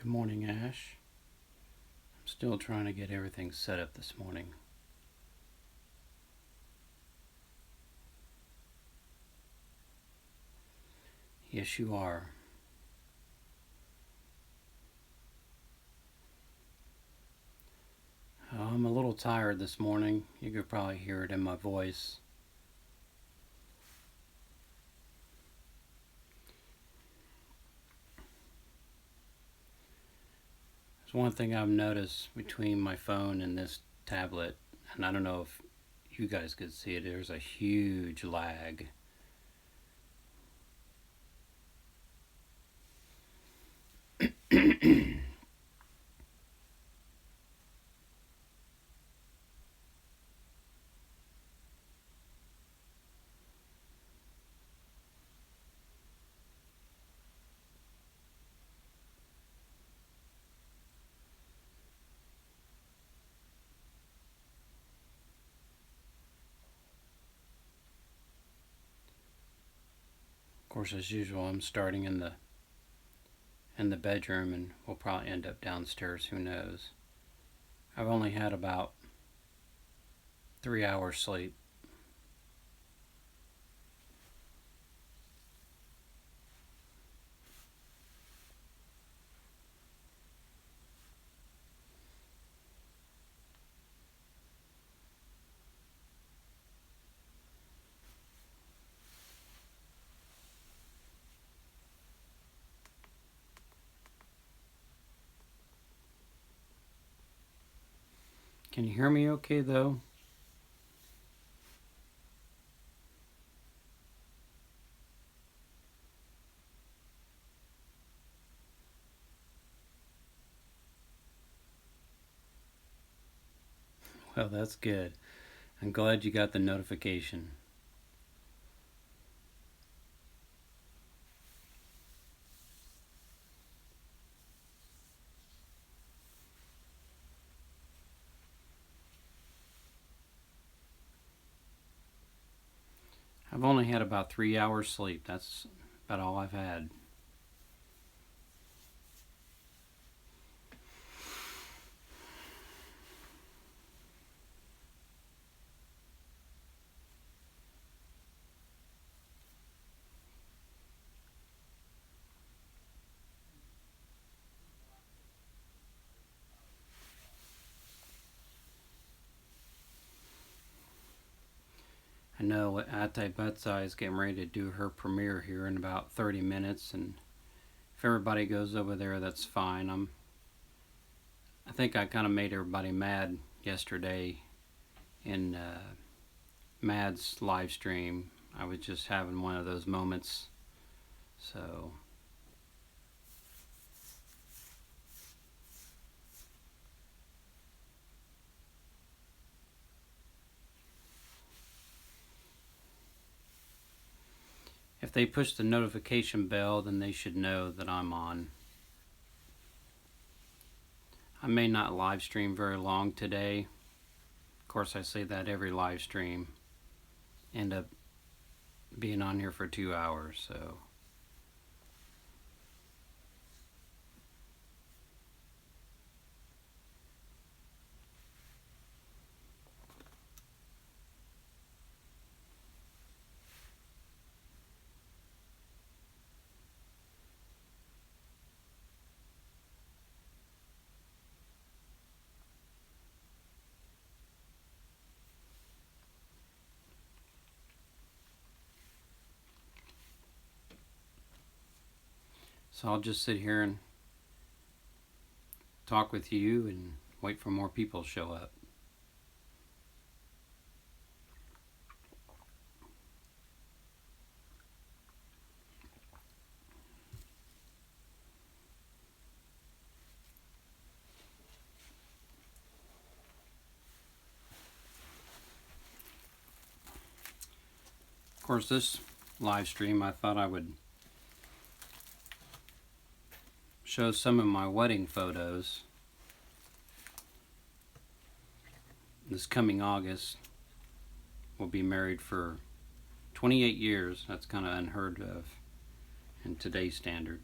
Good morning, Ash. I'm still trying to get everything set up this morning. Yes, you are. I'm a little tired this morning. You could probably hear it in my voice. There's one thing I've noticed between my phone and this tablet, and I don't know if you guys could see it, there's a huge lag. Of course, as usual, I'm starting in the bedroom and we'll probably end up downstairs, who knows. I've only had about 3 hours sleep. Can you hear me okay though? Well, that's good. I'm glad you got the notification. I've only had about 3 hours sleep. That's about all I've had. I know Ate Butsai is getting ready to do her premiere here in about 30 minutes, and if everybody goes over there, that's fine. I think I kind of made everybody mad yesterday in Mad's live stream. I was just having one of those moments, so if they push the notification bell, then they should know that I'm on. I may not live stream very long today. Of course, I say that every live stream. End up being on here for 2 hours, so. So I'll just sit here and talk with you and wait for more people to show up. Of course, this live stream, I thought I would show some of my wedding photos. This coming August, we'll be married for 28 years. That's kind of unheard of in today's standard.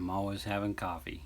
I'm always having coffee.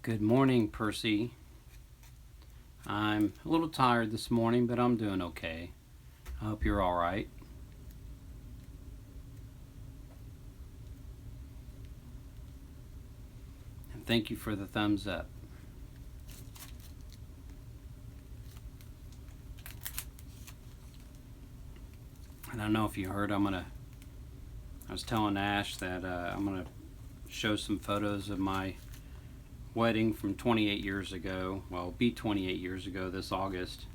Good morning, Percy. I'm a little tired this morning, but I'm doing okay. I hope you're all right. And thank you for the thumbs up. And I don't know if you heard, I was telling Ash that I'm gonna show some photos of my wedding from 28 years ago. Well, it'll be 28 years ago this August.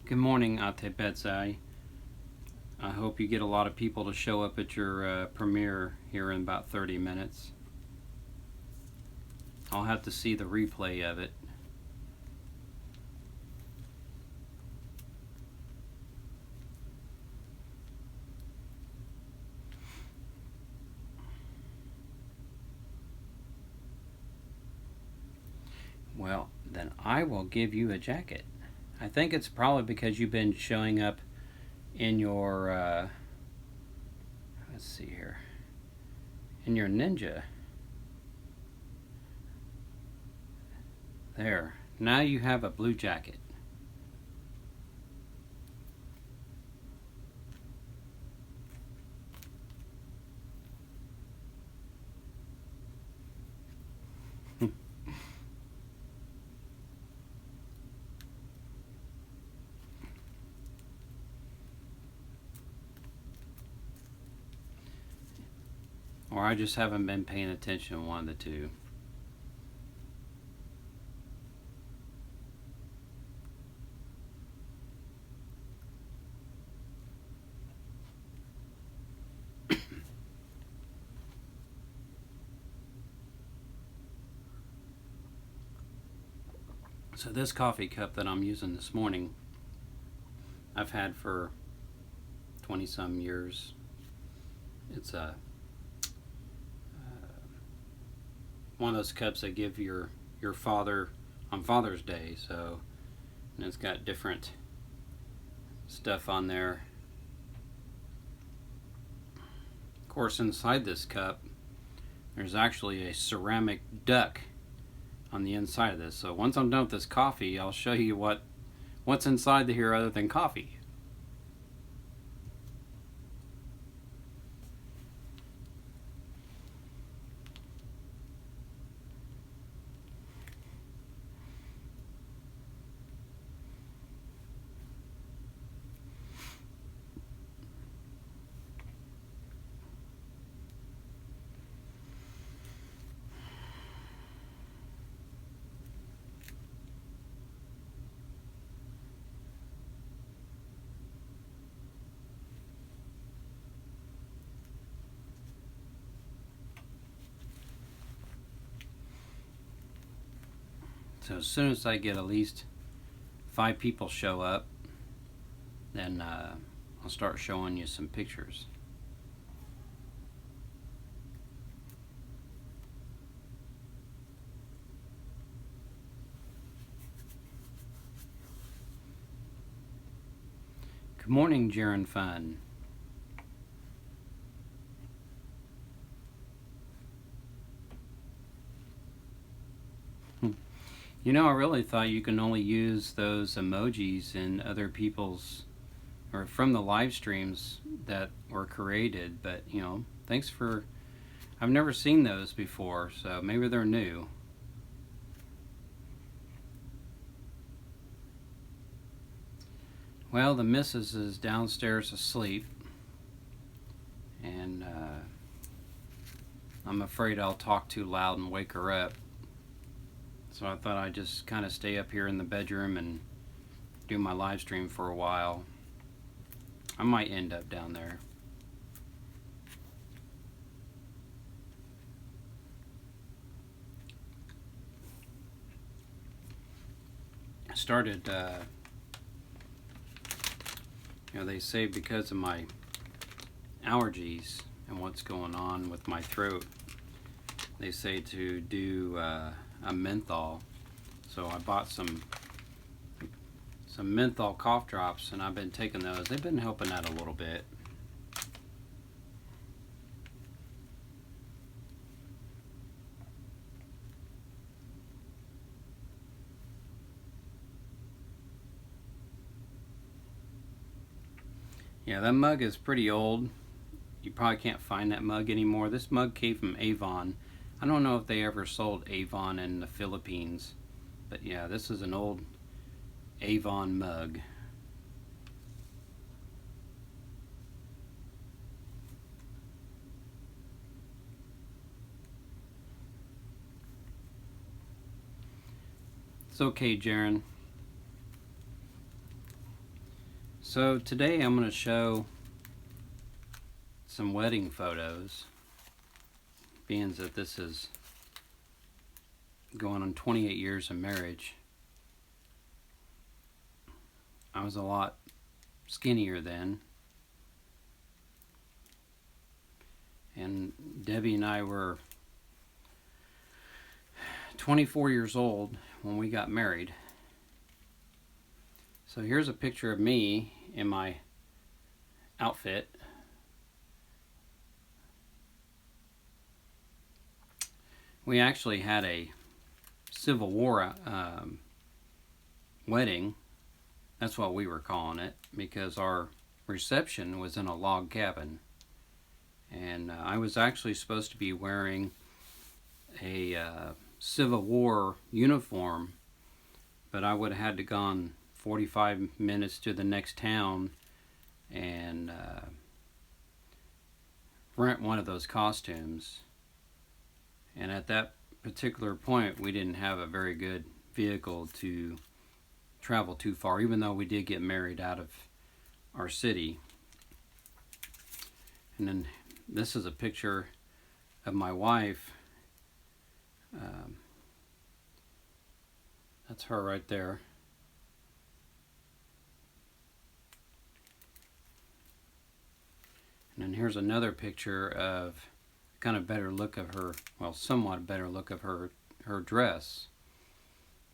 Good morning, Ate Betsai. I hope you get a lot of people to show up at your premiere here in about 30 minutes. I'll have to see the replay of it. Well, then I will give you a jacket. I think it's probably because you've been showing up in your, let's see here, in your ninja. There. Now you have a blue jacket. Or I just haven't been paying attention, one of the two. So this coffee cup that I'm using this morning, I've had for 20 some years. It's one of those cups they give your father on Father's Day. So, and it's got different stuff on there. Of course, inside this cup, there's actually a ceramic duck on the inside of this. So once I'm done with this coffee, I'll show you what's inside here other than coffee. So as soon as I get at least 5 people show up, then I'll start showing you some pictures. Good morning, Jaron Fun. You know, I really thought you can only use those emojis in other people's or from the live streams that were created, but thanks for. I've never seen those before, so maybe they're new. Well, the missus is downstairs asleep, and I'm afraid I'll talk too loud and wake her up. So I thought I'd just kind of stay up here in the bedroom and do my live stream for a while. I might end up down there. I started, they say because of my allergies and what's going on with my throat, they say to do a menthol. So I bought some menthol cough drops, and I've been taking those. They've been helping out a little bit. Yeah, that mug is pretty old. You probably can't find that mug anymore. This mug came from Avon. I don't know if they ever sold Avon in the Philippines, but yeah, this is an old Avon mug. It's okay, Jaron. So today I'm going to show some wedding photos, being that this is going on 28 years of marriage. I was a lot skinnier then, and Debbie and I were 24 years old when we got married. So here's a picture of me in my outfit. We actually had a Civil War wedding. That's what we were calling it, because our reception was in a log cabin. And I was actually supposed to be wearing a Civil War uniform, but I would have had to gone 45 minutes to the next town and rent one of those costumes. And at that particular point, we didn't have a very good vehicle to travel too far, even though we did get married out of our city. And then this is a picture of my wife. That's her right there. And then here's another picture of kind of better look of her, well, somewhat better look of her dress.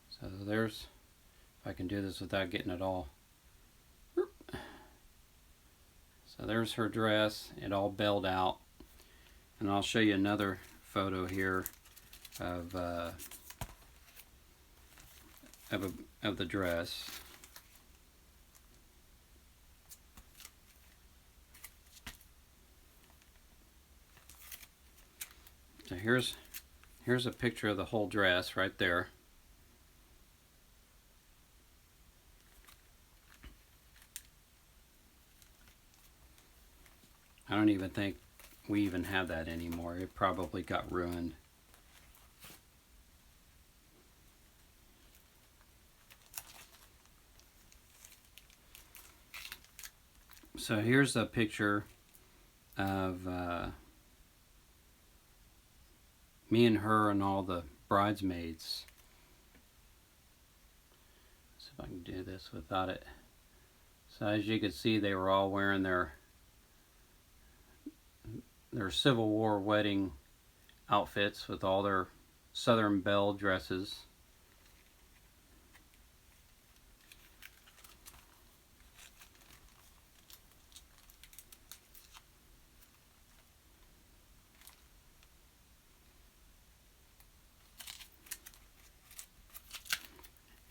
So there's, if I can do this without getting it all. So there's her dress, it all belled out. And I'll show you another photo here of the dress. So here's a picture of the whole dress right there. I don't even think we even have that anymore. It probably got ruined. So here's a picture of me and her and all the bridesmaids. Let's see if I can do this without it. So as you can see, they were all wearing their Civil War wedding outfits with all their Southern Belle dresses.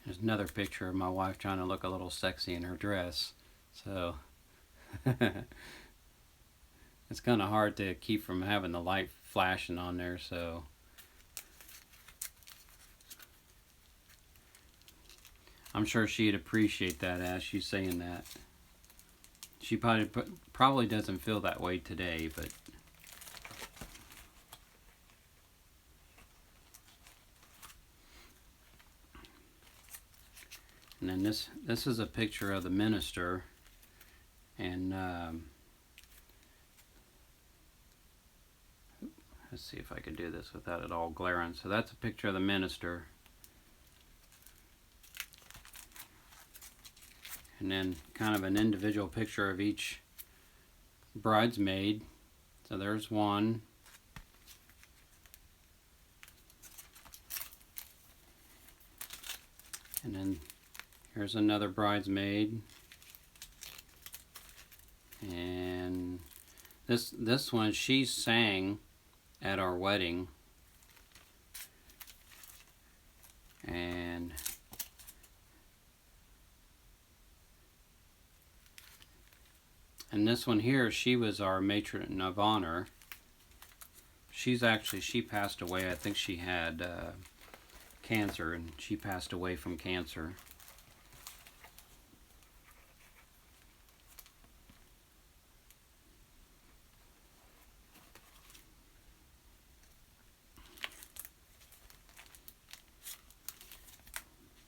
There's another picture of my wife trying to look a little sexy in her dress. So it's kind of hard to keep from having the light flashing on there. So I'm sure she'd appreciate that as she's saying that. She probably doesn't feel that way today, but and then this is a picture of the minister, and let's see if I can do this without it all glaring. So that's a picture of the minister. And then kind of an individual picture of each bridesmaid. So there's one. And then here's another bridesmaid. And this one, she sang at our wedding. And this one here, she was our matron of honor. She passed away. I think she had cancer, and she passed away from cancer.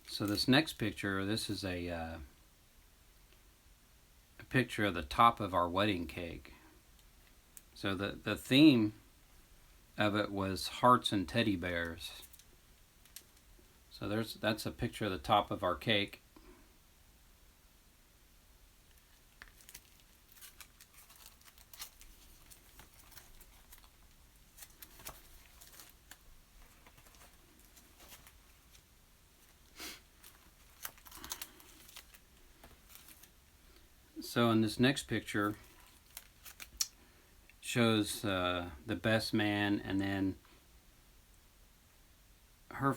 So this next picture, this is a picture of the top of our wedding cake. So the theme of it was hearts and teddy bears. So that's a picture of the top of our cake. So in this next picture shows the best man, and then her.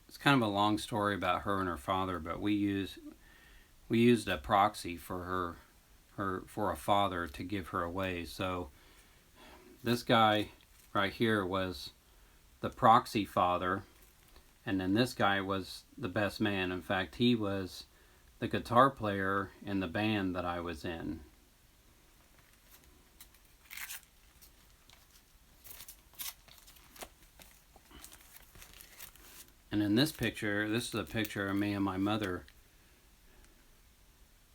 It's kind of a long story about her and her father, but we used a proxy for for a father to give her away. So this guy right here was the proxy father, and then this guy was the best man. In fact, he was the guitar player in the band that I was in. And in this picture, this is a picture of me and my mother.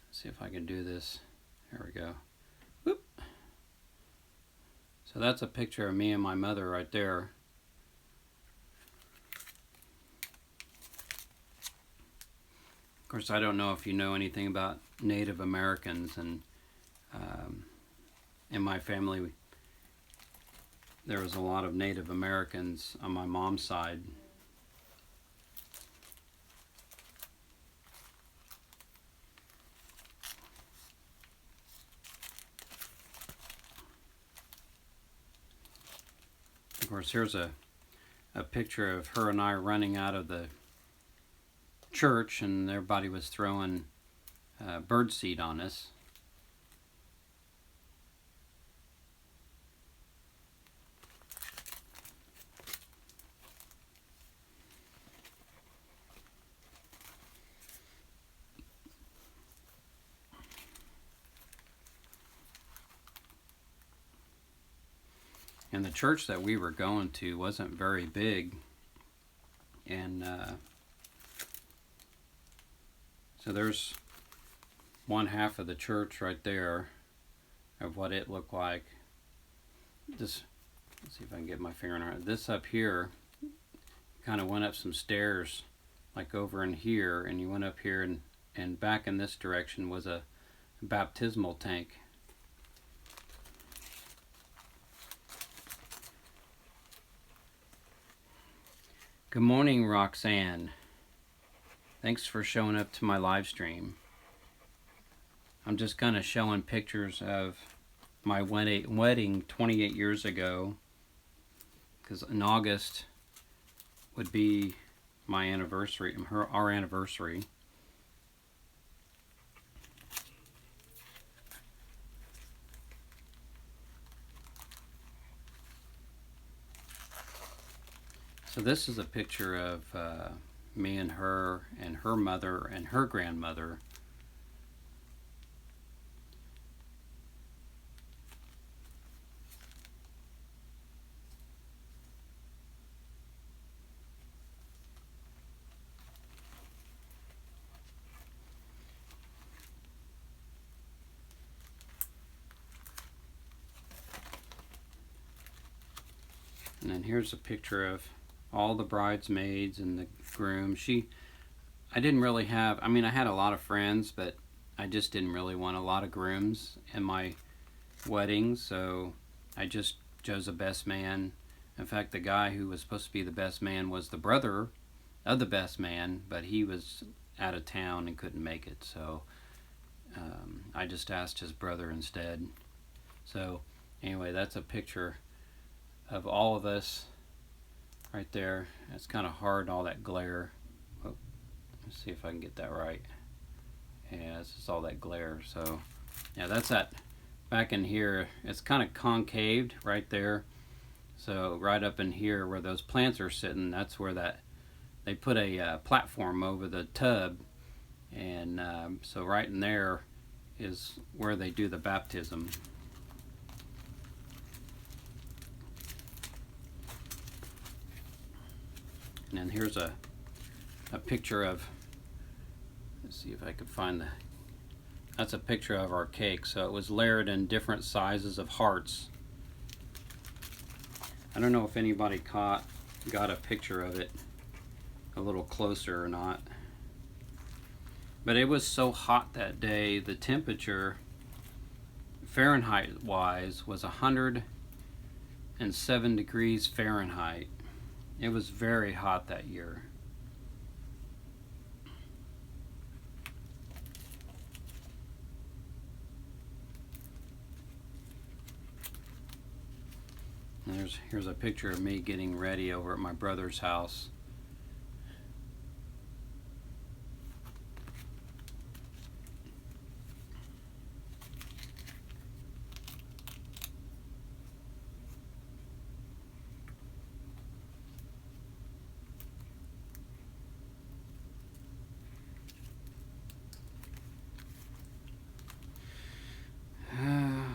Let's see if I can do this. There we go. Whoop. So that's a picture of me and my mother right there. Of course, I don't know if you know anything about Native Americans, and in my family, there was a lot of Native Americans on my mom's side. Of course, here's a picture of her and I running out of the church, and everybody was throwing birdseed on us. And the church that we were going to wasn't very big, and so there's one half of the church right there of what it looked like. This, let's see if I can get my finger on it. This up here kind of went up some stairs, like over in here, and you went up here, and back in this direction was a baptismal tank. Good morning, Roxanne. Thanks for showing up to my live stream. I'm just kind of showing pictures of my wedding 28 years ago, because in August would be my anniversary, our anniversary. So this is a picture of me and her mother and her grandmother. And then here's a picture of all the bridesmaids and the groom. I didn't really have, I mean, I had a lot of friends, but I just didn't really want a lot of grooms in my wedding, so I just chose a best man. In fact, the guy who was supposed to be the best man was the brother of the best man, but he was out of town and couldn't make it, so I just asked his brother instead. So anyway, that's a picture of all of us right there. It's kind of hard, all that glare. Oh, let's see if I can get that right. Yeah, it's just all that glare. So yeah, that's that back in here. It's kind of concaved right there. So right up in here where those plants are sitting, that's where that they put a platform over the tub, and so right in there is where they do the baptism. And then here's a picture of, let's see if I can find that's a picture of our cake. So it was layered in different sizes of hearts. I don't know if anybody got a picture of it a little closer or not. But it was so hot that day, the temperature Fahrenheit wise was 107 degrees Fahrenheit. It was very hot that year. And here's a picture of me getting ready over at my brother's house.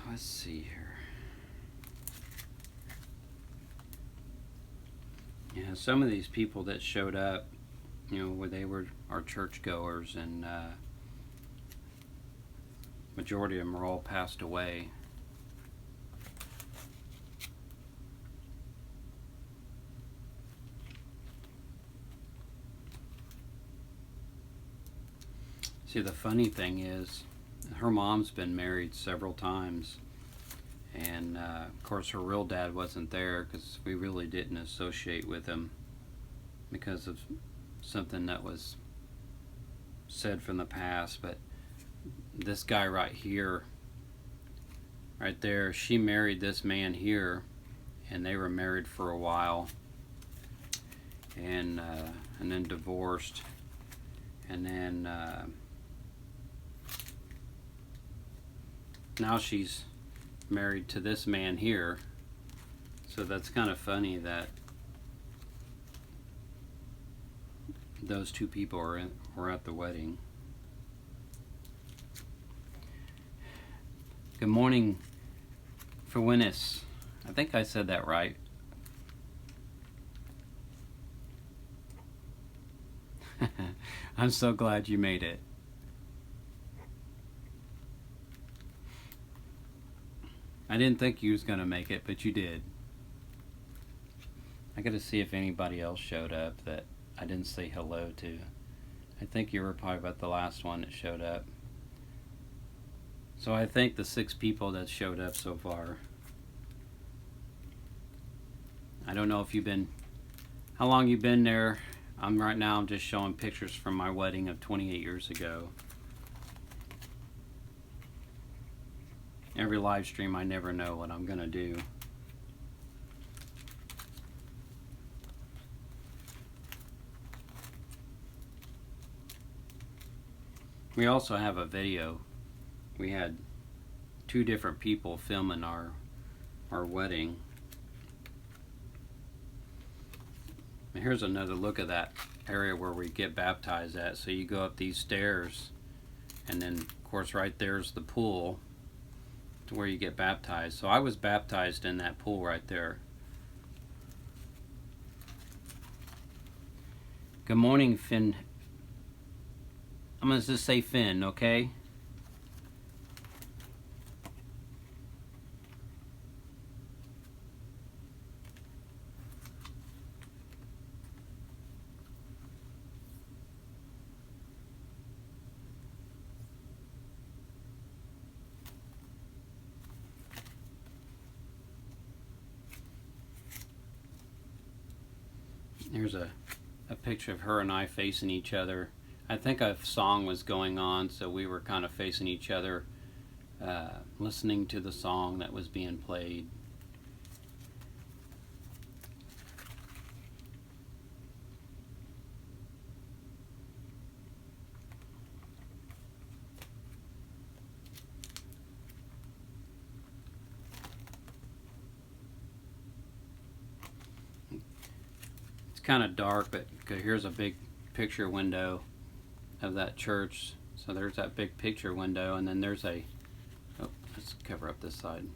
Let's see here. Yeah, some of these people that showed up, you know, where they were our churchgoers, and majority of them are all passed away. See, the funny thing is, her mom's been married several times, and of course her real dad wasn't there because we really didn't associate with him because of something that was said from the past. But this guy right here, right there, she married this man here, and they were married for a while, and then divorced, and then now she's married to this man here. So that's kind of funny that those two people were at the wedding. Good morning, Fuenis. I think I said that right. I'm so glad you made it. I didn't think you was going to make it, but you did. I got to see if anybody else showed up that I didn't say hello to. I think you were probably about the last one that showed up. So I think the 6 people that showed up so far. I don't know if you've been, how long you've been there. Right now I'm just showing pictures from my wedding of 28 years ago. Every live stream, I never know what I'm gonna do. We also have a video. We had two different people filming our wedding. And here's another look of that area where we get baptized at. So you go up these stairs, and then of course right there's the pool to where you get baptized. So I was baptized in that pool right there. Good morning, Finn. I'm gonna just say Finn, okay? Here's a picture of her and I facing each other. I think a song was going on, so we were kind of facing each other, listening to the song that was being played. Kind of dark, but here's a big picture window of that church. So there's that big picture window, and then there's let's cover up this side.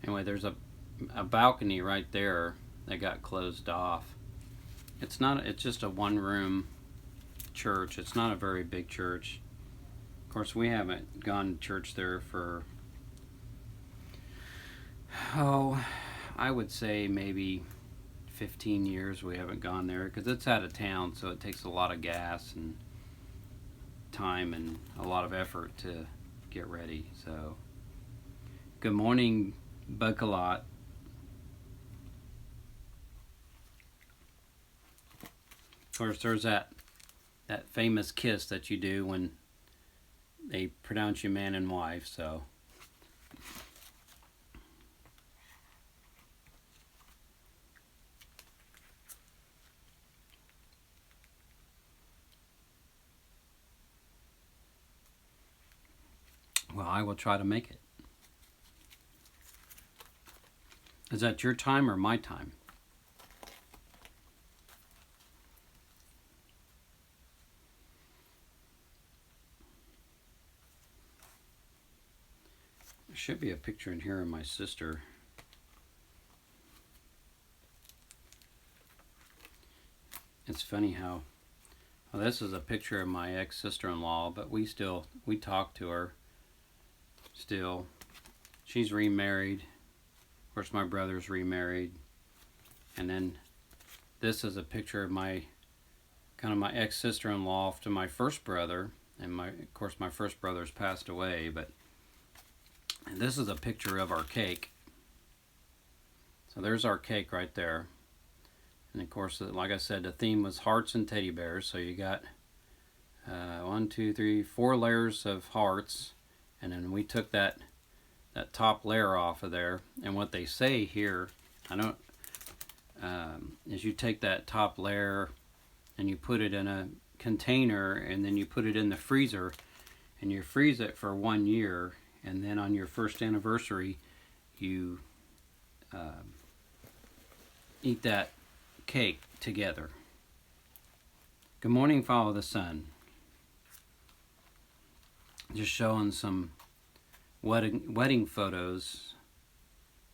Anyway, there's a balcony right there that got closed off. It's just a one-room church. It's not a very big church. Of course, we haven't gone to church there for, I would say maybe 15 years we haven't gone there, because it's out of town, so it takes a lot of gas and time and a lot of effort to get ready. So good morning, Buckalot. Of course, there's that famous kiss that you do when they pronounce you man and wife. So well, I will try to make it. Is that your time or my time? There should be a picture in here of my sister. It's funny how, well, this is a picture of my ex-sister-in-law, but we talk to her still. She's remarried. Of course, my brother's remarried. And then this is a picture of my ex-sister-in-law to my first brother. And of course, my first brother's passed away, and this is a picture of our cake. So there's our cake right there. And of course, like I said, the theme was hearts and teddy bears. So you got 4 layers of hearts. And then we took that top layer off of there. And what they say here, is you take that top layer and you put it in a container, and then you put it in the freezer, and you freeze it for 1 year. And then on your first anniversary, you eat that cake together. Good morning, Follow the Sun. Just showing some wedding photos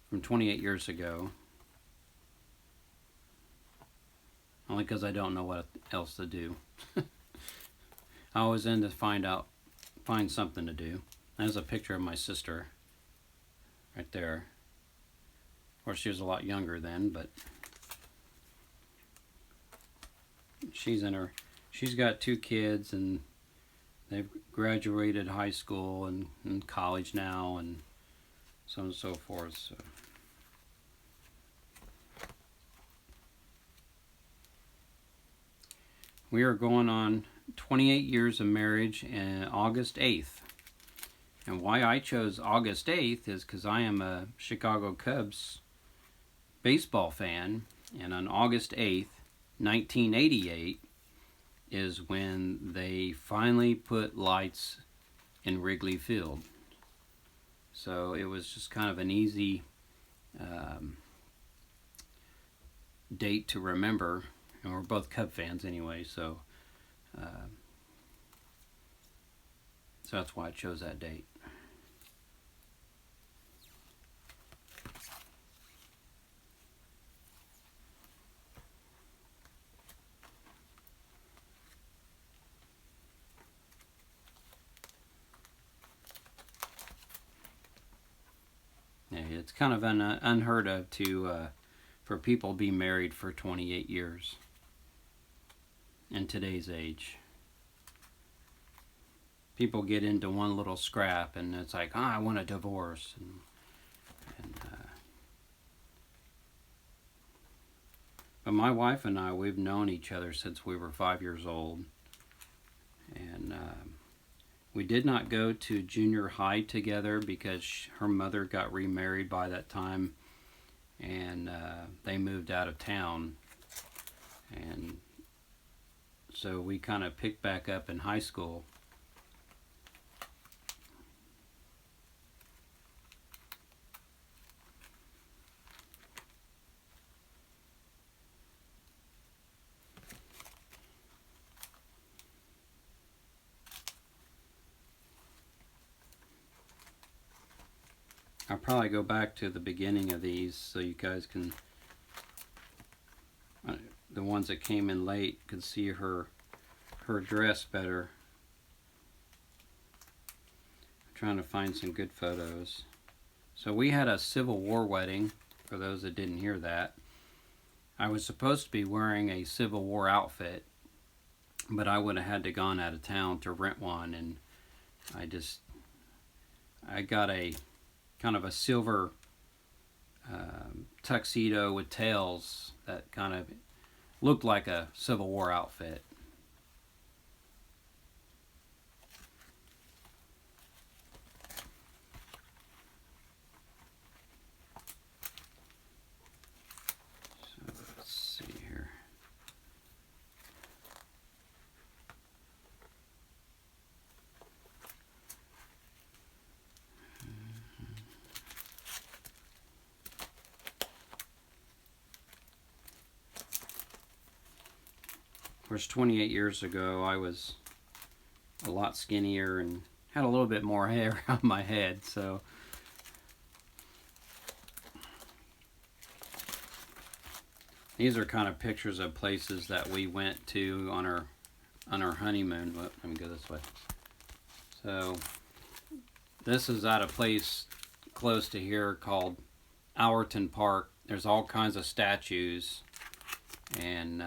from 28 years ago. Only because I don't know what else to do. I always end to find something to do. There's a picture of my sister right there. Of course, she was a lot younger then, but she's got 2 kids, and they've graduated high school and college now, and so on and so forth. So we are going on 28 years of marriage on August 8th. And why I chose August 8th is because I am a Chicago Cubs baseball fan. And on August 8th, 1988, is when they finally put lights in Wrigley Field. So it was just kind of an easy um, date to remember. And we're both Cub fans anyway, uh, so that's why I chose that date. Yeah, it's kind of unheard of to for people to be married for 28 years in today's age. People get into one little scrap and it's like, oh, I want a divorce. But my wife and I, we've known each other since we were 5 years old. And we did not go to junior high together because her mother got remarried by that time, and they moved out of town. And so we kind of picked back up in high school. I'll probably go back to the beginning of these so you guys can, the ones that came in late, can see her dress better. I'm trying to find some good photos. So we had a Civil War wedding, for those that didn't hear that. I was supposed to be wearing a Civil War outfit, but I would have had to gone out of town to rent one, and I got a kind of a silver tuxedo with tails that kind of looked like a Civil War outfit. So let's see here. Of course, 28 years ago, I was a lot skinnier and had a little bit more hair on my head, so these are kind of pictures of places that we went to on our honeymoon. Let me go this way. So this is at a place close to here called Allerton Park. There's all kinds of statues, and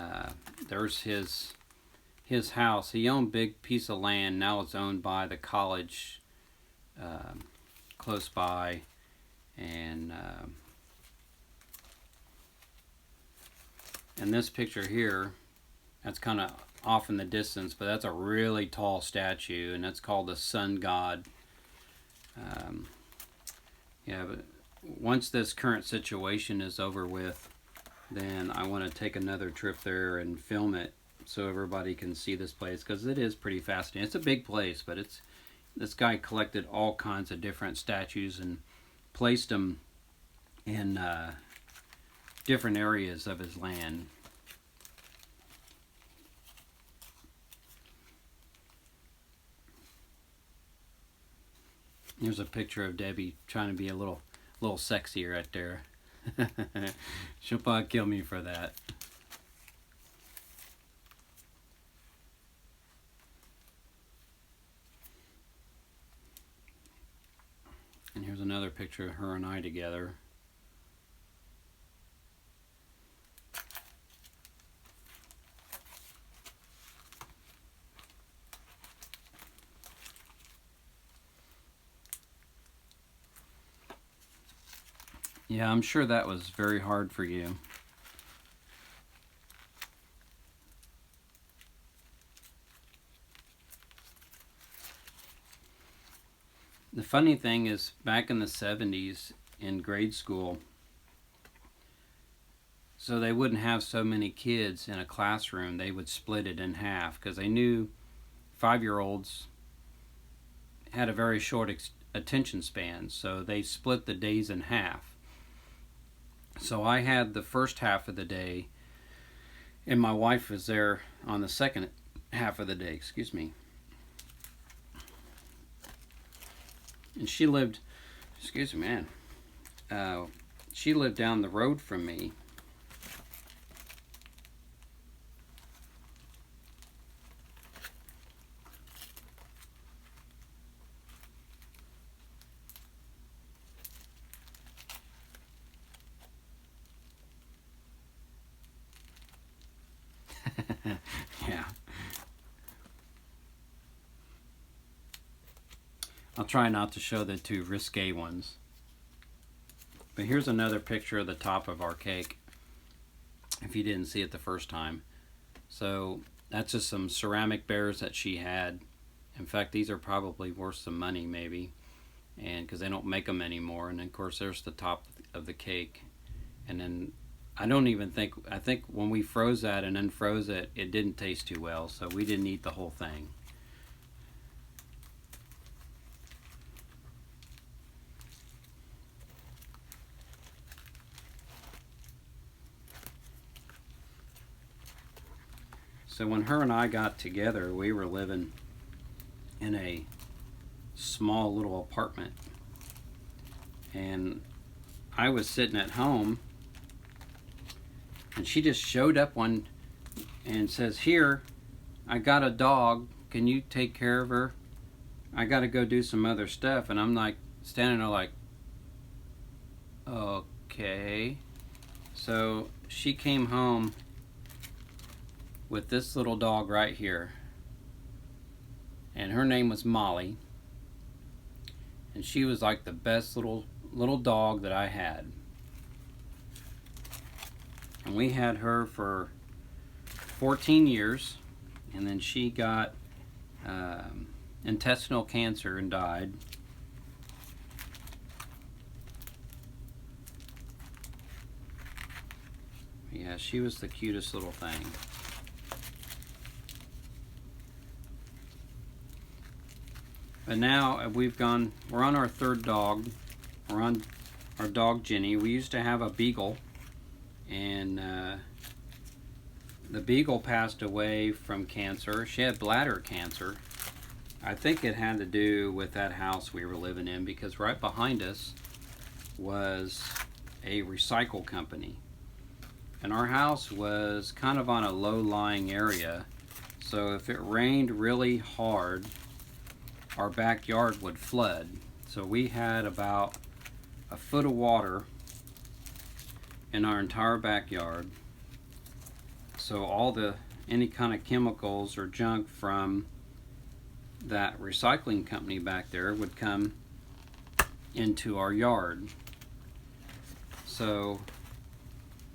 there's his house. He owned a big piece of land. Now it's owned by the college close by, and this picture here, that's kind of off in the distance, but that's a really tall statue, and that's called the Sun God. Yeah, but once this current situation is over with, then I want to take another trip there and film it so everybody can see this place, because it is pretty fascinating. It's a big place, but this guy collected all kinds of different statues and placed them in different areas of his land. Here's a picture of Debbie trying to be a little sexy right there. She'll probably kill me for that. And here's another picture of her and I together. Yeah, I'm sure that was very hard for you. The funny thing is, back in the 70s in grade school, so they wouldn't have so many kids in a classroom. They would split it in half because they knew 5-year-olds had a very short attention span, so they split the days in half. So I had the first half of the day, and my wife was there on the second half of the day, excuse me. And she lived, excuse me, man, she lived down the road from me. Yeah. I'll try not to show the too risque ones. But here's another picture of the top of our cake, if you didn't see it the first time. So that's just some ceramic bears that she had. In fact, these are probably worth some money maybe, and because they don't make them anymore. And then, of course, there's the top of the cake. And then I think when we froze that and unfroze it, it didn't taste too well, so we didn't eat the whole thing. So when her and I got together, we were living in a small little apartment, and I was sitting at home, and she just showed up one and says, "Here, I got a dog. Can you take care of her? I got to go do some other stuff." And I'm like standing there like, okay. So she came home with this little dog right here, and her name was Molly, and she was like the best little dog that I had. And we had her for 14 years, and then she got intestinal cancer and died. Yeah, she was the cutest little thing. But now we're on our third dog. We're on our dog Jenny. We used to have a beagle, and the beagle passed away from cancer. She had bladder cancer. I think it had to do with that house we were living in, because right behind us was a recycle company. And our house was kind of on a low-lying area, so if it rained really hard, our backyard would flood. So we had about a foot of water in our entire backyard. So any kind of chemicals or junk from that recycling company back there would come into our yard. So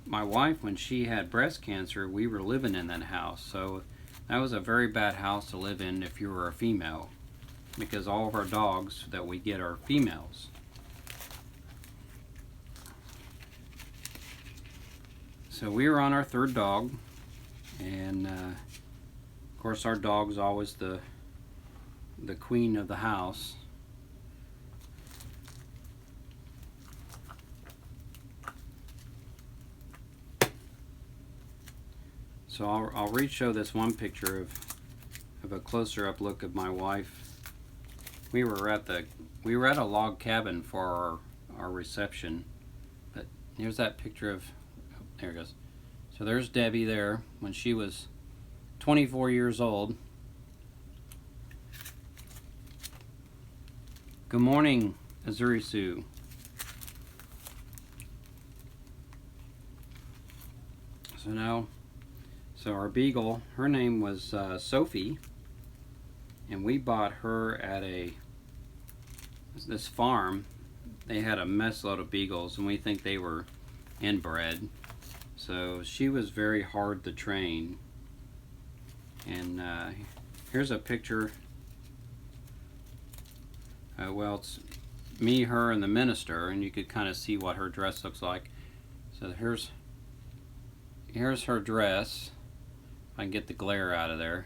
my wife, when she had breast cancer, we were living in that house. So that was a very bad house to live in if you were a female, because all of our dogs that we get are females. So we were on our third dog, and of course our dog's always the queen of the house. So I'll re-show this one picture of a closer up look of my wife. We were at a log cabin for our reception, but here's that picture of, there it goes. So there's Debbie there when she was 24 years old. Good morning, Azuri Sue. So our beagle, her name was Sophie, and we bought her at this farm. They had a mess load of beagles, and we think they were inbred. So she was very hard to train. And here's a picture. Well, it's me, her, and the minister, and you could kind of see what her dress looks like. So here's Here's her dress. If I can get the glare out of there.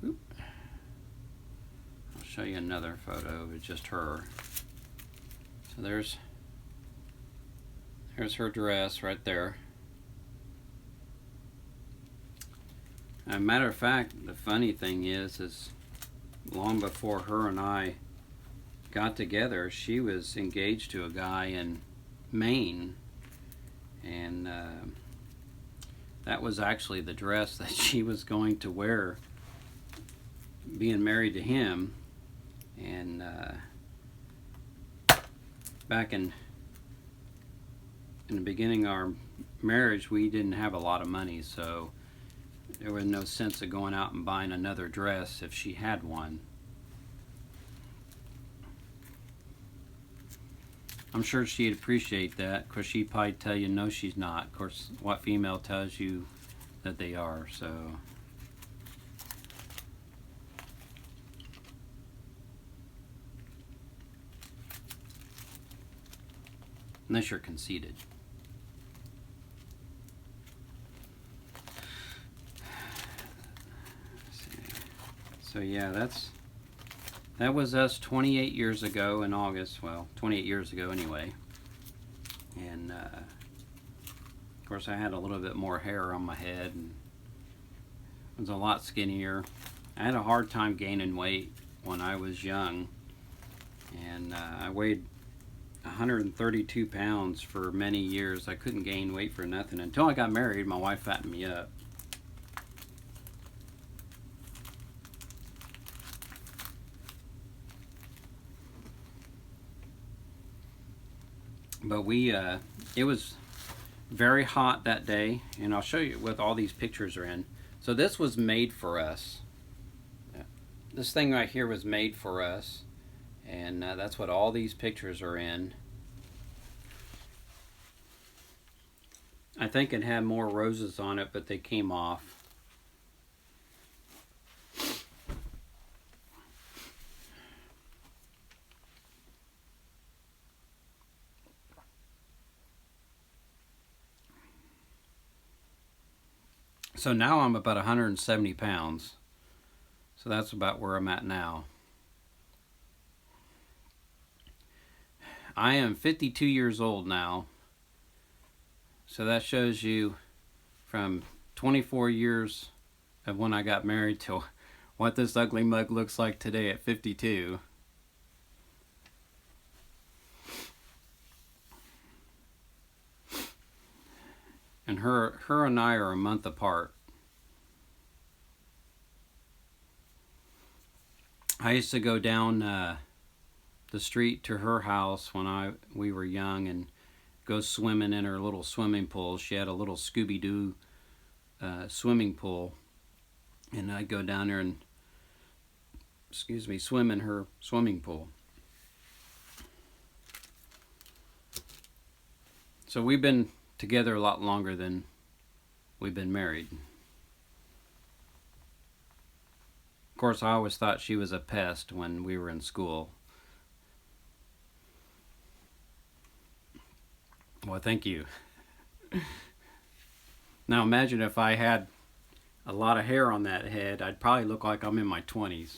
Oop. I'll show you another photo of just her. So there's her dress right there. As a matter of fact, the funny thing is long before her and I got together, she was engaged to a guy in Maine, and that was actually the dress that she was going to wear being married to him. And back in the beginning of our marriage, we didn't have a lot of money, so there was no sense of going out and buying another dress if she had one. I'm sure she'd appreciate that, because she'd probably tell you no, she's not. Of course, what female tells you that they are, so. Unless you're conceited. So yeah, that was us 28 years ago in August. Well, 28 years ago anyway. And of course I had a little bit more hair on my head and was a lot skinnier. I had a hard time gaining weight when I was young, and I weighed 132 pounds for many years. I couldn't gain weight for nothing until I got married. My wife fattened me up. But it was very hot that day, and I'll show you what all these pictures are in. So this was made for us. This thing right here was made for us, and that's what all these pictures are in. I think it had more roses on it, but they came off. So now I'm about 170 pounds. So that's about where I'm at now. I am 52 years old now. So that shows you from 24 years of when I got married to what this ugly mug looks like today at 52. And her and I are a month apart. I used to go down the street to her house when we were young and go swimming in her little swimming pool. She had a little Scooby-Doo swimming pool, and I'd go down there and, swim in her swimming pool. So we've been together a lot longer than we've been married. Of course, I always thought she was a pest when we were in school. Well, thank you. Now imagine if I had a lot of hair on that head, I'd probably look like I'm in my 20s.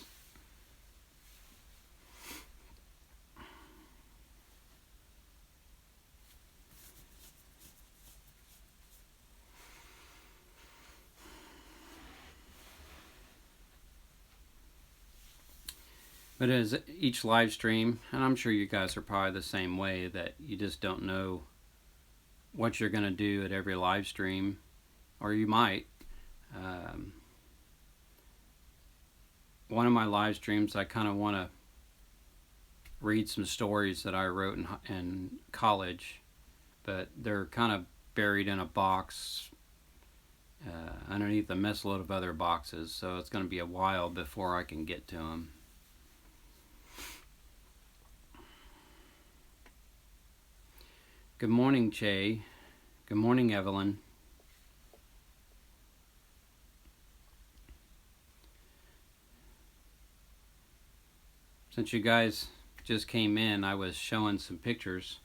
But as each live stream, and I'm sure you guys are probably the same way, that you just don't know what you're going to do at every live stream, or you might. One of my live streams, I kind of want to read some stories that I wrote in college, but they're kind of buried in a box underneath a mess load of other boxes, so it's going to be a while before I can get to them. Good morning, Che. Good morning, Evelyn. Since you guys just came in, I was showing some pictures,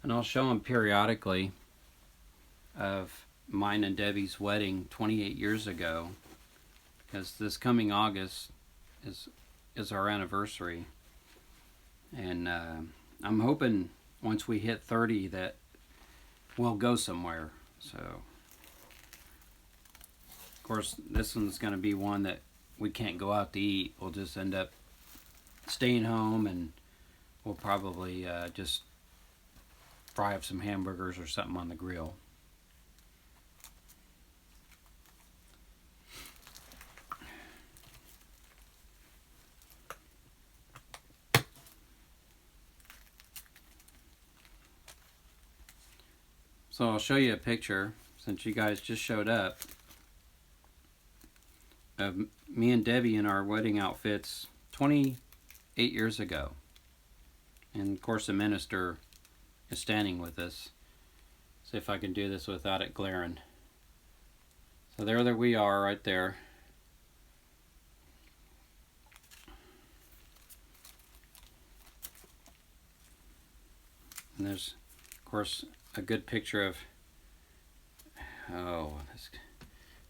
and I'll show them periodically, of mine and Debbie's wedding 28 years ago, because this coming August is our anniversary, and I'm hoping once we hit 30 that we'll go somewhere. So, of course, this one's going to be one that we can't go out to eat. We'll just end up staying home, and we'll probably just fry up some hamburgers or something on the grill. So I'll show you a picture, since you guys just showed up, of me and Debbie in our wedding outfits 28 years ago. And of course the minister is standing with us. See if I can do this without it glaring. So there we are right there. And there's, of course, a good picture of,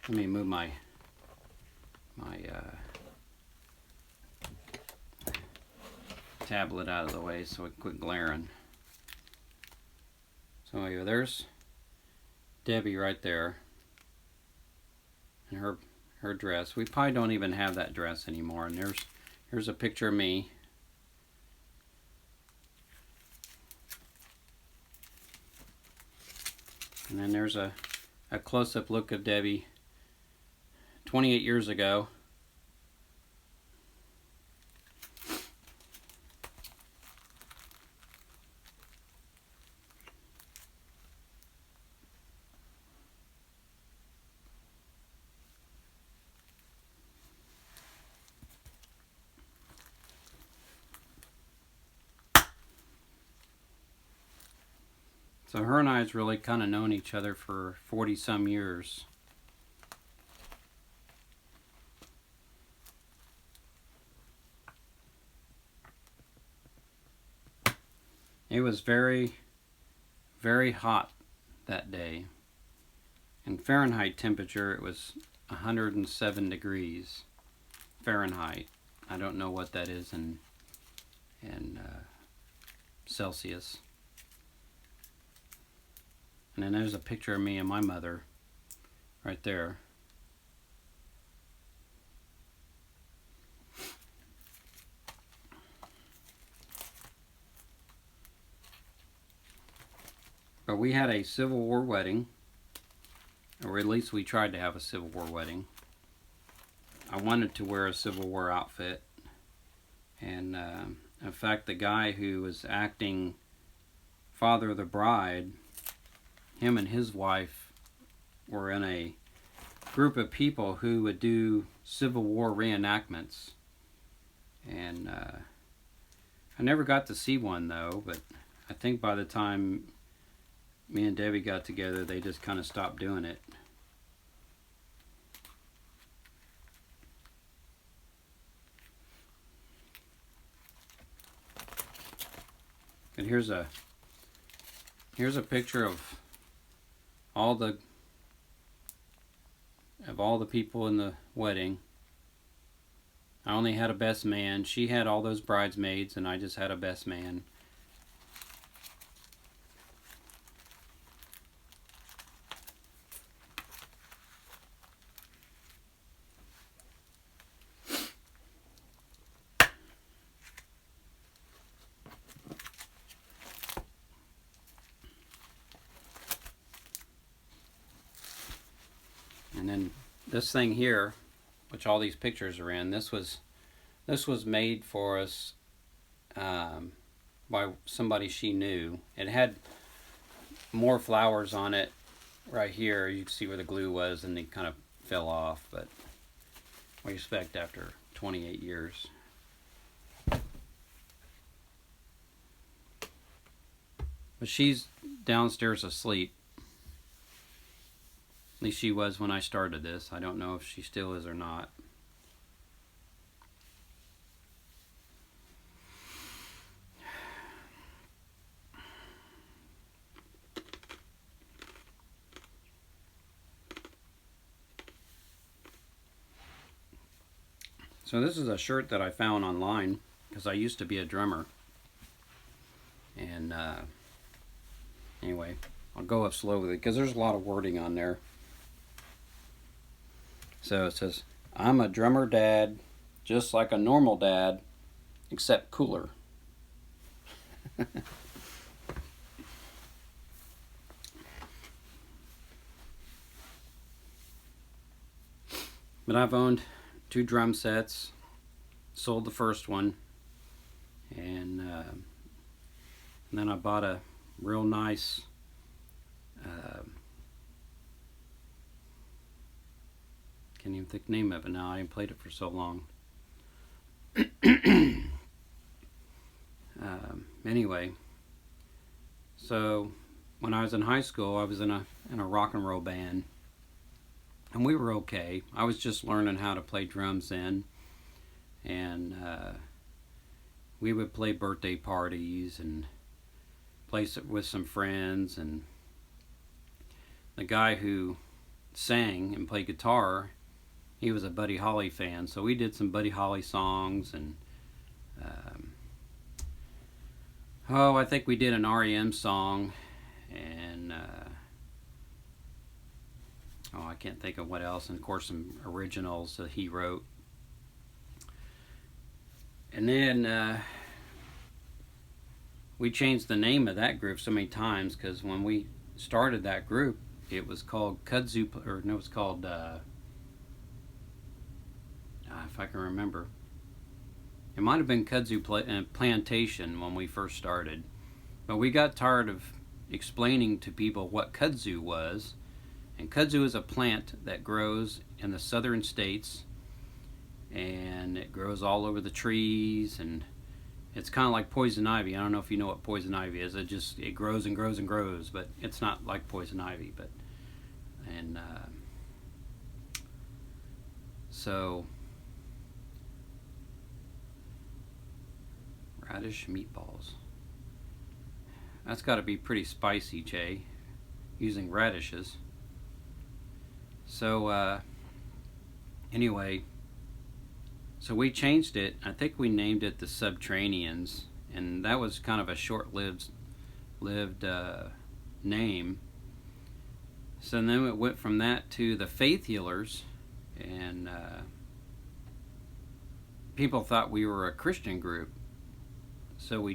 let me move my tablet out of the way so it quit glaring. So anyway, there's Debbie right there in her dress. We probably don't even have that dress anymore. And here's a picture of me. And then there's a close-up look of Debbie 28 years ago. So her and I's really kind of known each other for 40 some years. It was very, very hot that day. In Fahrenheit temperature, it was 107 degrees Fahrenheit. I don't know what that is in Celsius. And then there's a picture of me and my mother right there. But we had a Civil War wedding, or at least we tried to have a Civil War wedding. I wanted to wear a Civil War outfit, and in fact the guy who was acting father of the bride, him and his wife were in a group of people who would do Civil War reenactments. And I never got to see one though, but I think by the time me and Debbie got together, they just kind of stopped doing it. And here's a picture of all the people in the wedding. I only had a best man. She had all those bridesmaids, and I just had a best man. And then this thing here, which all these pictures are in, this was made for us by somebody she knew. It had more flowers on it right here. You can see where the glue was, and they kind of fell off, but we expect after 28 years. But she's downstairs asleep. At least she was when I started this. I don't know if she still is or not. So this is a shirt that I found online because I used to be a drummer. And anyway, I'll go up slowly because there's a lot of wording on there. So it says, "I'm a drummer dad, just like a normal dad, except cooler." But I've owned 2 drum sets, sold the first one, and then I bought a real nice can't even think the name of it now. I ain't played it for so long. Anyway, so when I was in high school, I was in a rock and roll band, and we were okay. I was just learning how to play drums then, and we would play birthday parties and play with some friends. And the guy who sang and played guitar, he was a Buddy Holly fan, so we did some Buddy Holly songs. And I think we did an REM song, and I can't think of what else, and of course some originals that he wrote. And then we changed the name of that group so many times, because when we started that group, it was called Kudzu, or no, it was called if I can remember, it might have been Kudzu Plantation when we first started, but we got tired of explaining to people what kudzu was. And kudzu is a plant that grows in the southern states, and it grows all over the trees, and it's kind of like poison ivy. I don't know if you know what poison ivy is. It grows and grows and grows, but it's not like poison ivy. But so radish meatballs. That's got to be pretty spicy, Jay, using radishes. So anyway, so we changed it. I think we named it the Subterraneans, and that was kind of a short-lived name. So then it went from that to the Faith Healers, and people thought we were a Christian group. So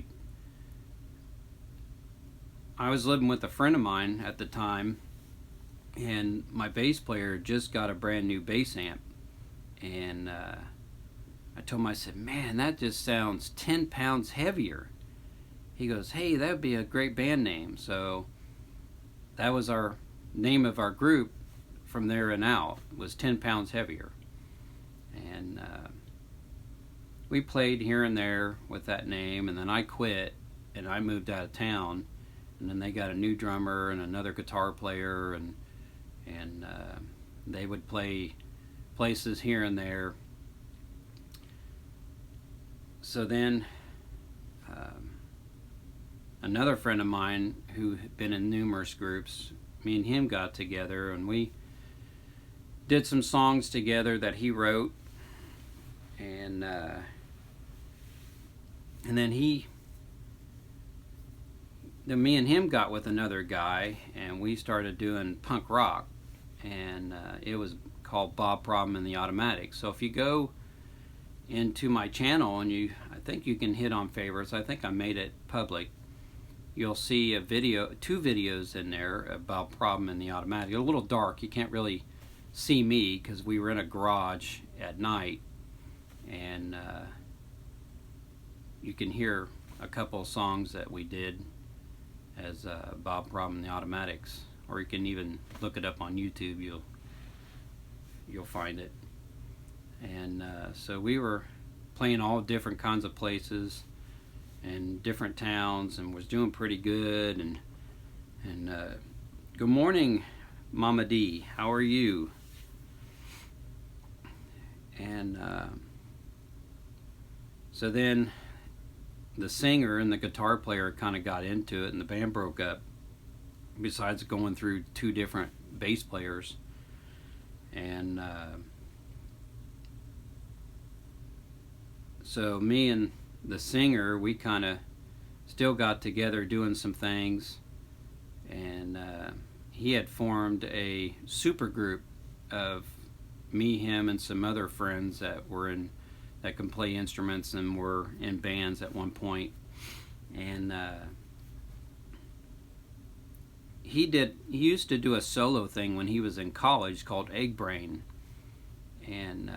I was living with a friend of mine at the time, and my bass player just got a brand new bass amp, and I told him, I said, "Man, that just sounds 10 pounds heavier." He goes, "Hey, that would be a great band name." So that was our name of our group from there and out, was 10 pounds heavier. And we played here and there with that name, and then I quit and I moved out of town, and then they got a new drummer and another guitar player, and they would play places here and there. So then another friend of mine who had been in numerous groups, me and him got together, and we did some songs together that he wrote, and then me and him got with another guy, and we started doing punk rock, and it was called Bob Problem and the Automatics. So if you go into my channel, and I think you can hit on favorites, I think I made it public, you'll see two videos in there about Problem and the Automatic. They're a little dark, you can't really see me because we were in a garage at night, and you can hear a couple of songs that we did as Bob Problem and the Automatics, or you can even look it up on YouTube. You'll find it. And so we were playing all different kinds of places and different towns, and was doing pretty good. And good morning, Mama D. How are you? And so then the singer and the guitar player kind of got into it, and the band broke up, besides going through 2 different bass players. And So me and the singer, we kind of still got together doing some things, and he had formed a super group of me, him, and some other friends that can play instruments and were in bands at one point. And he used to do a solo thing when he was in college called Egg Brain, and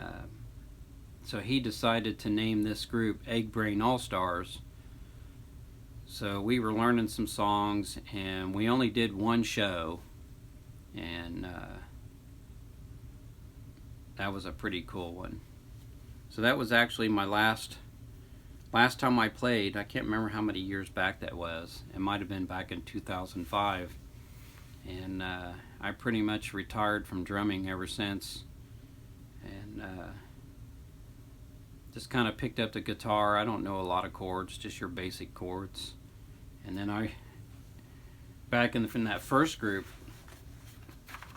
so he decided to name this group Egg Brain All Stars. So we were learning some songs, and we only did one show, and that was a pretty cool one. So that was actually my last time I played. I can't remember how many years back that was. It might have been back in 2005. And I pretty much retired from drumming ever since. And just kind of picked up the guitar. I don't know a lot of chords, just your basic chords. And then back in that first group,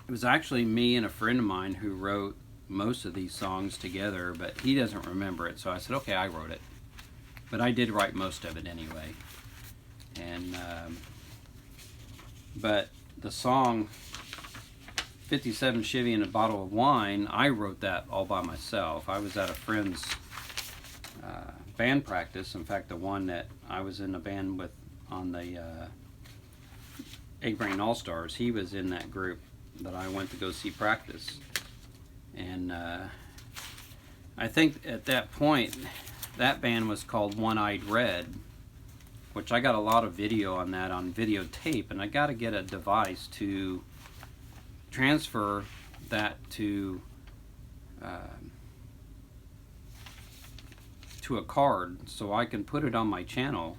it was actually me and a friend of mine who wrote most of these songs together, but he doesn't remember it. So I said, okay, I wrote it. But I did write most of it anyway. And but the song 57 Chivy and a Bottle of Wine, I wrote that all by myself. I was at a friend's band practice. In fact, the one that I was in a band with on the Egg Brain All Stars, he was in that group that I went to go see practice. And I think at that point, that band was called One Eyed Red, which I got a lot of video on that on videotape, and I got to get a device to transfer that to a card so I can put it on my channel.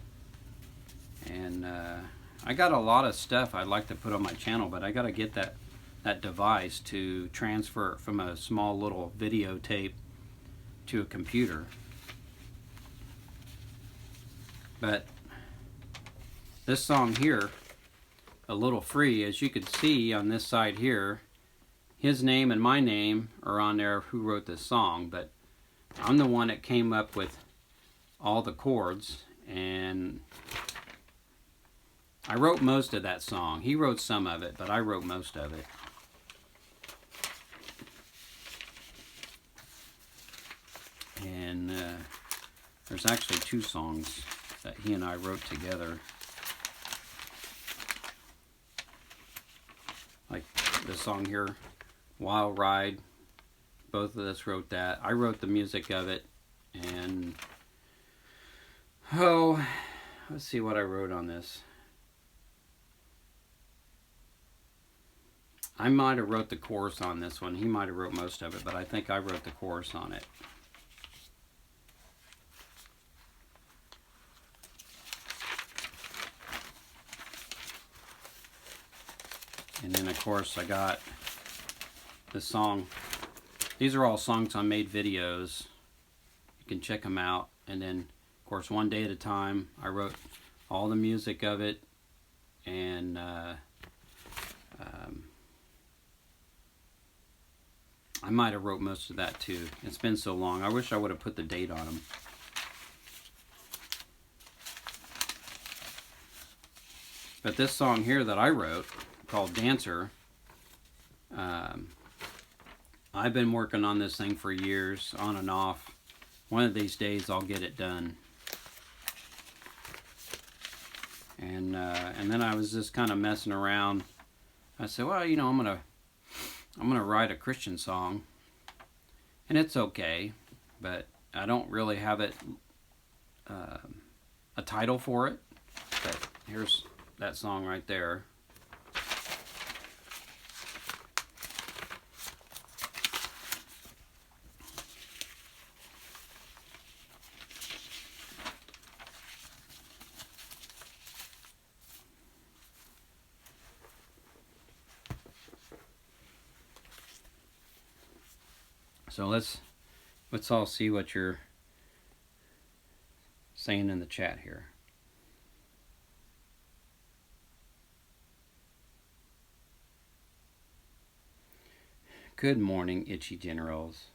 And I got a lot of stuff I'd like to put on my channel, but I got to get that device to transfer it from a small little videotape to a computer. But this song here, A Little Free, as you can see on this side here, his name and my name are on there, who wrote this song, but I'm the one that came up with all the chords, and I wrote most of that song. He wrote some of it, but I wrote most of it. And there's actually two songs that he and I wrote together. Like this song here, Wild Ride. Both of us wrote that. I wrote the music of it. And let's see what I wrote on this. I might have wrote the chorus on this one. He might have wrote most of it, but I think I wrote the chorus on it. And then of course I got the song. These are all songs I made videos. You can check them out. And then of course One Day at a Time, I wrote all the music of it. And I might have wrote most of that too. It's been so long. I wish I would have put the date on them. But this song here that I wrote, called Dancer, I've been working on this thing for years, on and off. One of these days I'll get it done. And then I was just kind of messing around. I said, well, you know, I'm gonna write a Christian song, and it's okay, but I don't really have it a title for it. But here's that song right there. So let's all see what you're saying in the chat here. Good morning, Itchy Generals.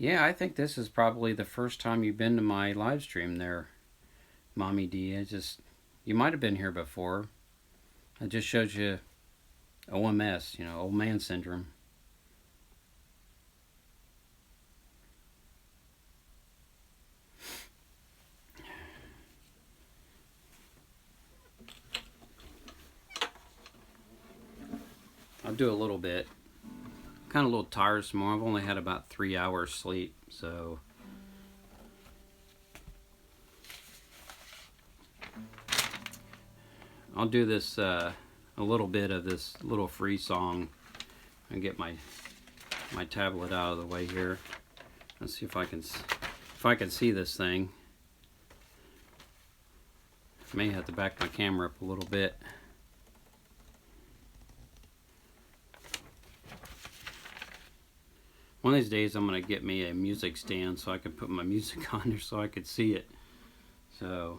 Yeah, I think this is probably the first time you've been to my live stream there, Mommy D. You might have been here before. It just shows you OMS, old man syndrome. I'll do a little bit. Kind of a little tired this morning. I've only had about 3 hours sleep, so I'll do this a little bit of this little free song and get my tablet out of the way here. Let's see if I can see this thing. May have to back my camera up a little bit. One of these days I'm going to get me a music stand so I can put my music on there so I could see it. So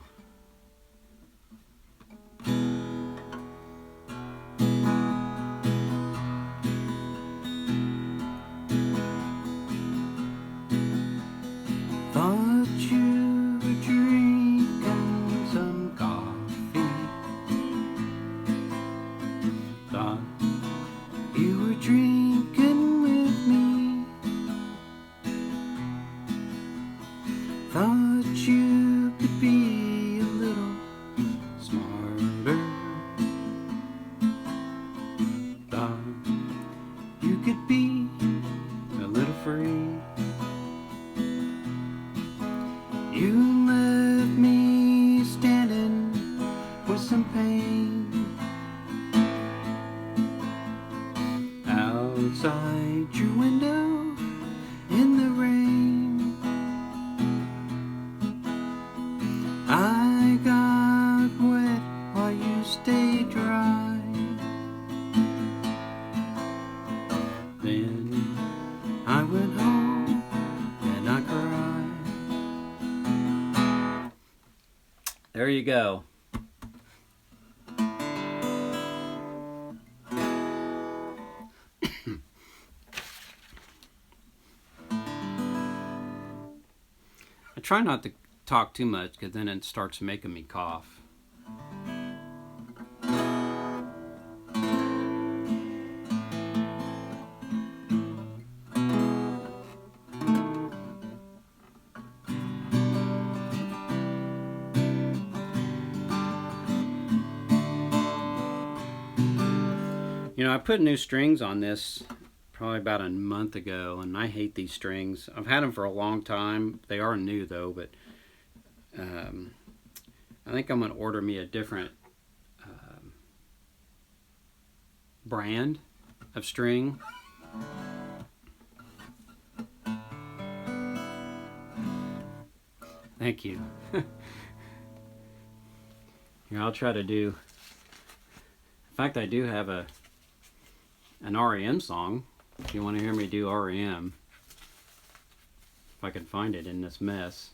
thought you were drinking some coffee. Thought you were drinking with me. Thought you could be a little smarter. Thought you could be a little free. You left me standing with some pain outside your window in the rain. I got wet while you stayed dry. Then I went home and I cried. There you go. I try not to talk too much because then it starts making me cough. I put new strings on this probably about a month ago, and I hate these strings. I've had them for a long time. They are new though, but I think I'm going to order me a different brand of string. Thank you. Here, I'll try to do. In fact, I do have an REM song. If you want to hear me do REM, if I can find it in this mess.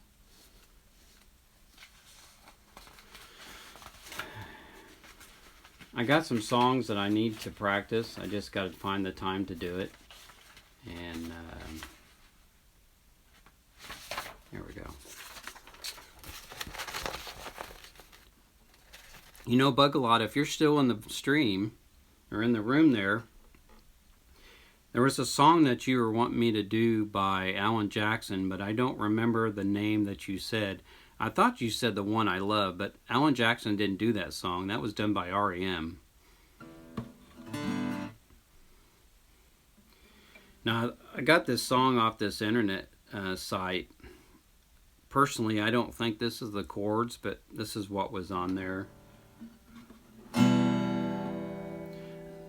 I got some songs that I need to practice. I just got to find the time to do it. And here we go. Bug-A-Lot, if you're still in the stream or in the room there was a song that you were wanting me to do by Alan Jackson, but I don't remember the name that you said. I thought you said The One I Love, but Alan Jackson didn't do that song. That was done by REM. Now, I got this song off this internet site. Personally, I don't think this is the chords, but this is what was on there.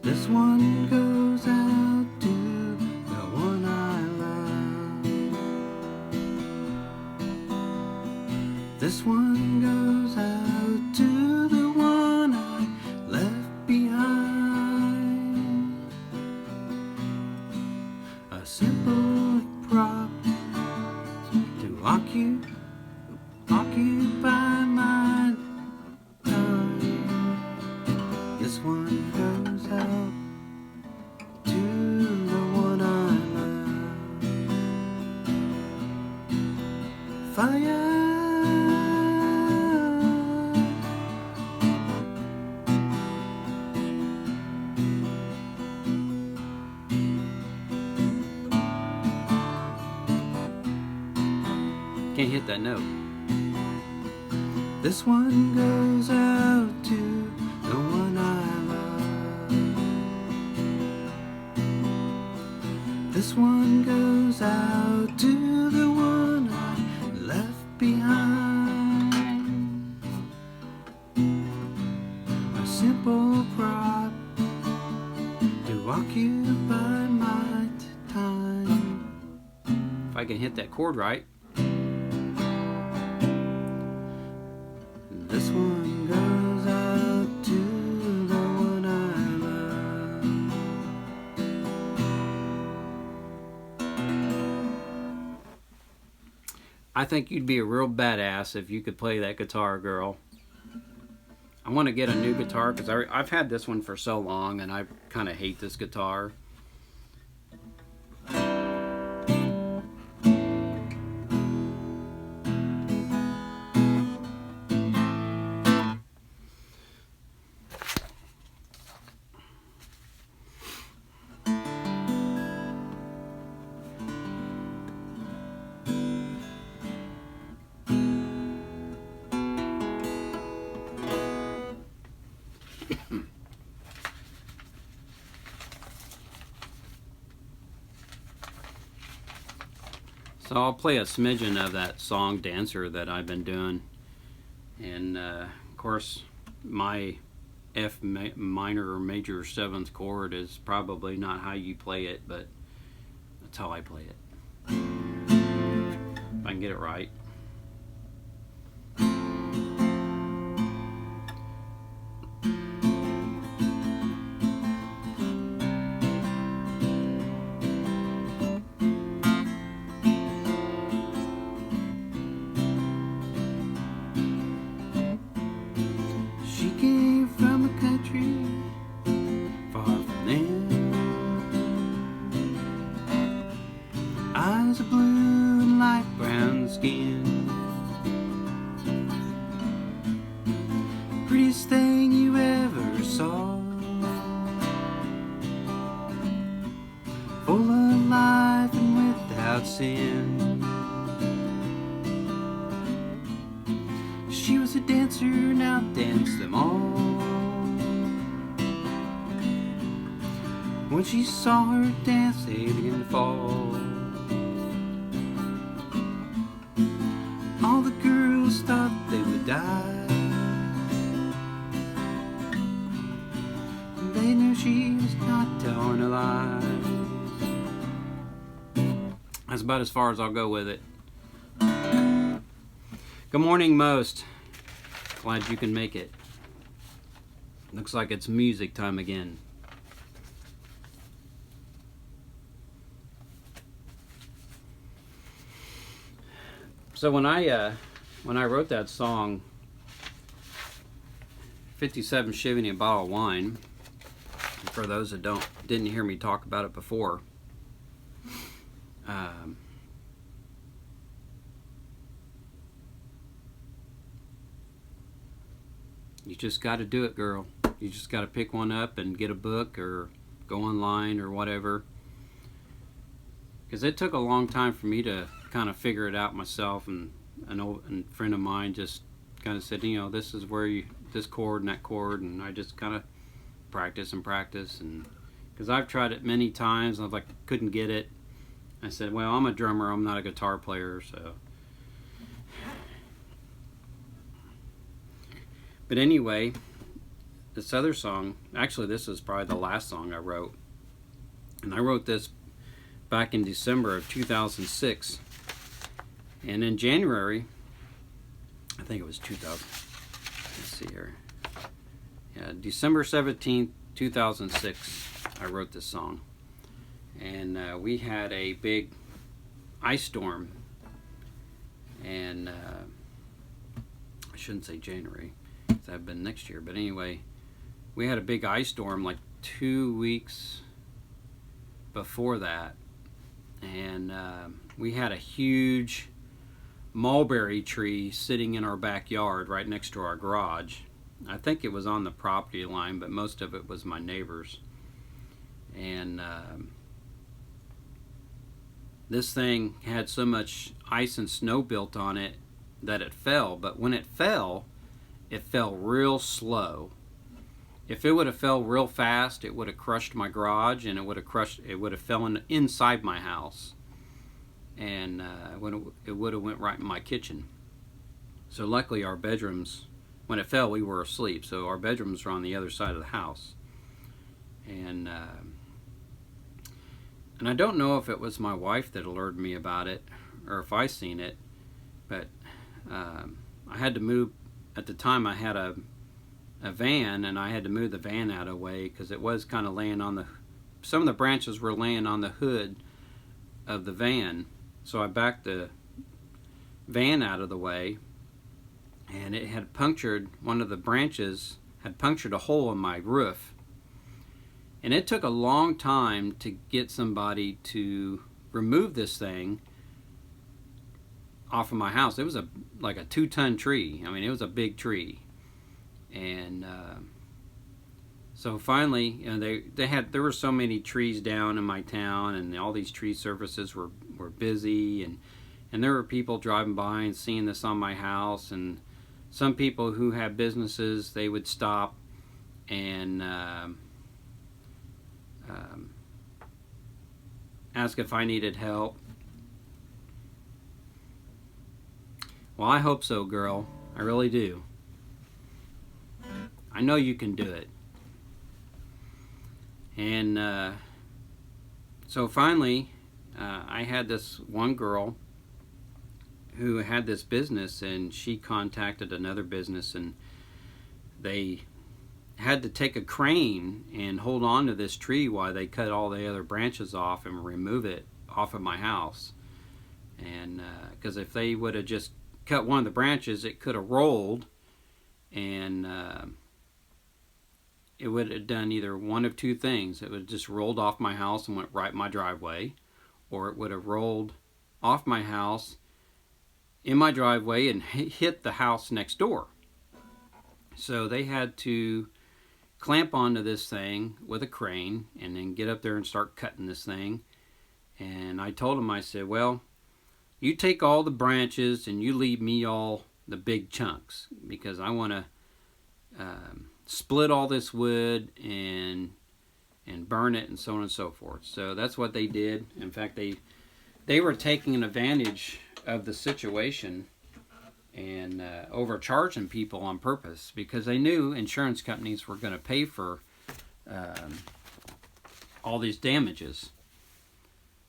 This one goes out to the one I love. This one goes out to the one I left behind. A simple prop to occupy my time. This one goes out to the one I love. fire. Can't hit that note. This one goes out to the one I love. This one goes out to the one I left behind. A simple prop to occupy my time. If I can hit that chord right. This one goes out to the one I love. I think you'd be a real badass if you could play that guitar, girl. I want to get a new guitar because I've had this one for so long and I kind of hate this guitar. So I'll play a smidgen of that song Dancer that I've been doing. And of course my F minor or major 7th chord is probably not how you play it, but that's how I play it. If I can get it right. Eyes are blue and light brown skin. Prettiest thing you ever saw. Full of life and without sin. She was a dancer and outdanced them all. When she saw her dance, they began to fall. All the girls thought they would die. They knew she was not telling a lie. That's about as far as I'll go with it. Good morning, Most. Glad you can make it. Looks like it's music time again. So when I wrote that song, 57 Chivy and a Bottle of Wine, for those that didn't hear me talk about it before, you just got to do it, girl. You just got to pick one up and get a book or go online or whatever. Because it took a long time for me to kind of figure it out myself, and a friend of mine just kind of said, you know, this is where you, this chord and that chord, and I just kind of practice, and because I've tried it many times and I was like, couldn't get it. I said, well, I'm a drummer, I'm not a guitar player, so. But anyway, this other song, actually this is probably the last song I wrote, and I wrote this back in December of 2006. And in January, I think it was 2000, let's see here. Yeah, December 17th, 2006, I wrote this song. And we had a big ice storm. And I shouldn't say January, that'd been next year. But anyway, we had a big ice storm like 2 weeks before that. And we had a huge mulberry tree sitting in our backyard right next to our garage. I think it was on the property line, but most of it was my neighbor's. And this thing had so much ice and snow built on it that it fell. But when it fell real slow. If it would have fell real fast, it would have crushed my garage, and it would have fallen inside my house, and it would have went right in my kitchen. So luckily our bedrooms, when it fell, we were asleep, so our bedrooms were on the other side of the house. And I don't know if it was my wife that alerted me about it or if I seen it, but I had to move. At the time I had a van, and I had to move the van out of the way because it was kind of laying on some of the branches were laying on the hood of the van. So I backed the van out of the way, and it had punctured, one of the branches had punctured a hole in my roof. And it took a long time to get somebody to remove this thing off of my house. It was like a 2-ton tree. I mean, it was a big tree. And so finally, you know, there were so many trees down in my town, and all these tree services were busy, and there were people driving by and seeing this on my house, and some people who had businesses, they would stop and ask if I needed help. Well, I hope so, girl. I really do. I know you can do it. And so finally, I had this one girl who had this business, and she contacted another business, and they had to take a crane and hold on to this tree while they cut all the other branches off and remove it off of my house. And because if they would have just cut one of the branches, it could have rolled, and it would have done either one of two things. It would have just rolled off my house and went right in my driveway, or it would have rolled off my house in my driveway and hit the house next door. So they had to clamp onto this thing with a crane and then get up there and start cutting this thing. And I told them, I said, well, you take all the branches and you leave me all the big chunks, because I want to split all this wood and burn it and so on and so forth. So that's what they did. In fact, they were taking an advantage of the situation and overcharging people on purpose, because they knew insurance companies were going to pay for all these damages.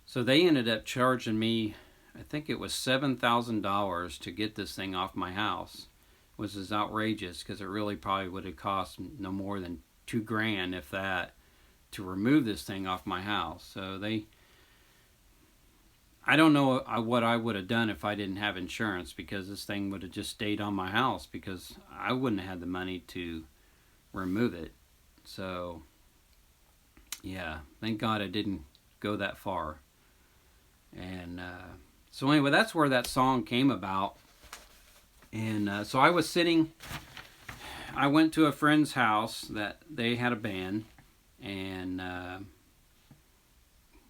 So they ended up charging me, I think it was $7,000 to get this thing off my house. Which is outrageous, because it really probably would have cost no more than $2,000, if that, to remove this thing off my house. So I don't know what I would have done if I didn't have insurance, because this thing would have just stayed on my house, because I wouldn't have had the money to remove it. So yeah, thank God I didn't go that far. And so anyway, that's where that song came about. And so I went to a friend's house that they had a band, and of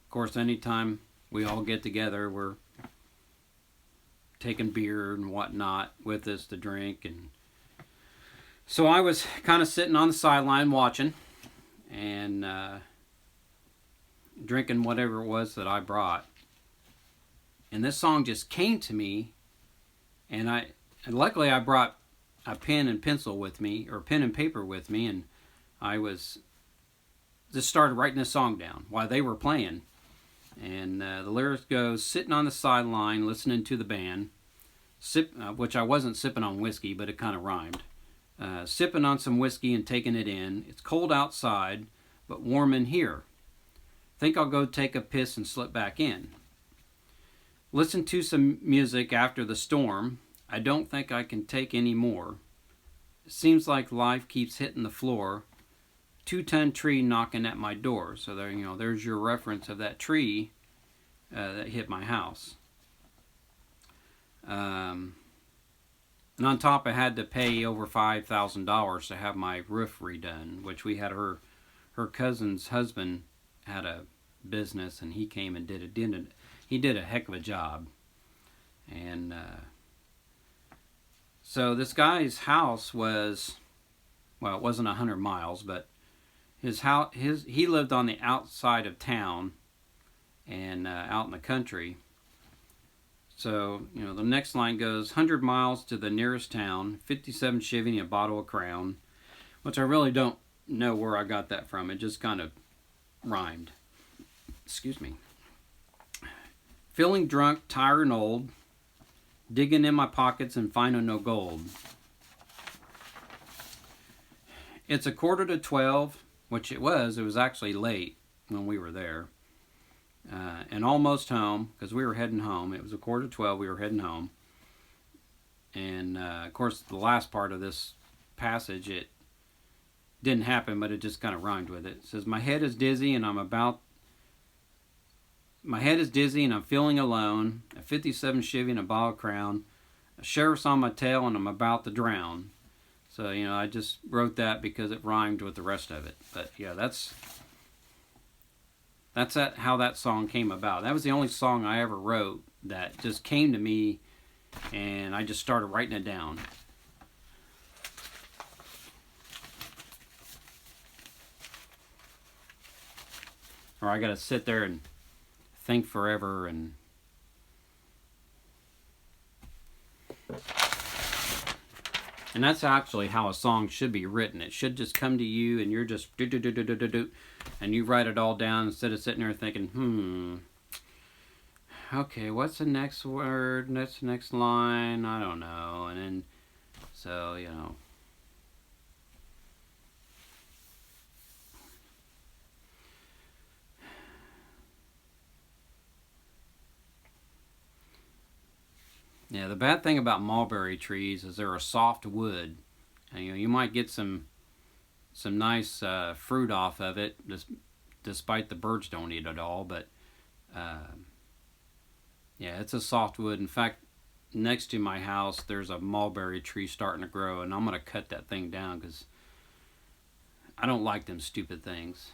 course anytime we all get together, we're taking beer and whatnot with us to drink. And so I was kind of sitting on the sideline watching and drinking whatever it was that I brought, and this song just came to me, and luckily I brought a pen and pencil with me, or pen and paper with me, and I just started writing this song down while they were playing. And the lyrics goes, sitting on the sideline listening to the band, which I wasn't sipping on whiskey, but it kind of rhymed. Sipping on some whiskey and taking it in. It's cold outside, but warm in here. Think I'll go take a piss and slip back in. Listen to some music after the storm. I don't think I can take any more. It seems like life keeps hitting the floor. 2-ton tree knocking at my door. So there, there's your reference of that tree that hit my house. Um, and on top, I had to pay over $5,000 to have my roof redone, which we had her cousin's husband had a business, and he came and did it. He did a heck of a job. And so this guy's house was, well, it wasn't 100 miles, but he lived on the outside of town and out in the country. So, the next line goes 100 miles to the nearest town, 57 Chevy and a bottle of Crown, which I really don't know where I got that from. It just kind of rhymed. Excuse me. Feeling drunk, tired, and old, digging in my pockets and finding no gold. It's 11:45, which it was. It was actually late when we were there. And almost home, because we were heading home. It was 11:45, we were heading home. And, of course, the last part of this passage, it didn't happen, but it just kind of rhymed with it. It says, my head is dizzy and I'm feeling alone. A 57 Chevy and a bottle of Crown. A sheriff's on my tail and I'm about to drown. So, I just wrote that because it rhymed with the rest of it. But, yeah, that's how that song came about. That was the only song I ever wrote that just came to me, and I just started writing it down. Or I got to sit there and think forever and... And that's actually how a song should be written. It should just come to you and you're just do, and you write it all down instead of sitting there thinking, okay, what's the next word? What's the next line? I don't know. And then, so, Yeah, the bad thing about mulberry trees is they're a soft wood. And, you might get some nice fruit off of it, despite the birds don't eat it all. But yeah, it's a soft wood. In fact, next to my house, there's a mulberry tree starting to grow, and I'm going to cut that thing down because I don't like them stupid things.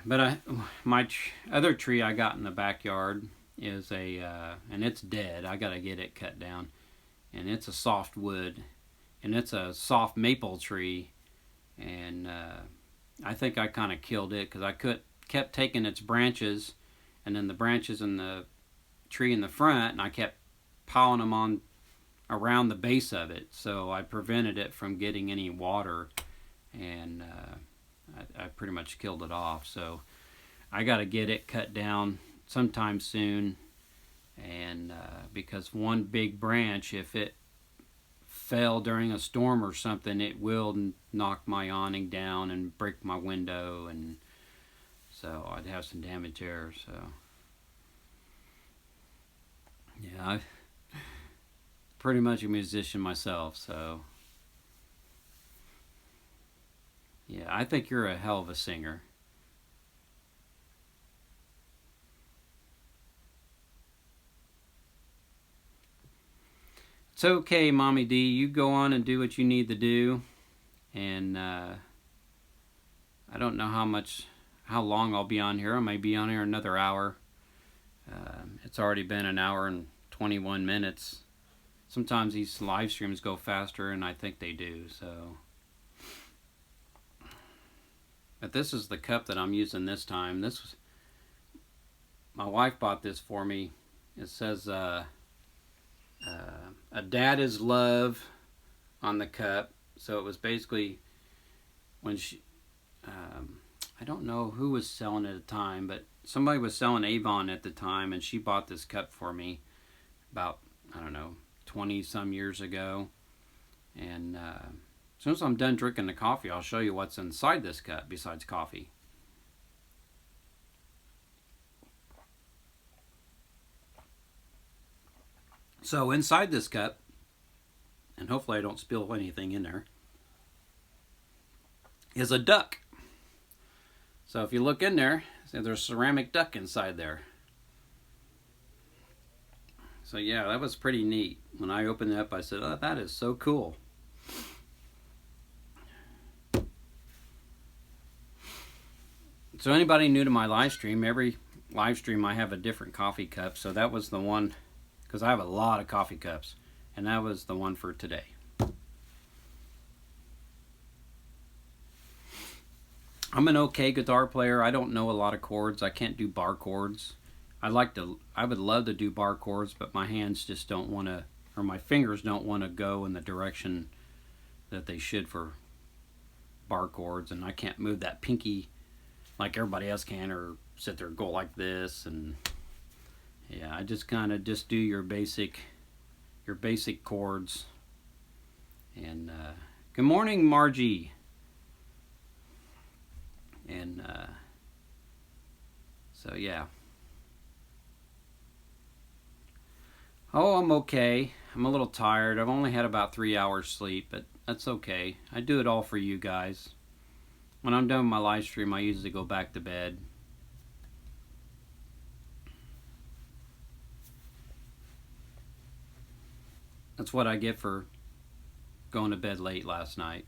But my other tree I got in the backyard is and it's dead. I got to get it cut down. And it's a soft wood. And it's a soft maple tree. And I think I kind of killed it because I kept taking its branches and then the branches in the tree in the front, and I kept piling them on around the base of it. So I prevented it from getting any water, and I pretty much killed it off. So I got to get it cut down sometime soon, and because one big branch, if it fell during a storm or something, it will knock my awning down and break my window, and so I'd have some damage there. So yeah, I'm pretty much a musician myself, so yeah, I think you're a hell of a singer. It's okay, Mommy D. You go on and do what you need to do. And I don't know how long I'll be on here. I may be on here another hour. It's already been an hour and 21 minutes. Sometimes these live streams go faster, and I think they do. So, but this is the cup that I'm using this time. My wife bought this for me. It says a dad is love on the cup. So it was basically when I don't know who was selling it at the time, but somebody was selling Avon at the time, and she bought this cup for me about, I don't know, 20 some years ago. And as soon as I'm done drinking the coffee, I'll show you what's inside this cup besides coffee. So inside this cup, and hopefully I don't spill anything in there, is a duck. So if you look in there, see there's a ceramic duck inside there. So yeah, that was pretty neat. When I opened it up, I said, oh, that is so cool. So anybody new to my live stream, every live stream I have a different coffee cup. So that was the one, because I have a lot of coffee cups. And that was the one for today. I'm an okay guitar player. I don't know a lot of chords. I can't do bar chords. I would love to do bar chords, but my hands just don't want to, or my fingers don't want to go in the direction that they should for bar chords, and I can't move that pinky like everybody else can, or sit there and go like this. And yeah, I just kind of just do your basic chords. And good morning, Margie. And so yeah. Oh, I'm okay. I'm a little tired. I've only had about 3 hours sleep, but that's okay. I do it all for you guys. When I'm done with my live stream, I usually go back to bed. That's what I get for going to bed late last night.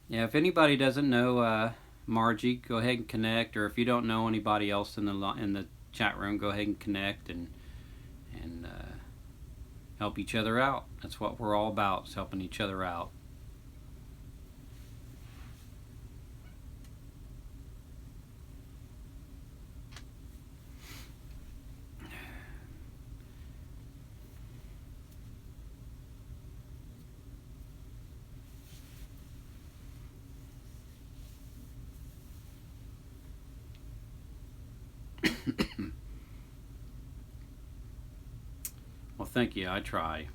Yeah, if anybody doesn't know Margie, go ahead and connect. Or if you don't know anybody else in the chat room, go ahead and connect and help each other out. That's what we're all about, is helping each other out. Well, thank you. I try.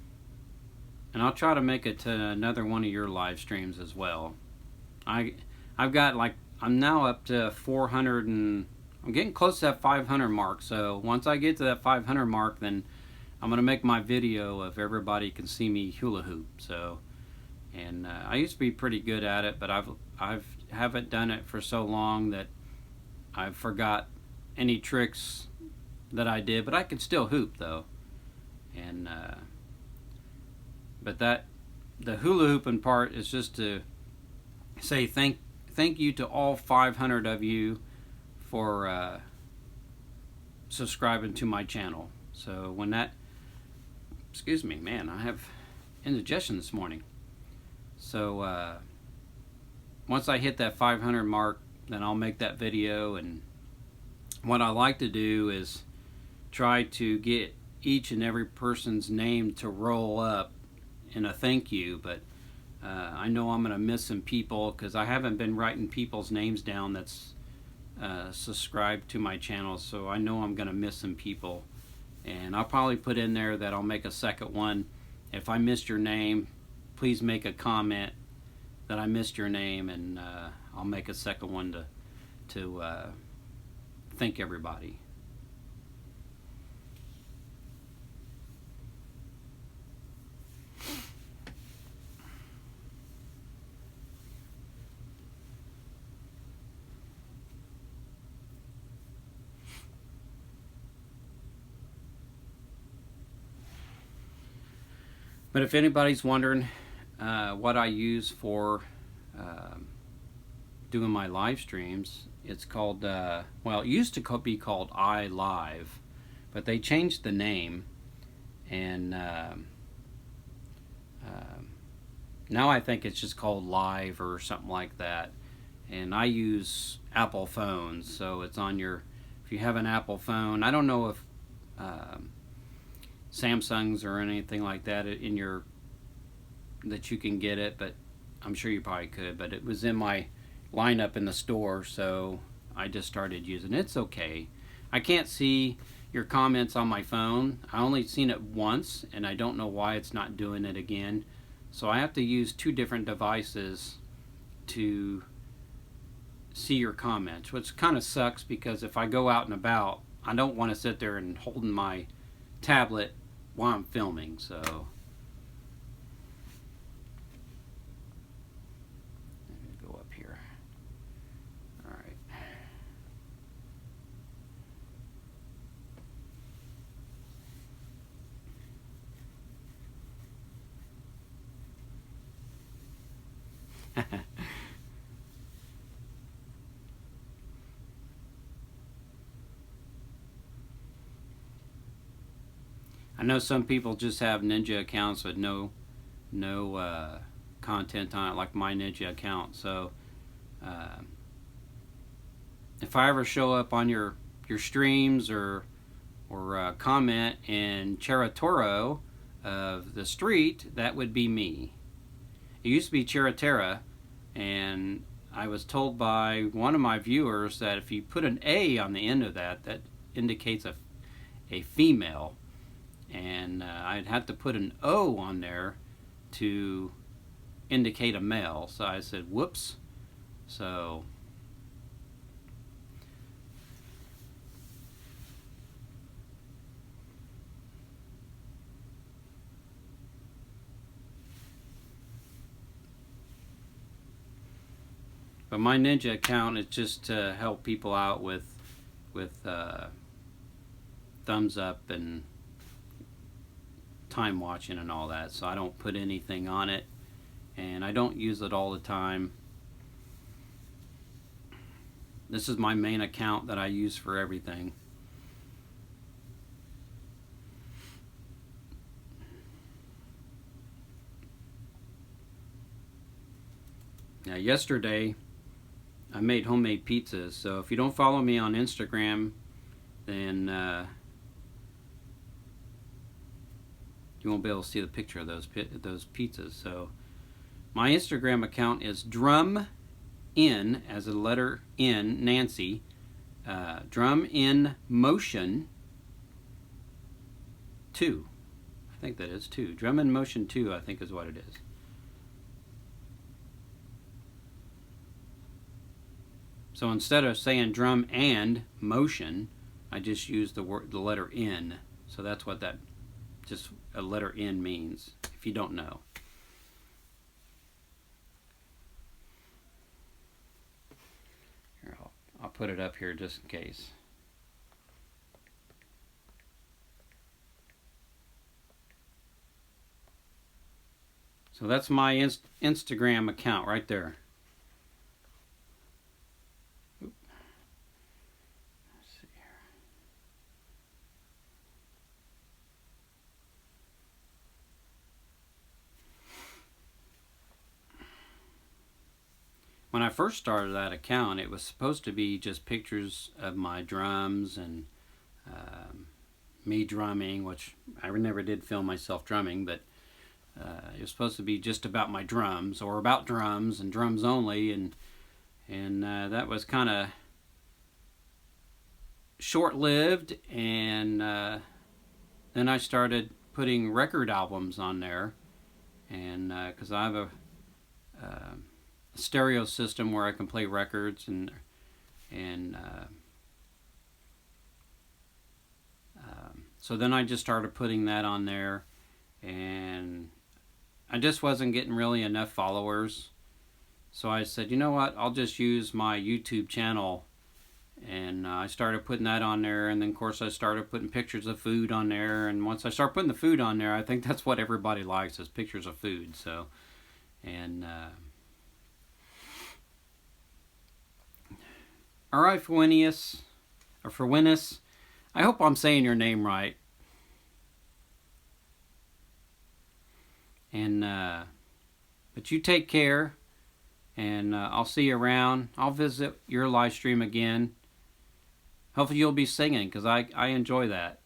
And I'll try to make it to another one of your live streams as well. I've got I'm now up to 400 and I'm getting close to that 500 mark. So once I get to that 500 mark, then I'm going to make my video of everybody can see me hula hoop. So, and I used to be pretty good at it, but I haven't done it for so long that I forgot any tricks that I did, but I can still hoop though. And but the hula hooping part is just to say thank you to all 500 of you for subscribing to my channel. So when that, excuse me, man, I have indigestion this morning. So once I hit that 500 mark, then I'll make that video. And what I like to do is try to get each and every person's name to roll up in a thank you, but I know I'm going to miss some people because I haven't been writing people's names down that's subscribed to my channel, so I know I'm going to miss some people. And I'll probably put in there that I'll make a second one. If I missed your name, please make a comment that I missed your name, and I'll make a second one to thank everybody. But if anybody's wondering what I use for doing my live streams, it's called, well, it used to be called iLive, but they changed the name, and now I think it's just called Live or something like that. And I use Apple phones, so it's on your, if you have an Apple phone, I don't know if Samsungs or anything like that in your, that you can get it, but I'm sure you probably could. But it was in my lineup in the store, so I just started using it. It's okay. I can't see your comments on my phone. I only seen it once, and I don't know why it's not doing it again. So I have to use 2 different devices to see your comments, which kind of sucks because if I go out and about, I don't want to sit there and holding my tablet while I'm filming. So go up know some people just have Ninja accounts with no content on it, like my Ninja account. So uh, if I ever show up on your streams or comment in Cheratoro of the street, that would be me. It used to be Cheratera, and I was told by one of my viewers that if you put an A on the end of that, that indicates a female, and I'd have to put an O on there to indicate a male. So I said, whoops. So but my Ninja account is just to help people out with thumbs up and time watching and all that. So I don't put anything on it, and I don't use it all the time. This is my main account that I use for everything. Now yesterday I made homemade pizzas, so if you don't follow me on Instagram, then you won't be able to see the picture of those pizzas. So my Instagram account is drum in, as a letter N, Nancy, drum in motion 2. I think that is 2. Drum in motion 2, I think is what it is. So instead of saying drum and motion, I just use the letter N. So that's what that just a letter N means, if you don't know. Here, I'll put it up here just in case. So that's my Instagram account right there. When I first started that account, it was supposed to be just pictures of my drums and me drumming, which I never did film myself drumming, but it was supposed to be just about my drums, or about drums and drums only, and that was kind of short-lived, and then I started putting record albums on there, and because I have a stereo system where I can play records, and so then I just started putting that on there, and I just wasn't getting really enough followers. So I said, you know what, I'll just use my YouTube channel, and I started putting that on there, and then of course I started putting pictures of food on there, and once I start putting the food on there, I think that's what everybody likes, is pictures of food. So, and all right, Fuenius, or Fuenis, I hope I'm saying your name right. And but you take care, and I'll see you around. I'll visit your live stream again. Hopefully you'll be singing, because I enjoy that.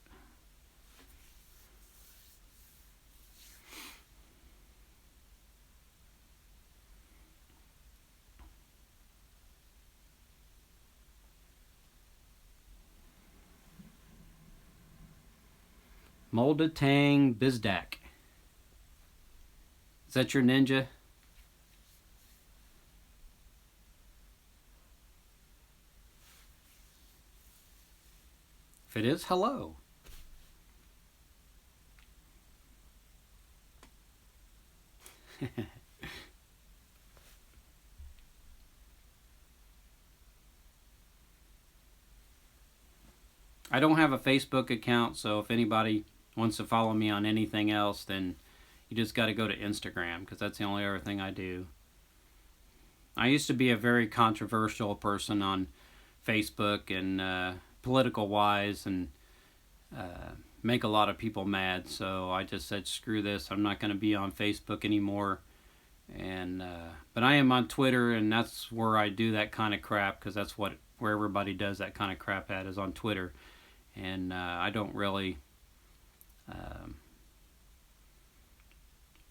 Moldatang Bizdak. Is that your Ninja? If it is, hello. I don't have a Facebook account, so if anybody wants to follow me on anything else, then you just got to go to Instagram, because that's the only other thing I do. I used to be a very controversial person on Facebook, and political wise, and make a lot of people mad. So I just said, screw this. I'm not going to be on Facebook anymore. And but I am on Twitter, and that's where I do that kind of crap, because that's where everybody does that kind of crap at, is on Twitter. And I don't really.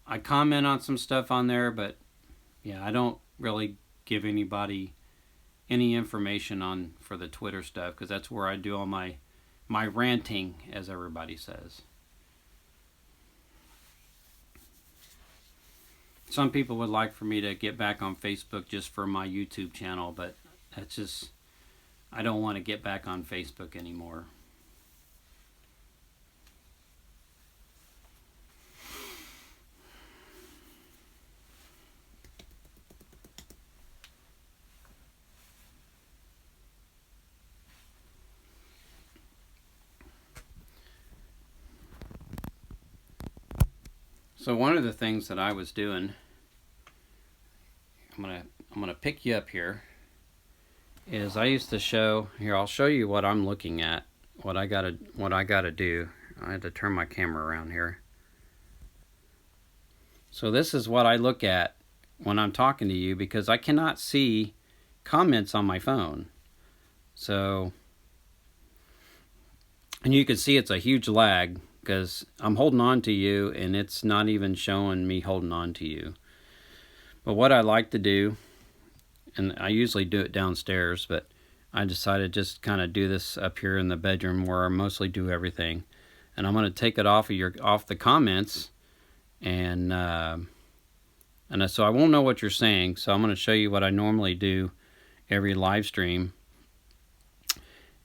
I comment on some stuff on there, but yeah, I don't really give anybody any information on for the Twitter stuff, because that's where I do all my ranting, as everybody says. Some people would like for me to get back on Facebook just for my YouTube channel, but that's just, I don't want to get back on Facebook anymore. So one of the things that I was doing, I'm gonna pick you up here, is I used to show here. I'll show you what I'm looking at, what I gotta do. I had to turn my camera around here. So this is what I look at when I'm talking to you, because I cannot see comments on my phone. So, and you can see it's a huge lag, because I'm holding on to you and it's not even showing me holding on to you. But what I like to do, and I usually do it downstairs, but I decided just kind of do this up here in the bedroom where I mostly do everything. And I'm going to take it off the comments, and so I won't know what you're saying. So I'm going to show you what I normally do every live stream,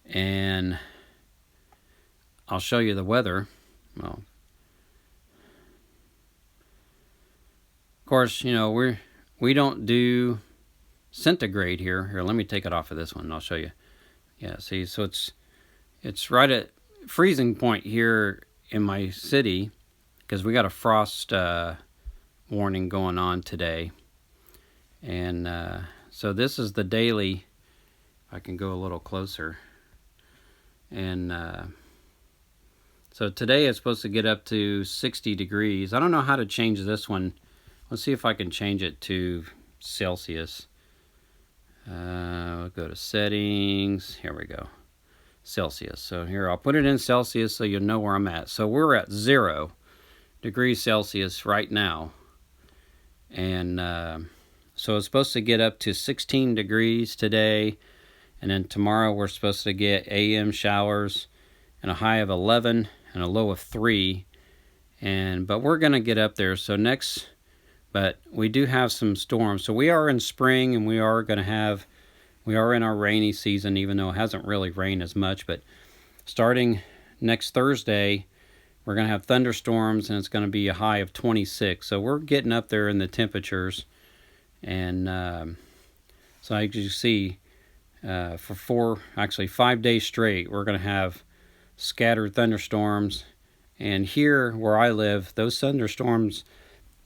and I'll show you the weather. Well, of course, you know, we don't do centigrade here. Here, let me take it off of this one and I'll show you. Yeah, see, so it's right at freezing point here in my city, because we got a frost warning going on today. And so this is the daily. I can go a little closer. And so today it's supposed to get up to 60 degrees. I don't know how to change this one. Let's see if I can change it to Celsius. We'll go to settings. Here we go. Celsius. So here, I'll put it in Celsius so you'll know where I'm at. So we're at 0 degrees Celsius right now. And so it's supposed to get up to 16 degrees today. And then tomorrow we're supposed to get AM showers and a high of 11 and a low of 3. But we're going to get up there. So but we do have some storms. So we are in spring, and we are in our rainy season, even though it hasn't really rained as much. But starting next Thursday, we're going to have thunderstorms, and it's going to be a high of 26. So we're getting up there in the temperatures. And so as you see, for 5 days straight, we're going to have scattered thunderstorms. And here where I live, those thunderstorms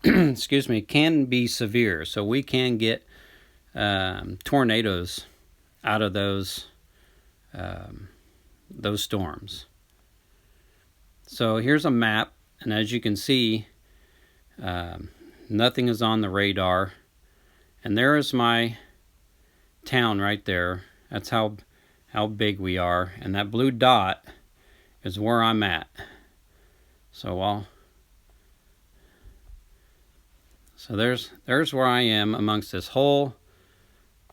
excuse me, can be severe. So we can get tornadoes out of those storms. So here's a map, and as you can see, nothing is on the radar. And there is my town right there. That's how big we are. And that blue dot is where I'm at. So there's where I am amongst this whole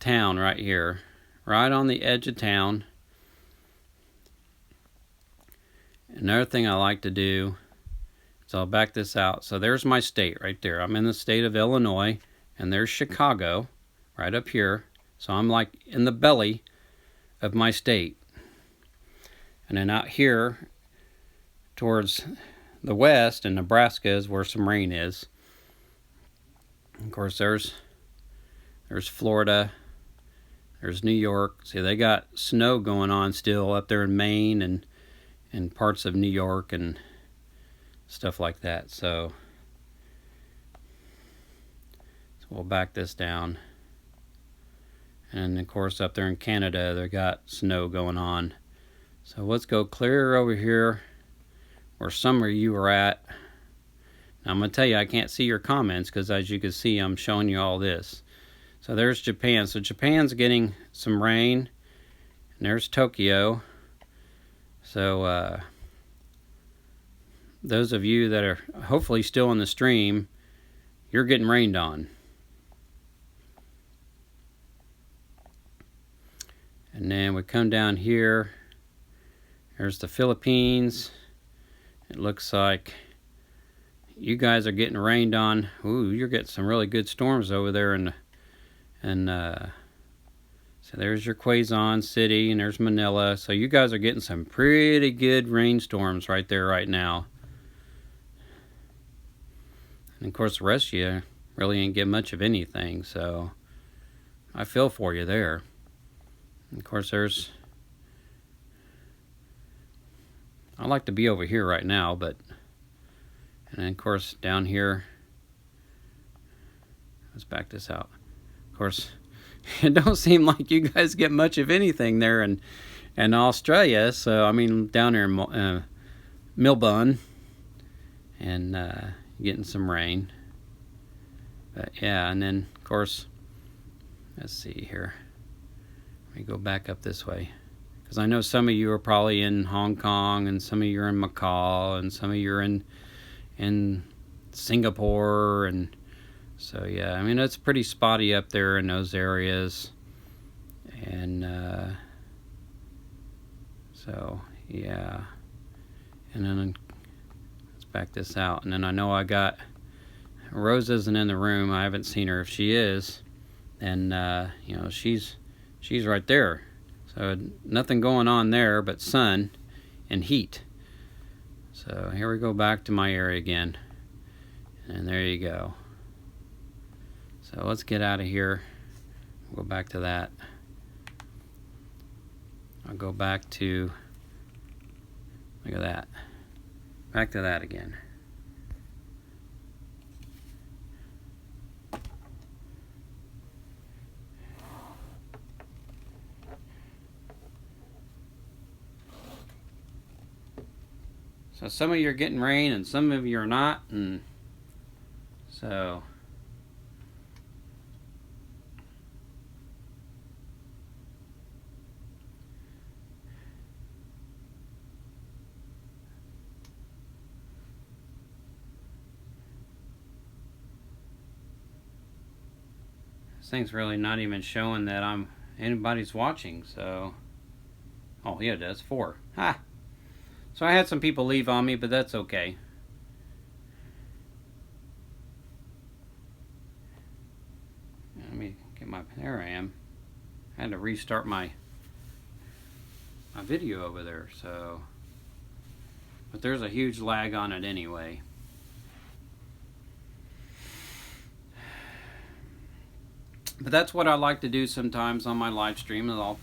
town right here, right on the edge of town. Another thing I like to do is I'll back this out. So there's my state right there. I'm in the state of Illinois, and there's Chicago right up here. So I'm like in the belly of my state. And then out here towards the west in Nebraska is where some rain is. Of course, there's Florida, there's New York. See, they got snow going on still up there in Maine and parts of New York and stuff like that. So we'll back this down. And of course, up there in Canada, they got snow going on. So let's go clear over here where some of you are at. Now, I'm going to tell you, I can't see your comments because as you can see, I'm showing you all this. So there's Japan. So Japan's getting some rain. And there's Tokyo. So those of you that are hopefully still in the stream, you're getting rained on. And then we come down here. There's the Philippines. It looks like you guys are getting rained on. Ooh, you're getting some really good storms over there. So there's your Quezon City, and there's Manila. So you guys are getting some pretty good rainstorms right there right now. And of course, the rest of you really ain't get much of anything. So I feel for you there. And of course, I like to be over here right now, but, and then of course down here, let's back this out. Of course, it don't seem like you guys get much of anything there in Australia. So I mean, down there in Melbourne, and getting some rain. But yeah, and then of course, let's see here. Let me go back up this way, because I know some of you are probably in Hong Kong, and some of you are in Macau, and some of you are in Singapore, and so yeah, I mean it's pretty spotty up there in those areas, and so yeah, and then let's back this out, and then I know I got Rose isn't in the room. I haven't seen her. If she is, and you know, she's right there. So nothing going on there but sun and heat. So here we go back to my area again. And there you go. So let's get out of here. Go back to that. I'll go back to, look at that. Back to that again. So some of you are getting rain and some of you are not, and so this thing's really not even showing that anybody's watching. So oh yeah, it does. 4. Ha! So I had some people leave on me, but that's okay. Let me get there I am. I had to restart my video over there, so, but there's a huge lag on it anyway. But that's what I like to do sometimes on my live stream, is I'll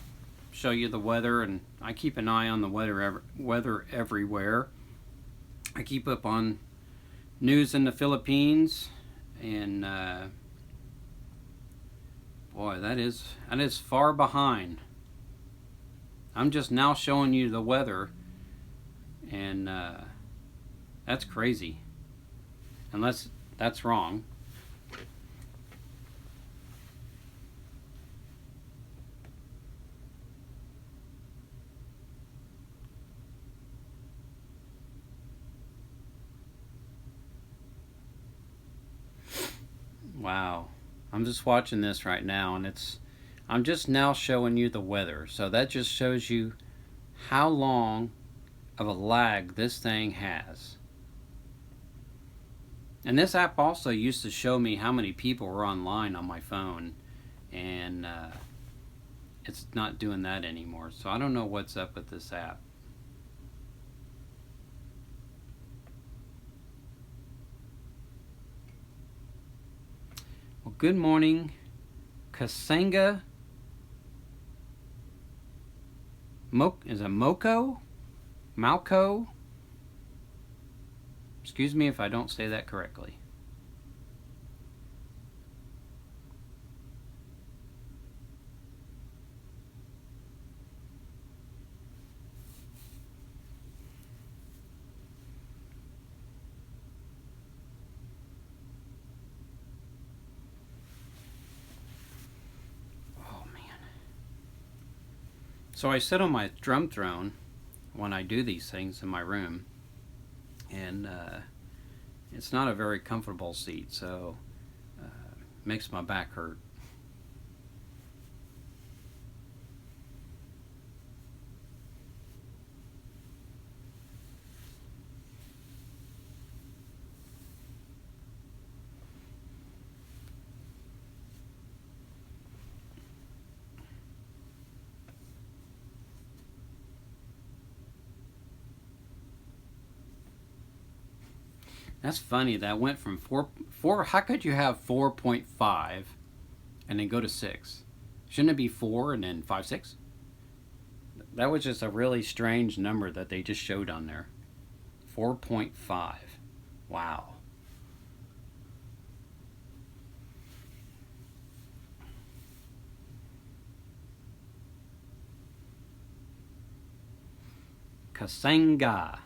show you the weather, and I keep an eye on the weather everywhere. I keep up on news in the Philippines, and boy, that is far behind. I'm just now showing you the weather, and that's crazy, unless that's wrong. Wow, I'm just watching this right now, and I'm just now showing you the weather. So that just shows you how long of a lag this thing has. And this app also used to show me how many people were online on my phone, and it's not doing that anymore. So I don't know what's up with this app. Well, good morning, Kasanga. Is it Moko? Malco? Excuse me if I don't say that correctly. So I sit on my drum throne when I do these things in my room, and it's not a very comfortable seat, so it makes my back hurt. That's funny. That went from four. How could you have 4.5 and then go to 6? Shouldn't it be 4 and then 5, 6? That was just a really strange number that they just showed on there. 4.5. Wow. Kasenga.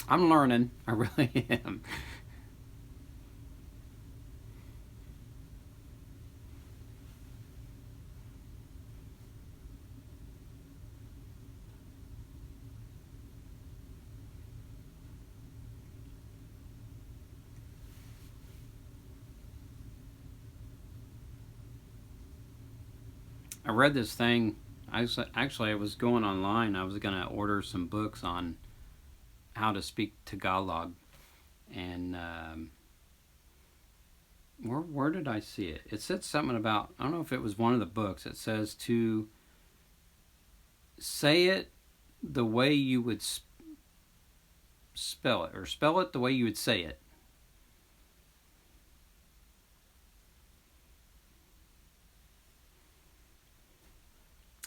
I'm learning. I really am. I read this thing. I was going online. I was gonna order some books on how to speak Tagalog, and where did I see it? It said something about, I don't know if it was one of the books. It says to say it the way you would spell it, or spell it the way you would say it.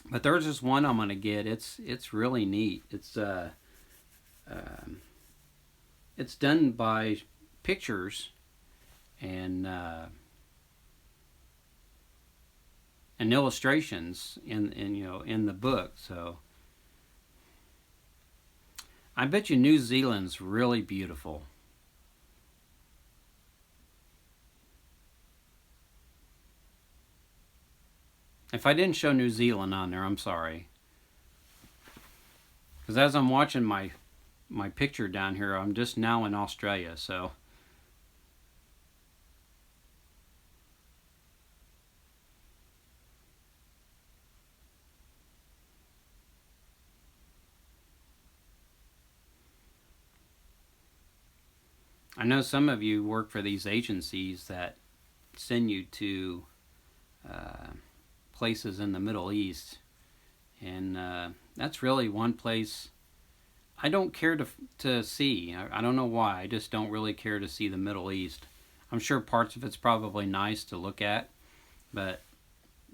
But there's this one I'm gonna get. It's really neat. Um, it's done by pictures and and illustrations in the book. So I bet you New Zealand's really beautiful. If I didn't show New Zealand on there, I'm sorry. Because as I'm watching my picture down here, I'm just now in Australia. So I know some of you work for these agencies that send you to uh, places in the Middle East, and that's really one place I don't care to see. I don't know why. I just don't really care to see the Middle East. I'm sure parts of it's probably nice to look at, but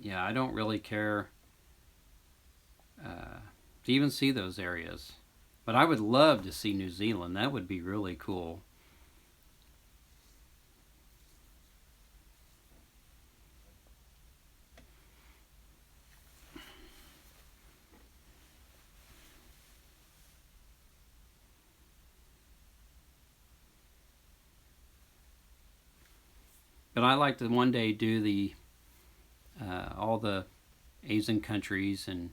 yeah, I don't really care to even see those areas. But I would love to see New Zealand. That would be really cool. But I like to one day do the all the Asian countries, and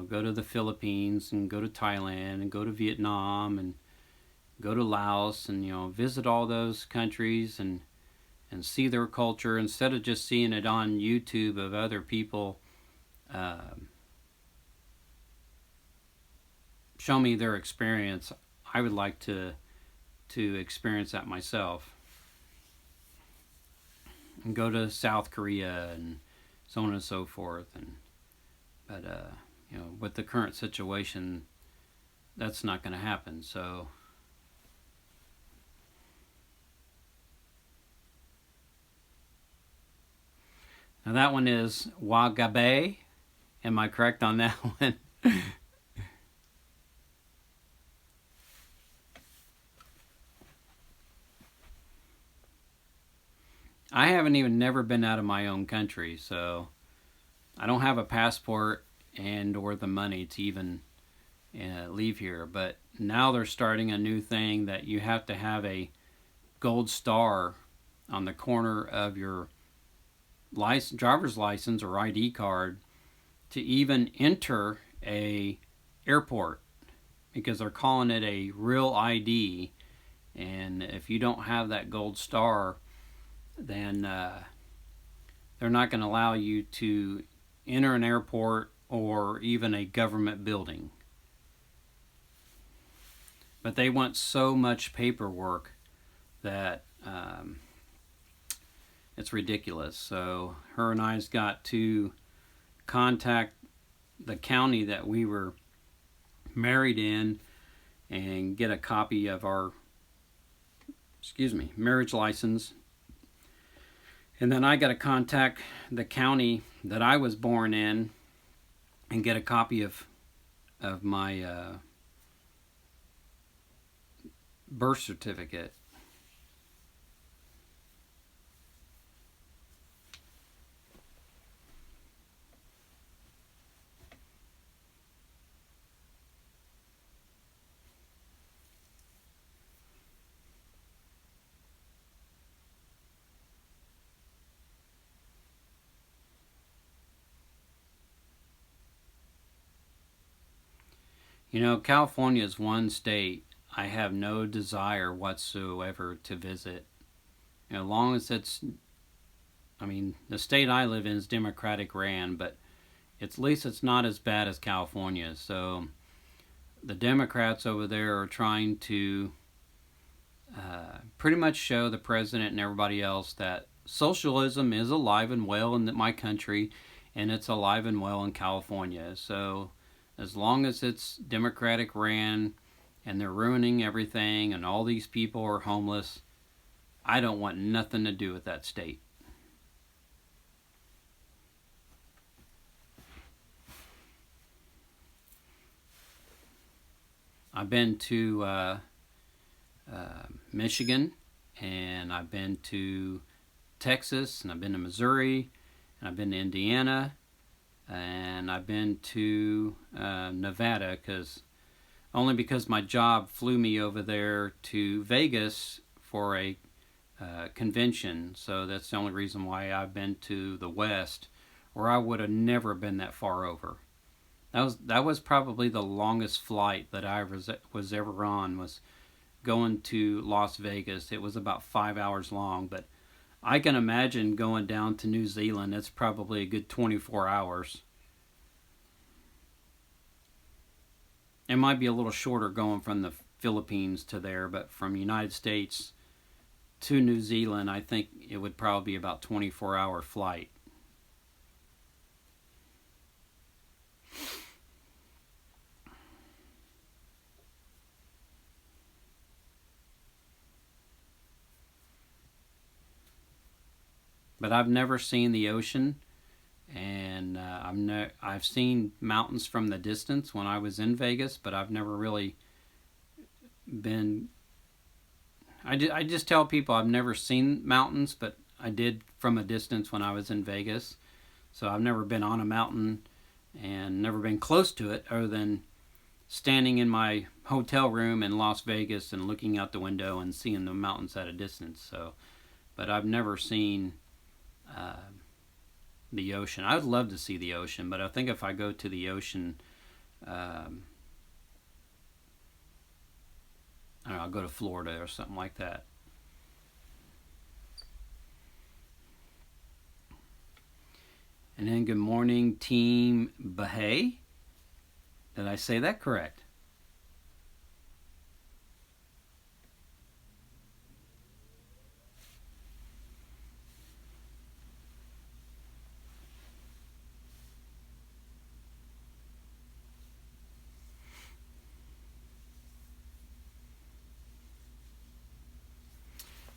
go to the Philippines and go to Thailand and go to Vietnam and go to Laos, and visit all those countries and see their culture instead of just seeing it on YouTube of other people uh, show me their experience. I would like to experience that myself and go to South Korea and so on and so forth. And but with the current situation, that's not going to happen. So now that one is Wagabe. Am I correct on that one? I haven't even never been out of my own country, so I don't have a passport and or the money to even leave here. But now they're starting a new thing that you have to have a gold star on the corner of your driver's license or ID card to even enter a airport, because they're calling it a real ID. And if you don't have that gold star, then they're not going to allow you to enter an airport or even a government building. But they want so much paperwork that it's ridiculous. So her and I's got to contact the county that we were married in and get a copy of our marriage license. And then I got to contact the county that I was born in and get a copy of my birth certificate. You know, California is one state I have no desire whatsoever to visit. You know, as long as it's, I mean, the state I live in is Democratic ran, but at least it's not as bad as California. So the Democrats over there are trying to pretty much show the president and everybody else that socialism is alive and well in my country, and it's alive and well in California. So as long as it's Democratic ran and they're ruining everything and all these people are homeless, I don't want nothing to do with that state. I've been to Michigan, and I've been to Texas, and I've been to Missouri, and I've been to Indiana, and I've been to Nevada, only because my job flew me over there to Vegas for a convention. So that's the only reason why I've been to the West, or I would have never been that far over. That was probably the longest flight that I was ever on, was going to Las Vegas. It was about 5 hours long, but I can imagine going down to New Zealand. It's probably a good 24 hours. It might be a little shorter going from the Philippines to there, but from United States to New Zealand, I think it would probably be about 24-hour flight. But I've never seen the ocean, and I've seen mountains from the distance when I was in Vegas, but I've never really been. I just tell people I've never seen mountains, but I did from a distance when I was in Vegas. So I've never been on a mountain and never been close to it, other than standing in my hotel room in Las Vegas and looking out the window and seeing the mountains at a distance. So, but I've never seen the ocean. I would love to see the ocean, but I think if I go to the ocean, I don't know, I'll go to Florida or something like that. And then good morning, Team Bahay. Did I say that correct?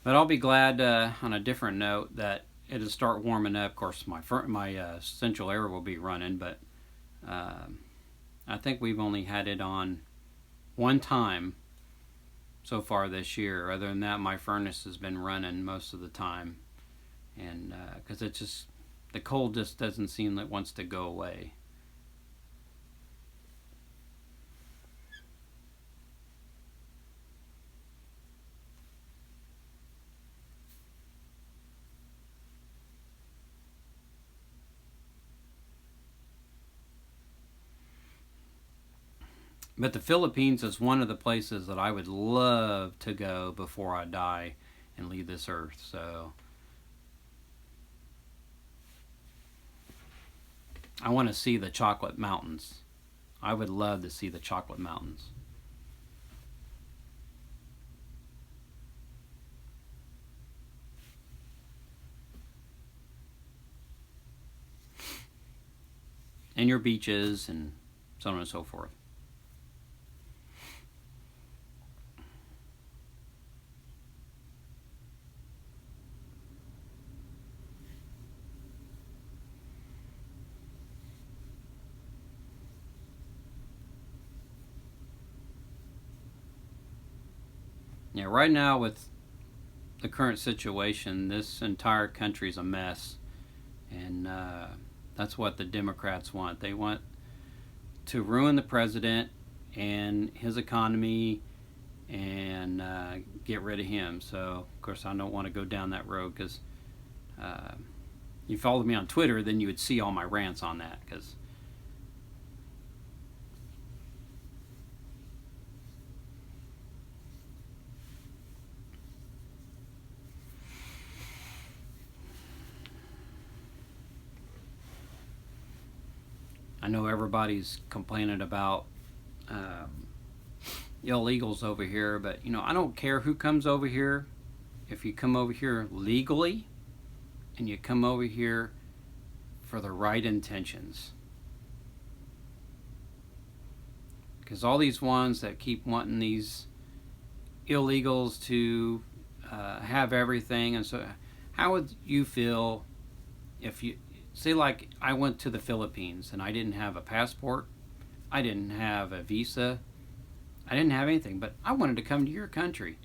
But I'll be glad, on a different note, that it'll start warming up. Of course, my central air will be running, but I think we've only had it on one time so far this year. Other than that, my furnace has been running most of the time, and because the cold just doesn't seem like it wants to go away. But the Philippines is one of the places that I would love to go before I die and leave this earth. So I want to see the chocolate mountains. I would love to see the chocolate mountains. And your beaches and so on and so forth. Yeah, right now with the current situation, this entire country is a mess, and that's what the Democrats want. They want to ruin the president and his economy and get rid of him. So, of course, I don't want to go down that road because uh, you followed me on Twitter, then you would see all my rants on that. Because I know everybody's complaining about um, illegals over here, but I don't care who comes over here. If you come over here legally and you come over here for the right intentions, because all these ones that keep wanting these illegals to have everything, and so how would you feel if you say, like, I went to the Philippines and I didn't have a passport, I didn't have a visa, I didn't have anything, but I wanted to come to your country.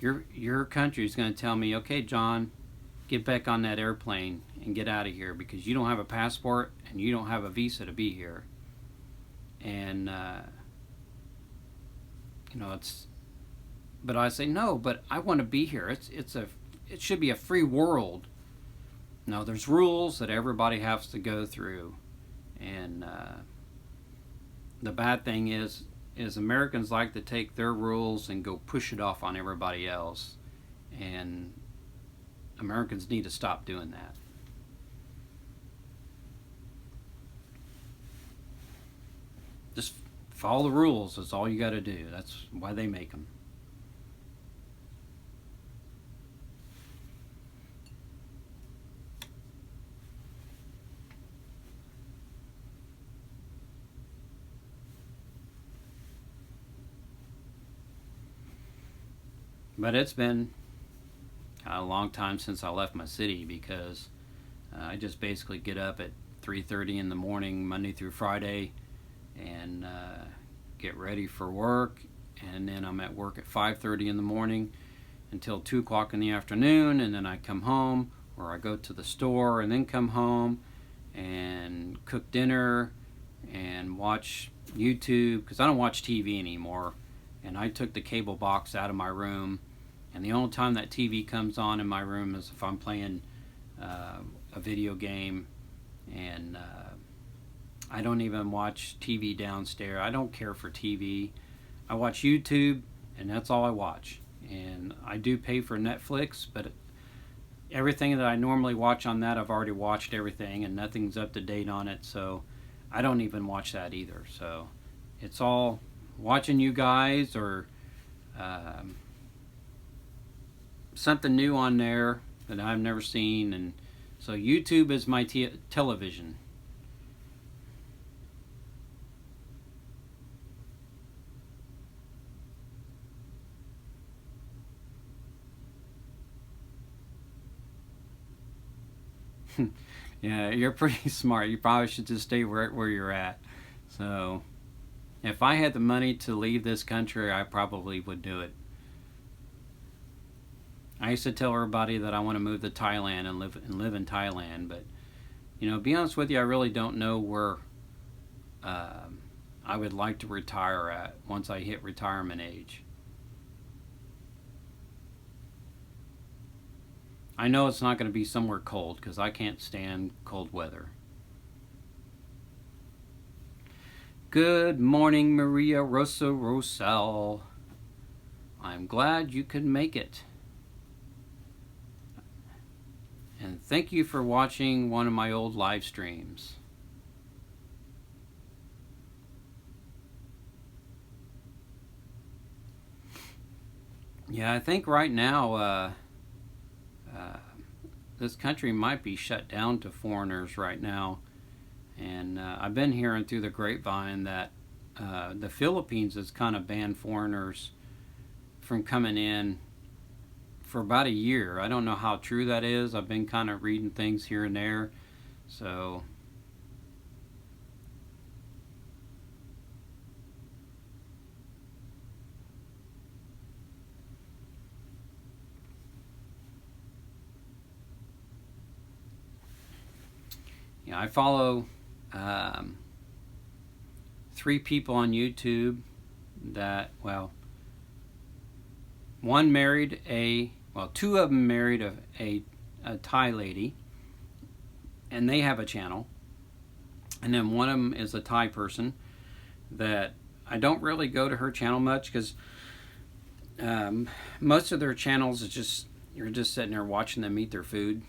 Your country is going to tell me, okay, John, get back on that airplane and get out of here because you don't have a passport and you don't have a visa to be here. And it's. But I say no. But I want to be here. It should be a free world. No, there's rules that everybody has to go through, and the bad thing is Americans like to take their rules and go push it off on everybody else, and Americans need to stop doing that. Just follow the rules. That's all you got to do. That's why they make them. But it's been a long time since I left my city because I just basically get up at 3:30 in the morning Monday through Friday and get ready for work, and then I'm at work at 5:30 in the morning until 2 o'clock in the afternoon, and then I come home or I go to the store and then come home and cook dinner and watch YouTube because I don't watch TV anymore, and I took the cable box out of my room, and the only time that TV comes on in my room is if I'm playing a video game, and I don't even watch TV downstairs. I don't care for TV. I watch YouTube, and that's all I watch. And I do pay for Netflix, but everything that I normally watch on that, I've already watched everything, and nothing's up to date on it, so I don't even watch that either. So it's all watching you guys or um, something new on there that I've never seen, and so YouTube is my television. Yeah, you're pretty smart. You probably should just stay right where you're at. So if I had the money to leave this country, I probably would do it. I used to tell everybody that I want to move to Thailand and live in Thailand, but to be honest with you, I really don't know where um, I would like to retire at once I hit retirement age. I know it's not going to be somewhere cold because I can't stand cold weather. Good morning, Maria Rosa Rosell. I'm glad you could make it. And thank you for watching one of my old live streams. Yeah, I think right now this country might be shut down to foreigners right now. And I've been hearing through the grapevine that the Philippines has kind of banned foreigners from coming in for about a year. I don't know how true that is. I've been kind of reading things here and there. So yeah, I follow 3 people on YouTube that, well, one married well, 2 of them married a Thai lady, and they have a channel. And then one of them is a Thai person that I don't really go to her channel much because most of their channels is just, you're just sitting there watching them eat their food.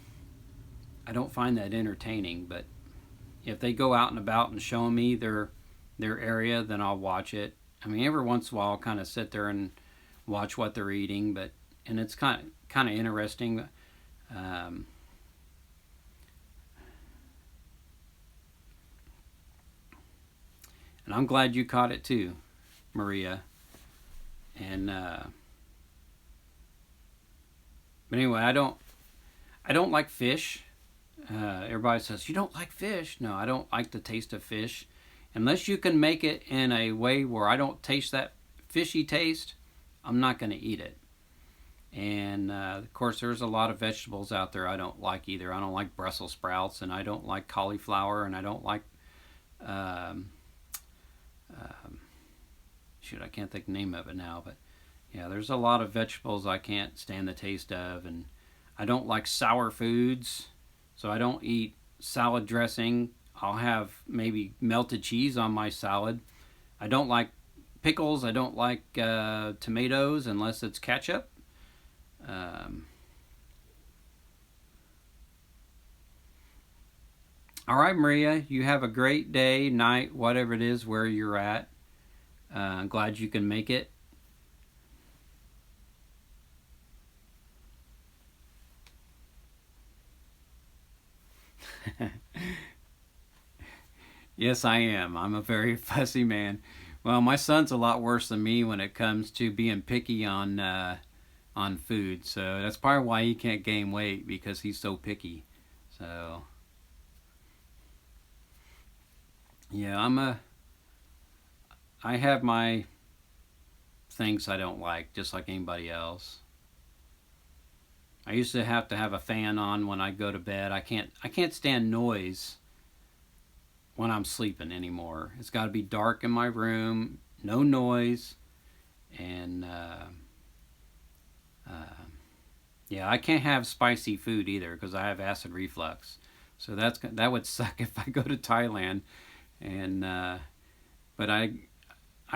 I don't find that entertaining, but if they go out and about and show me their area, then I'll watch it. I mean, every once in a while I'll kind of sit there and watch what they're eating, and it's kind of interesting. And I'm glad you caught it too, Maria. And but anyway, I don't like fish. Everybody says, you don't like fish? No, I don't like the taste of fish. Unless you can make it in a way where I don't taste that fishy taste, I'm not going to eat it. And of course, there's a lot of vegetables out there I don't like either. I don't like Brussels sprouts, and I don't like cauliflower, and I don't like shoot, I can't think the name of it now, but yeah, there's a lot of vegetables I can't stand the taste of, and I don't like sour foods, so I don't eat salad dressing. I'll have maybe melted cheese on my salad. I don't like pickles. I don't like tomatoes unless it's ketchup. All right, Maria, you have a great day, night, whatever it is where you're at. I'm glad you can make it. Yes, I am. I'm a very fussy man. Well, my son's a lot worse than me when it comes to being picky on food. So that's probably why he can't gain weight, because he's so picky. So yeah, I have my things I don't like, just like anybody else. I used to have a fan on when I go to bed. I can't stand noise when I'm sleeping anymore. It's got to be dark in my room, no noise, and yeah, I can't have spicy food either because I have acid reflux. So that would suck if I go to Thailand. And but I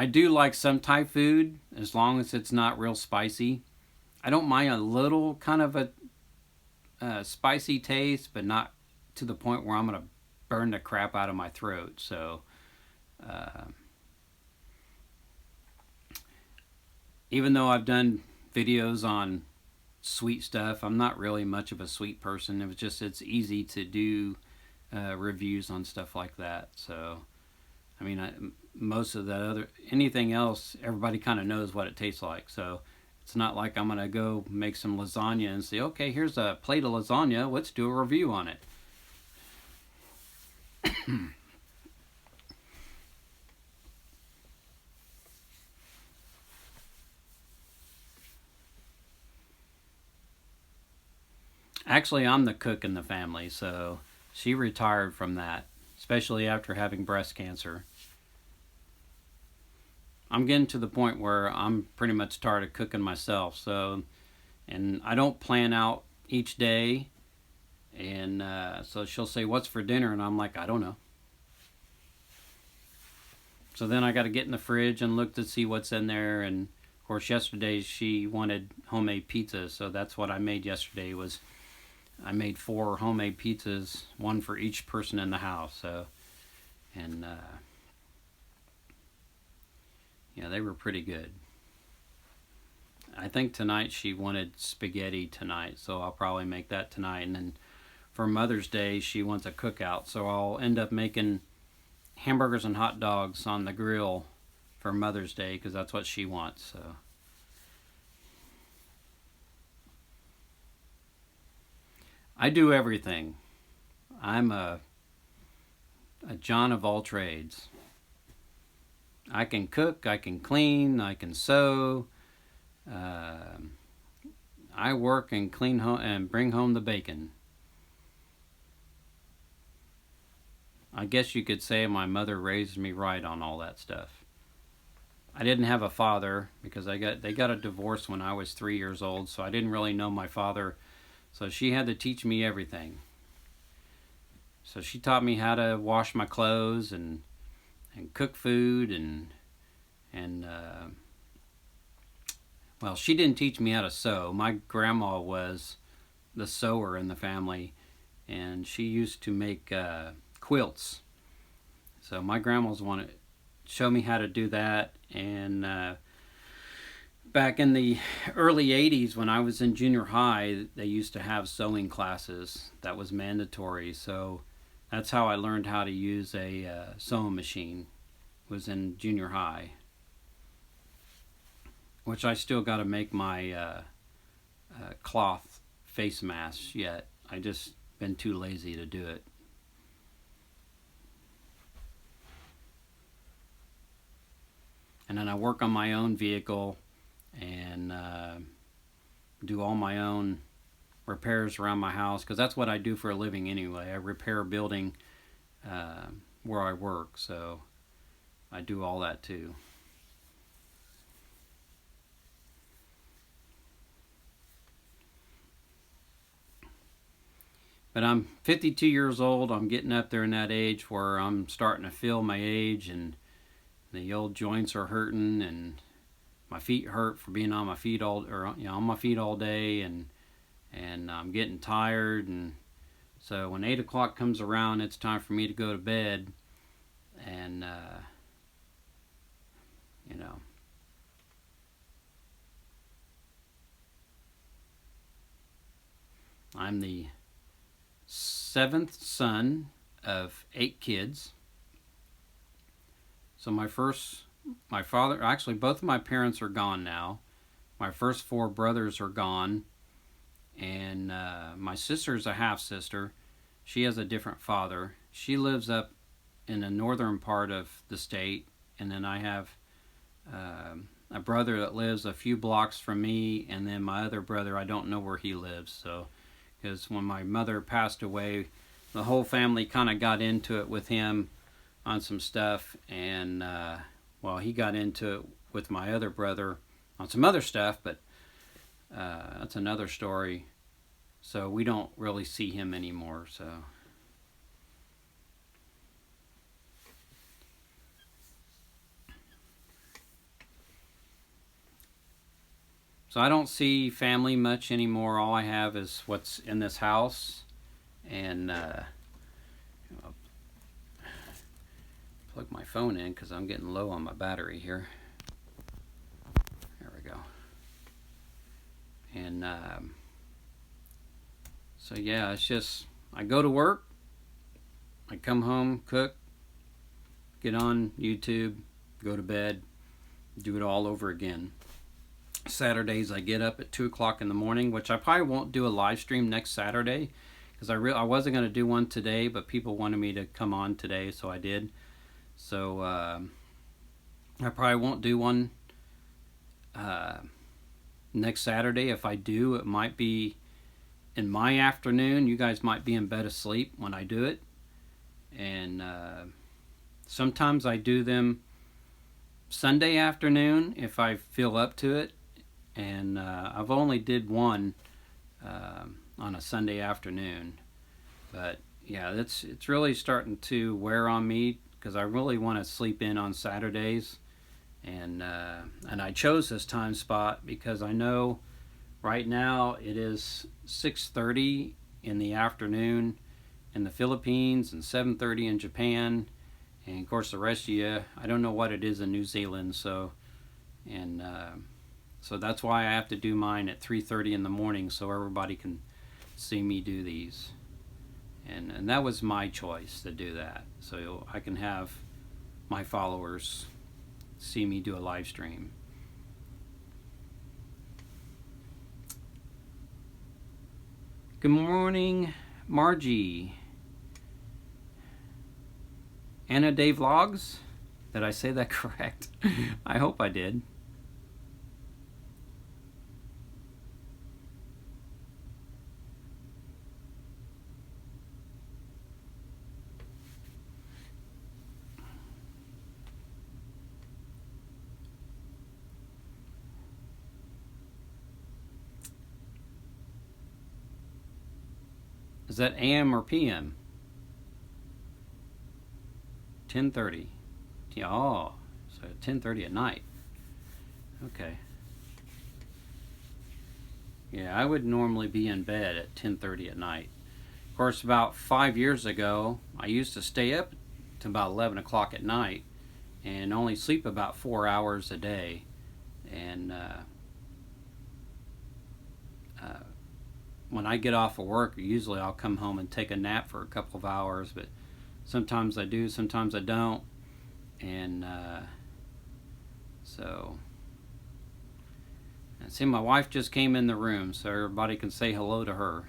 do like some Thai food as long as it's not real spicy. I don't mind a little kind of a spicy taste, but not to the point where I'm gonna burn the crap out of my throat. So uh, even though I've done videos on sweet stuff, I'm not really much of a sweet person. It's easy to do reviews on stuff like that. So I mean, most of that anything else, everybody kind of knows what it tastes like. So it's not like I'm gonna go make some lasagna and say, okay, here's a plate of lasagna, let's do a review on it. Actually, I'm the cook in the family, so she retired from that, especially after having breast cancer. I'm getting to the point where I'm pretty much tired of cooking myself, so, and I don't plan out each day, and so she'll say, what's for dinner? And I'm like, I don't know. So then I got to get in the fridge and look to see what's in there. And of course, yesterday she wanted homemade pizzas, so that's what I made yesterday. Was I made 4 homemade pizzas, one for each person in the house. So, and yeah, they were pretty good. I think tonight she wanted spaghetti tonight, so I'll probably make that tonight. And then for Mother's Day, she wants a cookout, so I'll end up making hamburgers and hot dogs on the grill for Mother's Day because that's what she wants. So I do everything. I'm a John of all trades. I can cook, I can clean, I can sew. Uh, I work and clean home and bring home the bacon. I guess you could say my mother raised me right on all that stuff. I didn't have a father because they got a divorce when I was 3 years old, so I didn't really know my father. So she had to teach me everything. So she taught me how to wash my clothes and cook food and well, she didn't teach me how to sew. My grandma was the sewer in the family, and she used to make quilts. So my grandma's wanted to show me how to do that. And back in the early 80s when I was in junior high, they used to have sewing classes. That was mandatory. So that's how I learned how to use a sewing machine, was in junior high. Which I still got to make my cloth face masks yet. I just been too lazy to do it. And then I work on my own vehicle and do all my own repairs around my house because that's what I do for a living anyway. I repair a building where I work, so I do all that too. But I'm 52 years old. I'm getting up there in that age where I'm starting to feel my age, and the old joints are hurting, and my feet hurt for being on my feet on my feet all day, and I'm getting tired. And so when 8 o'clock comes around, it's time for me to go to bed. And you know, I'm the 7th son of 8 kids. So my father, actually both of my parents are gone now. My first 4 brothers are gone, and my sister's a half sister. She has a different father. She lives up in the northern part of the state, and then I have a brother that lives a few blocks from me, and then my other brother, I don't know where he lives. So because when my mother passed away, the whole family kind of got into it with him on some stuff, and well, he got into it with my other brother on some other stuff, but that's another story. So we don't really see him anymore. So I don't see family much anymore. All I have is what's in this house, and I'll plug my phone in because I'm getting low on my battery here. There we go. And so yeah, it's just I go to work, I come home, cook, get on YouTube, go to bed, do it all over again. Saturdays I get up at 2 o'clock in the morning, which I probably won't do a live stream next Saturday because I wasn't going to do one today, but people wanted me to come on today, so I did. So I probably won't do one next Saturday. If I do, it might be in my afternoon. You guys might be in bed asleep when I do it. And sometimes I do them Sunday afternoon if I feel up to it. And I've only did one on a Sunday afternoon. But yeah, it's really starting to wear on me because I really want to sleep in on Saturdays, and I chose this time spot because I know right now it is 6:30 in the afternoon in the Philippines and 7:30 in Japan, and of course the rest of you, I don't know what it is in New Zealand. And so that's why I have to do mine at 3:30 in the morning so everybody can see me do these. And that was my choice to do that, so I can have my followers see me do a live stream. Good morning, Margie. Anna Day Vlogs? Did I say that correct? I hope I did. Is that AM or PM? 10:30. Oh, so 10:30 at night. Okay. Yeah, I would normally be in bed at 10:30 at night. Of course, about 5 years ago, I used to stay up to about 11 o'clock at night and only sleep about 4 hours a day. And when I get off of work, usually I'll come home and take a nap for a couple of hours, but sometimes I do, sometimes I don't. And so, and see, my wife just came in the room, so everybody can say hello to her.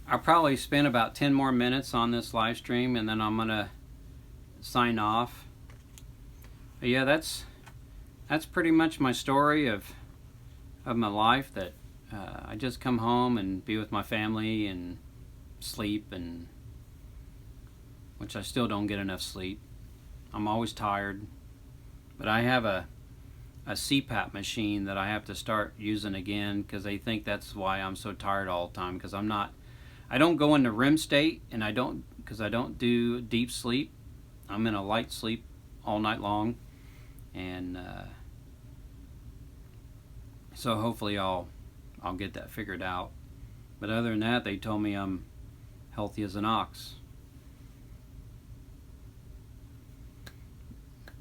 I'll probably spend about 10 more minutes on this live stream and then I'm gonna sign off. But yeah, that's pretty much my story of my life, that I just come home and be with my family and sleep, and which I still don't get enough sleep. I'm always tired, but I have a CPAP machine that I have to start using again because they think that's why I'm so tired all the time, because I don't go into REM state, and I don't do deep sleep. I'm in a light sleep all night long, and so hopefully I'll get that figured out. But other than that, they told me I'm healthy as an ox.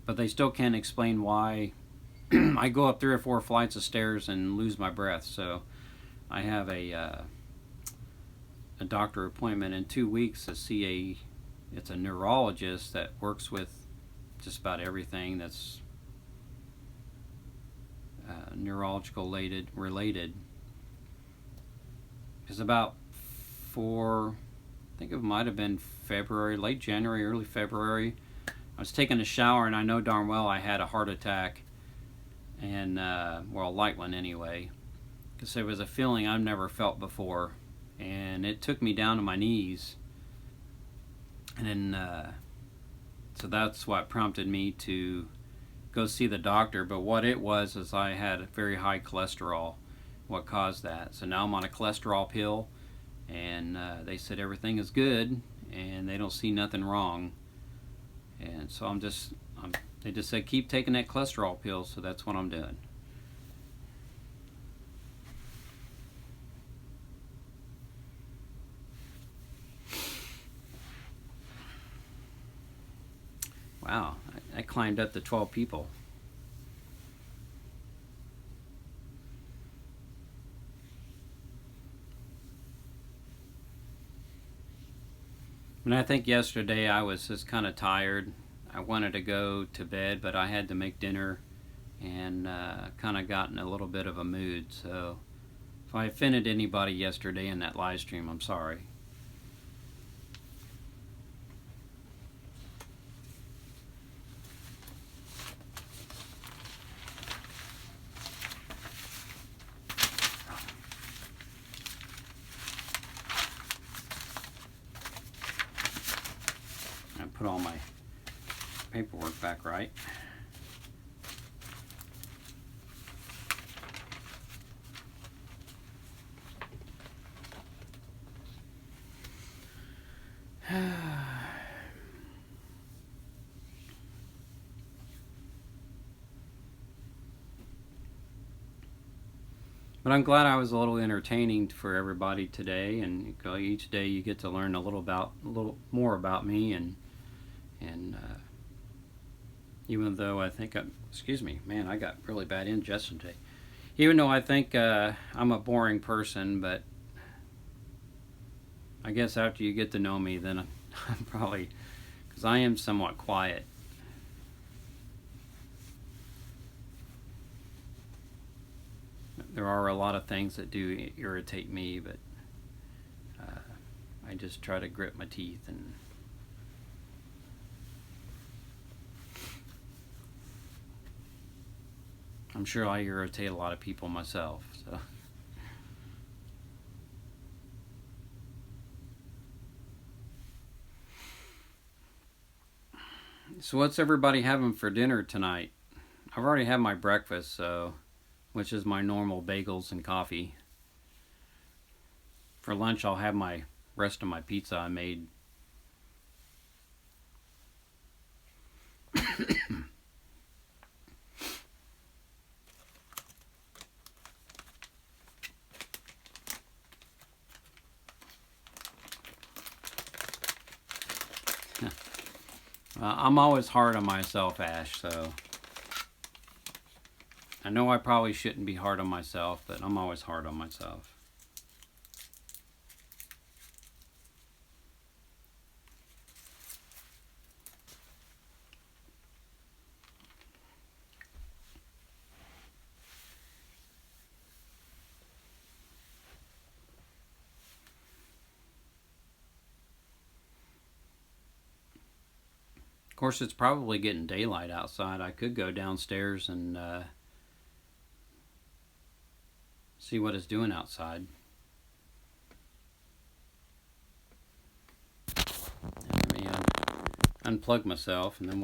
But they still can't explain why I go up 3 or 4 flights of stairs and lose my breath. So I have a doctor appointment in 2 weeks to see it's a neurologist that works with just about everything that's neurological related. Because about I think it might have been February, late January, early February, I was taking a shower and I know darn well I had a heart attack, and well, a light one anyway, because there was a feeling I've never felt before, and it took me down to my knees. And then so that's what prompted me to go see the doctor. But what it was is I had very high cholesterol, what caused that. So now I'm on a cholesterol pill, and they said everything is good and they don't see nothing wrong. And so they just said keep taking that cholesterol pill, so that's what I'm doing. Wow, I climbed up to 12 people. And I think yesterday I was just kind of tired. I wanted to go to bed, but I had to make dinner, and kind of got in a little bit of a mood. So if I offended anybody yesterday in that live stream, I'm sorry. my paperwork back right. But I'm glad I was a little entertaining for everybody today, and each day you get to learn a little more about me, and even though I think excuse me, man, I got really bad indigestion today. Even though I think I'm a boring person, but I guess after you get to know me, then I'm probably, because I am somewhat quiet. There are a lot of things that do irritate me, but I just try to grit my teeth, and I'm sure I irritate a lot of people myself. So what's everybody having for dinner tonight? I've already had my breakfast, which is my normal bagels and coffee. For lunch, I'll have my rest of my pizza I made. I'm always hard on myself, Ash, so I know I probably shouldn't be hard on myself, but I'm always hard on myself. Of course, it's probably getting daylight outside. I could go downstairs and see what it's doing outside. Let me unplug myself, and then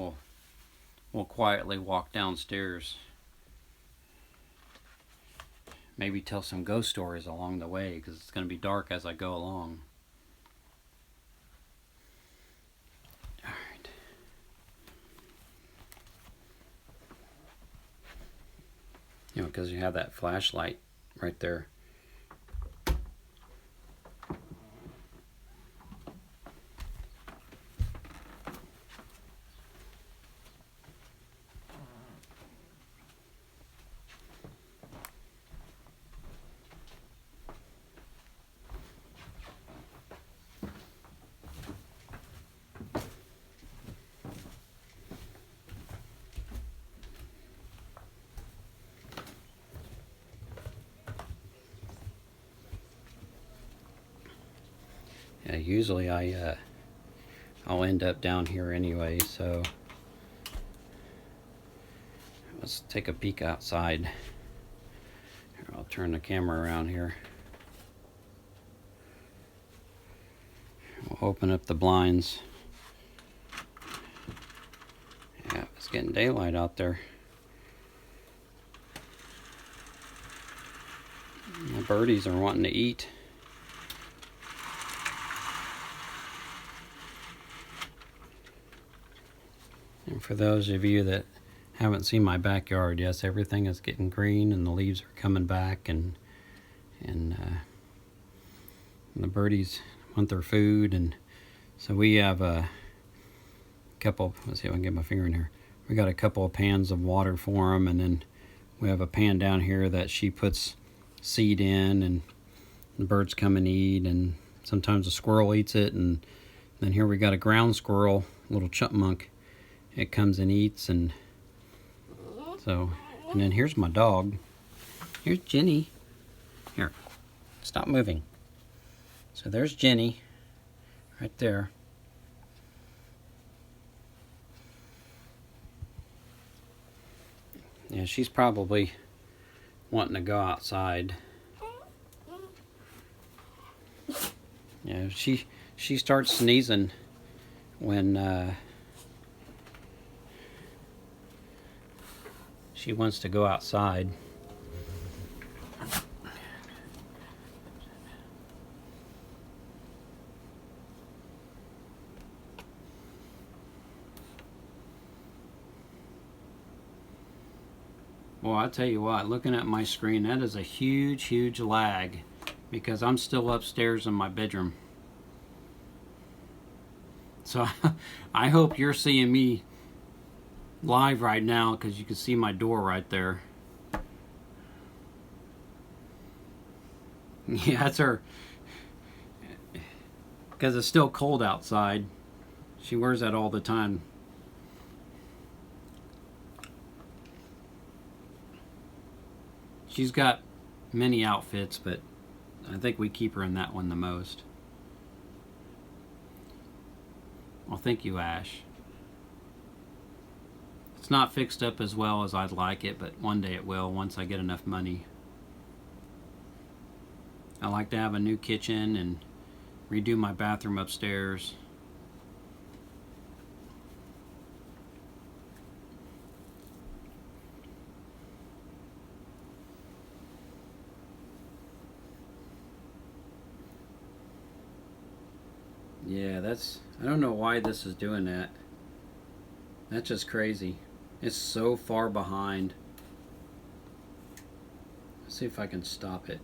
we'll quietly walk downstairs. Maybe tell some ghost stories along the way, because it's going to be dark as I go along. You know, because you have that flashlight right there. Yeah, usually I'll end up down here anyway, so let's take a peek outside. Here, I'll turn the camera around here. We'll open up the blinds. Yeah, it's getting daylight out there. The birdies are wanting to eat. And for those of you that haven't seen my backyard, yes, everything is getting green and the leaves are coming back, and the birdies want their food. And so we have a couple, let's see if I can get my finger in here. We got a couple of pans of water for them, and then we have a pan down here that she puts seed in, and the birds come and eat, and sometimes a squirrel eats it. And then here we got a ground squirrel, little chipmunk. It comes and eats, and so, and then here's my dog. Here's Jenny. Here, stop moving. So there's Jenny, right there. Yeah, she's probably wanting to go outside. Yeah, she starts sneezing when She wants to go outside. Well, I tell you what, looking at my screen, that is a huge lag because I'm still upstairs in my bedroom. So I hope you're seeing me live right now because you can see my door right there. Yeah, that's her. Because it's still cold outside. She wears that all the time. She's got many outfits, but I think we keep her in that one the most. Well, thank you, Ash. It's not fixed up as well as I'd like it, but one day it will once I get enough money. I like to have a new kitchen and redo my bathroom upstairs. Yeah, I don't know why this is doing that. That's just crazy. It's so far behind. Let's see if I can stop it.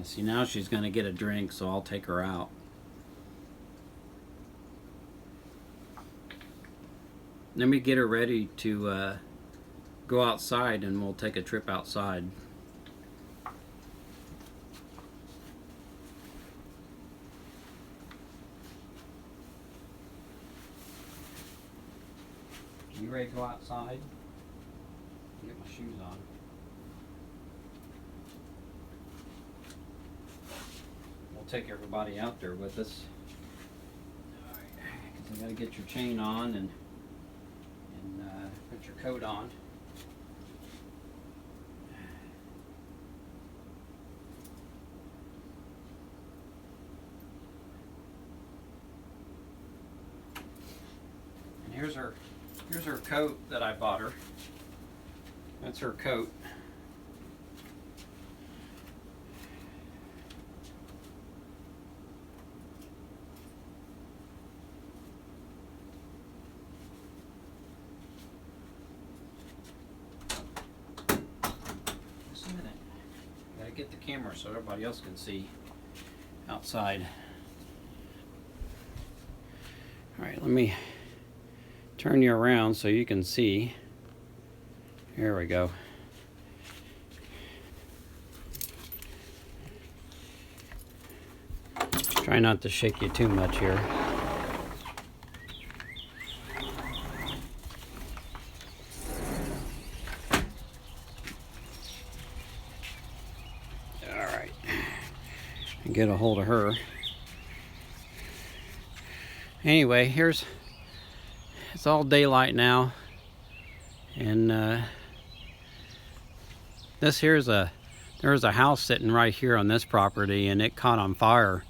See, now she's going to get a drink, so I'll take her out. Let me get her ready to go outside and we'll take a trip outside. You ready to go outside? Get my shoes on. Take everybody out there with us. Alright, because I got to get your chain on and put your coat on. And here's her coat that I bought her. That's her coat. Get the camera so everybody else can see outside. Alright, let me turn you around so you can see. Here we go. Try not to shake you too much here. Get a hold of her. Anyway, it's all daylight now, and there's a house sitting right here on this property, and it caught on fire,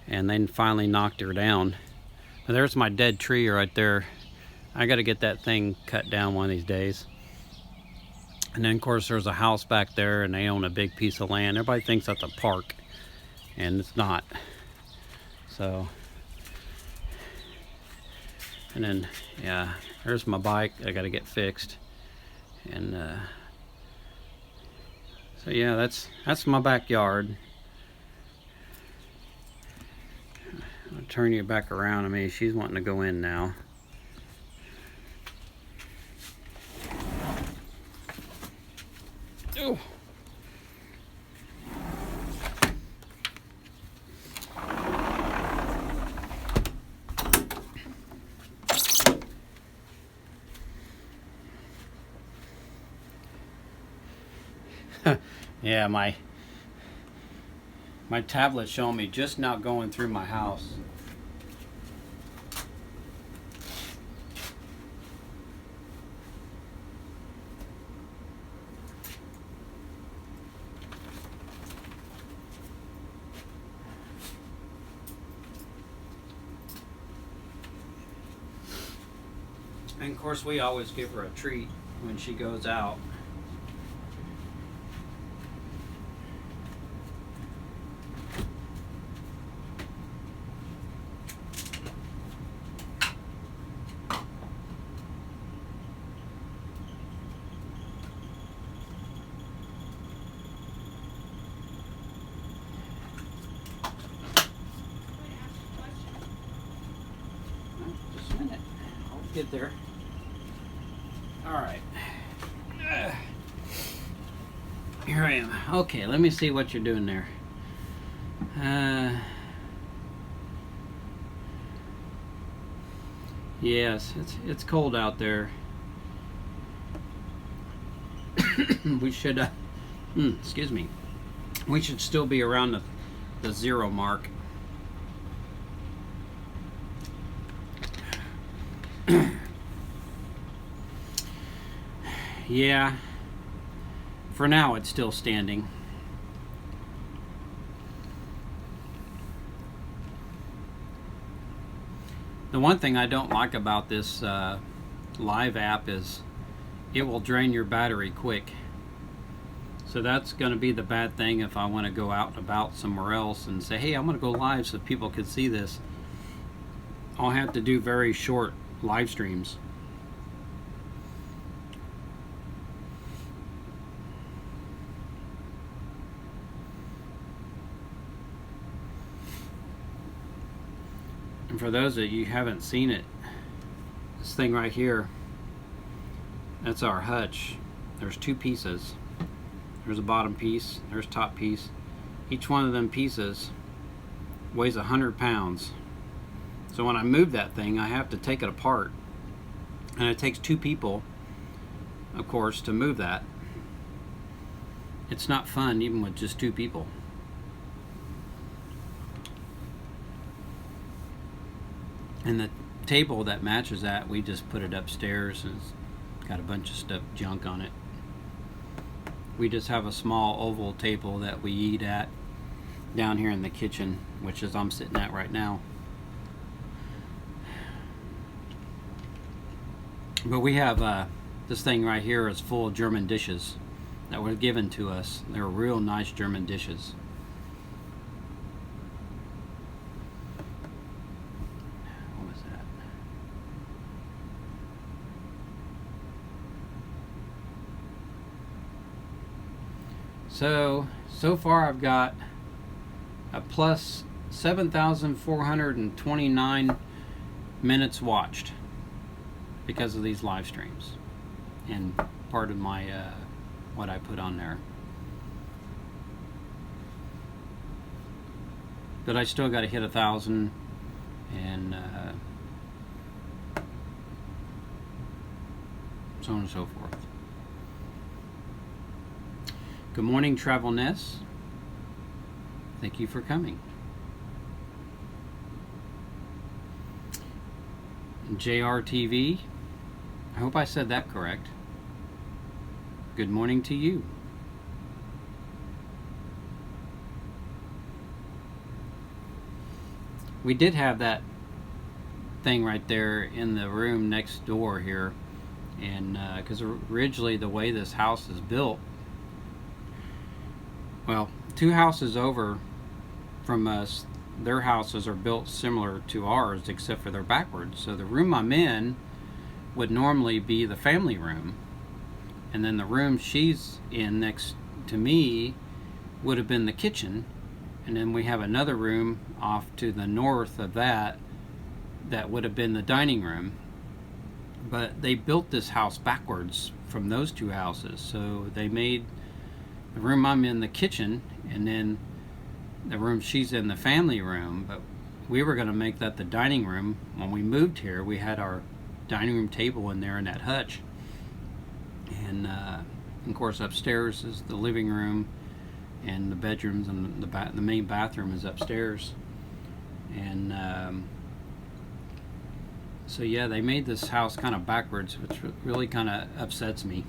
and then finally knocked her down. But there's my dead tree right there. I got to get that thing cut down one of these days. And then of course there's a house back there, and they own a big piece of land. Everybody thinks that's a park, and it's not. So, and then yeah, there's my bike. I got to get fixed. And so yeah, that's my backyard. I'll turn you back around. I mean, she's wanting to go in now. Oh. Yeah, my tablet's showing me just now going through my house. And of course, we always give her a treat when she goes out. Just a minute. I'll get there. All right. Here I am. Okay, let me see what you're doing there. Yes, it's cold out there. We should, excuse me. We should still be around the 0 mark. Yeah. For now, it's still standing. The one thing I don't like about this live app is it will drain your battery quick. So that's going to be the bad thing if I want to go out and about somewhere else and say, hey, I'm going to go live so people can see this. I'll have to do very short live streams. And for those of you who haven't seen it, this thing right here, that's our hutch. There's 2 pieces. There's a bottom piece, there's top piece. Each one of them pieces weighs 100 pounds. So when I move that thing, I have to take it apart. And it takes 2 people, of course, to move that. It's not fun even with just 2 people. And the table that matches that, we just put it upstairs and it's got a bunch of stuff, junk on it. We just have a small oval table that we eat at down here in the kitchen, which is I'm sitting at right now. But we have this thing right here is full of German dishes that were given to us. They're real nice German dishes. What was that? So far I've got a plus 7,429 minutes watched because of these live streams and part of my what I put on there. But I still got to hit 1,000 and so on and so forth. Good morning, Travel Ness. Thank you for coming. JRTV, I hope I said that correct. Good morning to you. We did have that thing right there in the room next door here, and because originally the way this house is built, well, 2 houses over from us, their houses are built similar to ours except for they're backwards. So the room I'm in would normally be the family room, and then the room she's in next to me would have been the kitchen, and then we have another room off to the north of that would have been the dining room. But they built this house backwards from those 2 houses, so they made the room I'm in the kitchen, and then the room she's in the family room. But we were going to make that the dining room. When we moved here, we had our dining room table in there in that hutch, and of course upstairs is the living room and the bedrooms, and the main bathroom is upstairs. And so yeah, they made this house kind of backwards, which really kind of upsets me.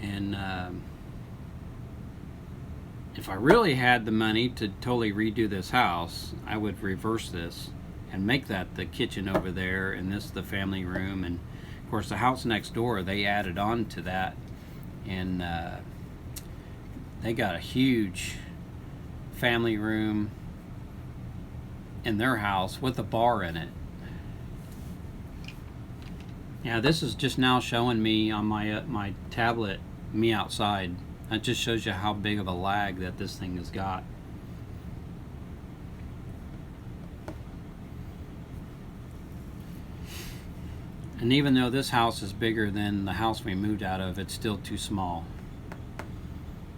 And if I really had the money to totally redo this house, I would reverse this and make that the kitchen over there, and this the family room. And of course the house next door, they added on to that, and they got a huge family room in their house with a bar in it. Yeah, this is just now showing me on my tablet, me outside. That just shows you how big of a lag that this thing has got. And even though this house is bigger than the house we moved out of, it's still too small.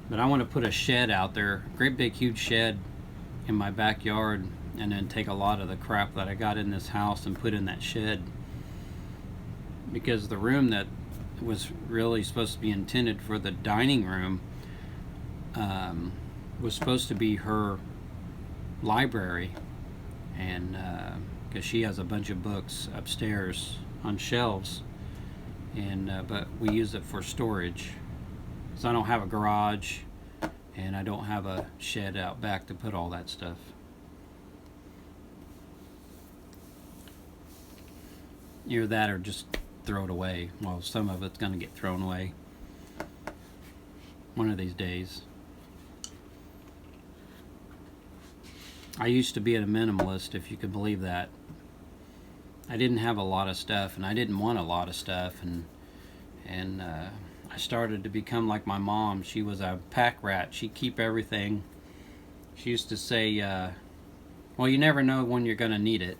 But I want to put a shed out there, great big huge shed in my backyard, and then take a lot of the crap that I got in this house and put in that shed. Because the room that was really supposed to be intended for the dining room was supposed to be her library, and because she has a bunch of books upstairs on shelves, and but we use it for storage. So I don't have a garage, and I don't have a shed out back to put all that stuff. Either that or just throw it away. Well, some of it's going to get thrown away one of these days. I used to be a minimalist, if you could believe that. I didn't have a lot of stuff, and I didn't want a lot of stuff, and I started to become like my mom. She was a pack rat. She'd keep everything. She used to say, well, you never know when you're going to need it,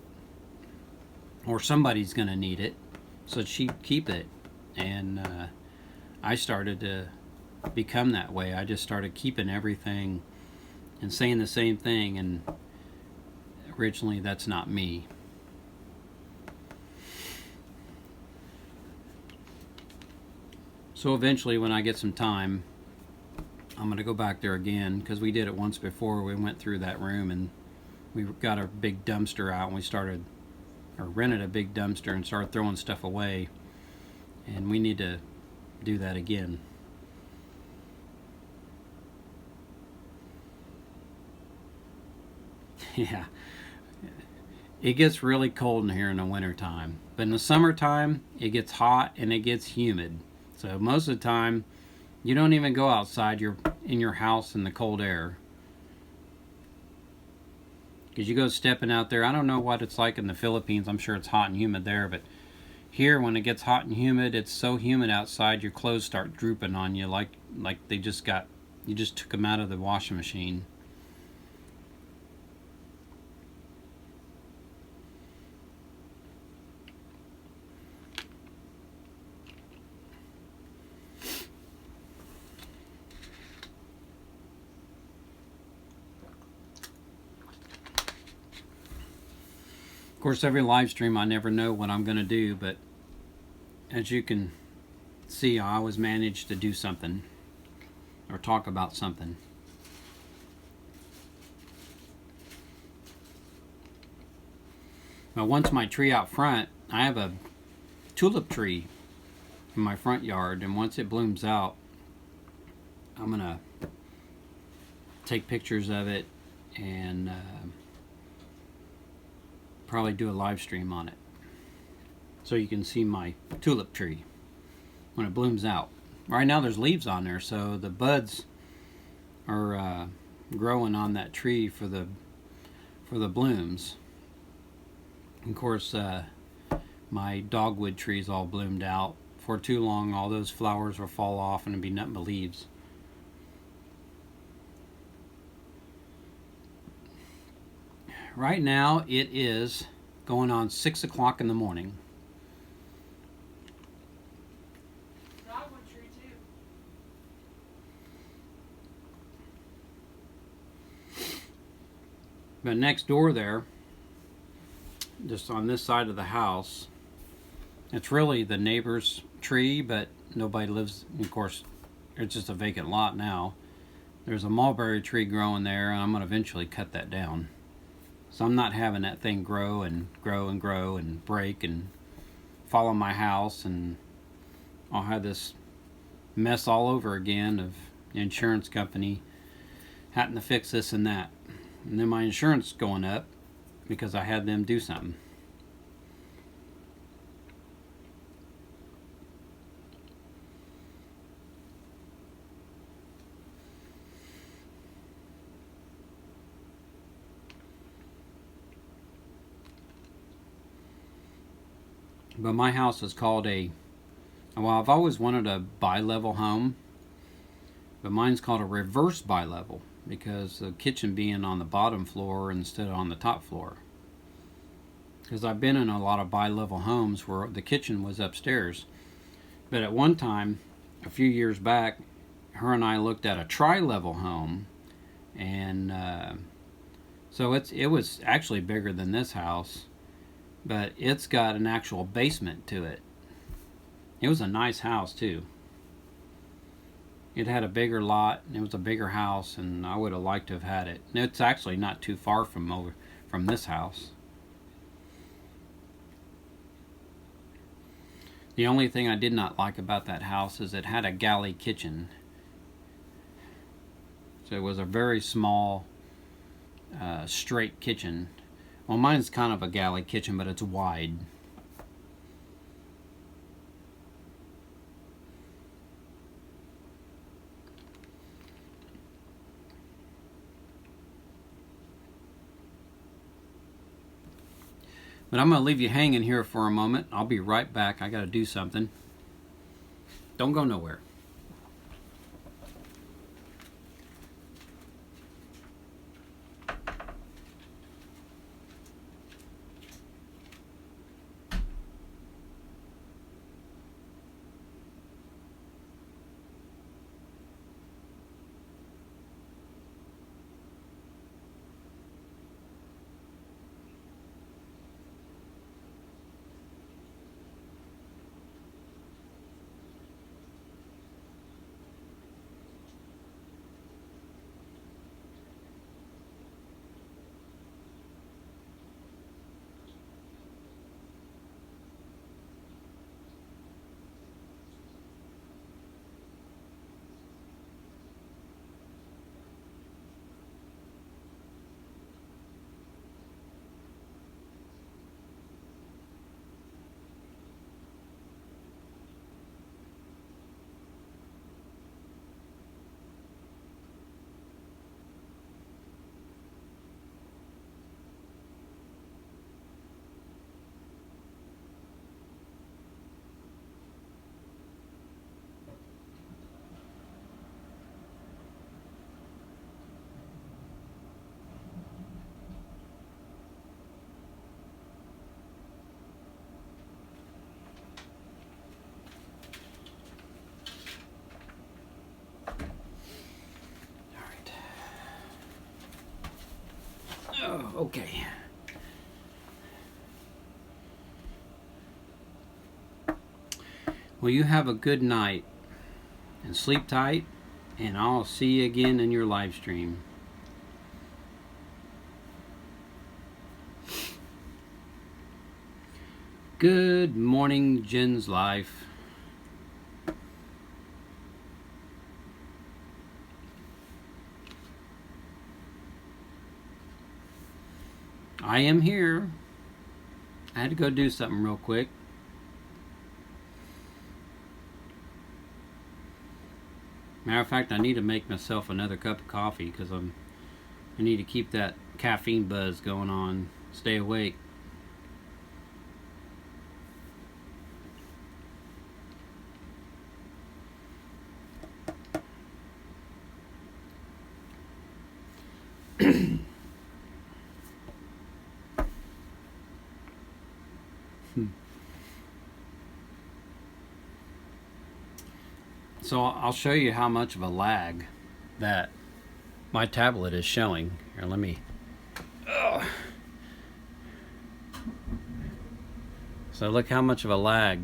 or somebody's going to need it. So she'd keep it, and I started to become that way. I just started keeping everything and saying the same thing, and originally that's not me. So eventually, when I get some time, I'm going to go back there again, because we did it once before. We went through that room, and we got a big dumpster out, and we started, or rented a big dumpster and started throwing stuff away, and we need to do that again. Yeah, it gets really cold in here in the winter time, but in the summertime it gets hot and it gets humid. So most of the time you don't even go outside, you're in your house in the cold air, because you go stepping out there. I don't know what it's like in the Philippines. I'm sure it's hot and humid there, but here when it gets hot and humid, it's so humid outside your clothes start drooping on you like they just got, you just took them out of the washing machine. Of course, every live stream I never know what I'm going to do, but as you can see, I always manage to do something or talk about something. Now, once my tree out front, I have a tulip tree in my front yard, and once it blooms out, I'm going to take pictures of it and probably do a live stream on it, so you can see my tulip tree when it blooms out. Right now there's leaves on there, so the buds are growing on that tree for the blooms. Of course, my dogwood trees all bloomed out. For too long, all those flowers will fall off and it'll be nothing but leaves. Right now it is going on 6 o'clock in the morning. Dogwood tree too. But next door there, just on this side of the house, it's really the neighbor's tree, but nobody lives, of course, it's just a vacant lot now. There's a mulberry tree growing there, and I'm going to eventually cut that down. So I'm not having that thing grow and grow and grow and break and fall on my house, and I'll have this mess all over again of the insurance company having to fix this and that. And then my insurance going up, because I had them do something. But my house is called well, I've always wanted a bi-level home, but mine's called a reverse bi-level because the kitchen being on the bottom floor instead of on the top floor. Because I've been in a lot of bi-level homes where the kitchen was upstairs. But at one time, a few years back, her and I looked at a tri-level home, and so it was actually bigger than this house, but it's got an actual basement to it. It was a nice house too. It had a bigger lot, and it was a bigger house, and I would have liked to have had it. And it's actually not too far from this house. The only thing I did not like about that house is it had a galley kitchen. So it was a very small, straight kitchen. Well, mine's kind of a galley kitchen, but it's wide. But I'm going to leave you hanging here for a moment. I'll be right back. I got to do something. Don't go nowhere. Oh, okay. Well, you have a good night and sleep tight, and I'll see you again in your live stream. Good morning, Jen's Life. I am here. I had to go do something real quick. Matter of fact, I need to make myself another cup of coffee because I need to keep that caffeine buzz going on. Stay awake. So I'll show you how much of a lag that my tablet is showing. Here, let me. So look how much of a lag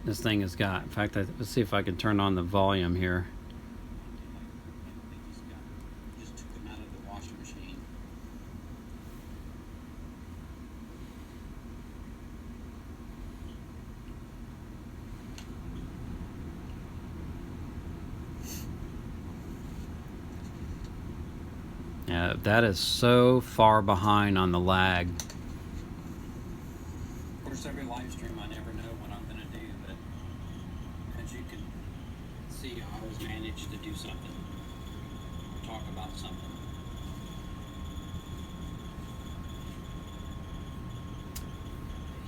this thing has got. In fact, let's see if I can turn on the volume here. Just took them out of the washing machine. Yeah, That is so far behind on the lag. Of course, every live stream I never know what I'm going to do, but as you can see, I always manage to do something, talk about something.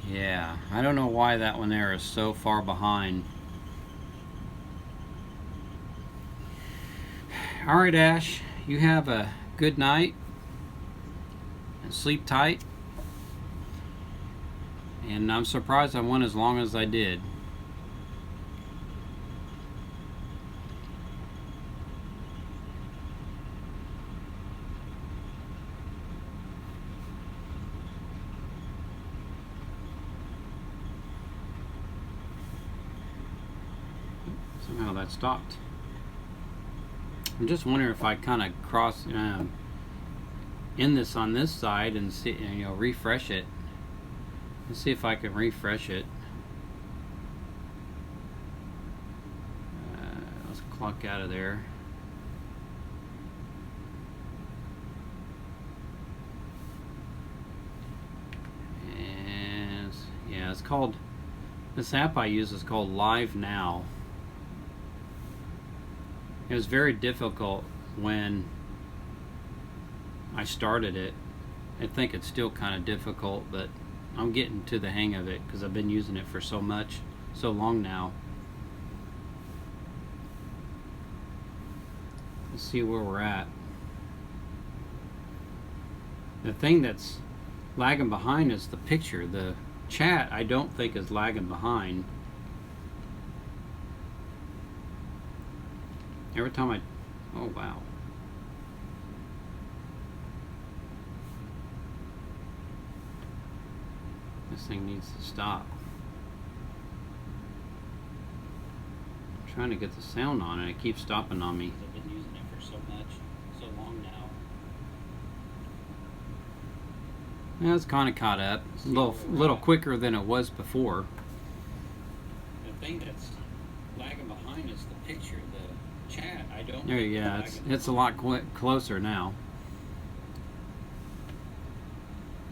Yeah, I don't know why that one there is so far behind. Alright, Ash, you have a good night and sleep tight. And I'm surprised I went as long as I did. Somehow that stopped. I'm just wondering if I kind of cross end this on this side and see, refresh it. Let's see if I can refresh it. Let's clock out of there. And yeah, it's called, this app I use is called Live Now. It was very difficult when I started it. I think it's still kind of difficult, but I'm getting to the hang of it because I've been using it for so long now. Let's see where we're at. The thing that's lagging behind is the picture. The chat I don't think is lagging behind. Every time oh wow. This thing needs to stop. I'm trying to get the sound on and it keeps stopping on me. I've been using it for so long now. Yeah, it's kind of caught up. A little quicker than it was before. The thing that's lagging behind is the picture. Chat, I don't. There, yeah, it's a lot closer now.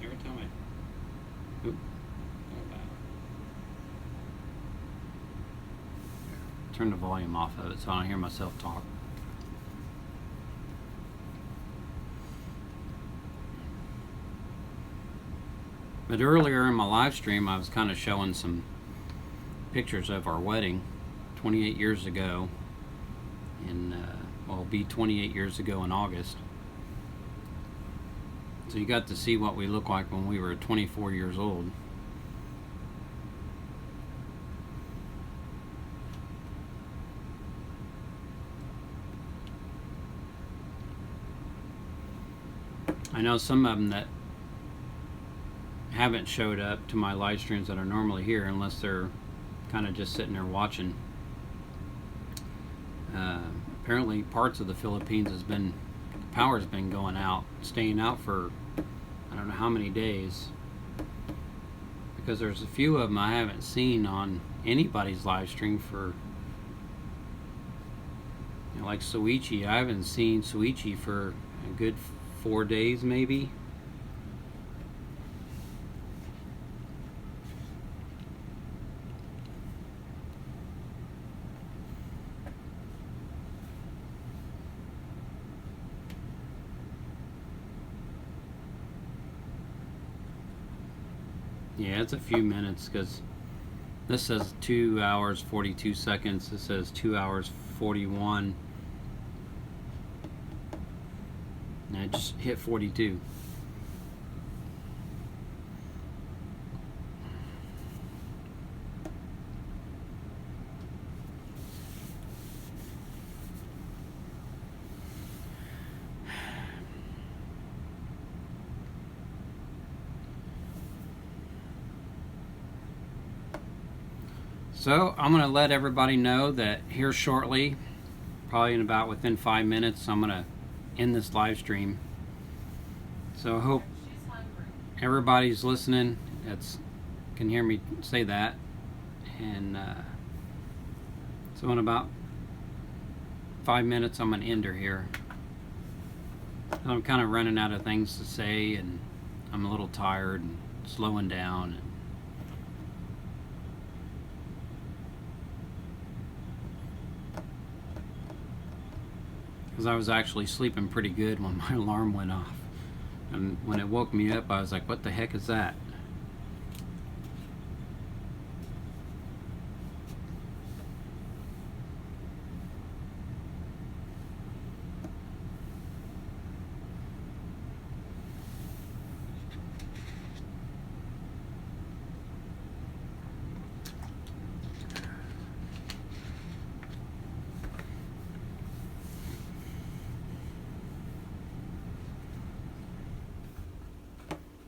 Every time oh wow. Turn the volume off of it so I don't hear myself talk. But earlier in my live stream, I was kind of showing some pictures of our wedding 28 years ago. And well, it'll be 28 years ago in August. So you got to see what we looked like when we were 24 years old. I know some of them that haven't showed up to my live streams that are normally here unless they're kind of just sitting there watching. Apparently parts of the Philippines power's been going out, staying out for I don't know how many days, because there's a few of them I haven't seen on anybody's live stream for, like Soichi. I haven't seen Soichi for a good 4 days maybe. Yeah, it's a few minutes because this says 2 hours 42 seconds. This says 2 hours 41. And I just hit 42. So I'm going to let everybody know that here shortly, probably within 5 minutes, I'm going to end this live stream. So I hope everybody's listening can hear me say that. And so in about 5 minutes, I'm going to end her here. I'm kind of running out of things to say, and I'm a little tired and slowing down. Because I was actually sleeping pretty good when my alarm went off. And when it woke me up, I was like, what the heck is that?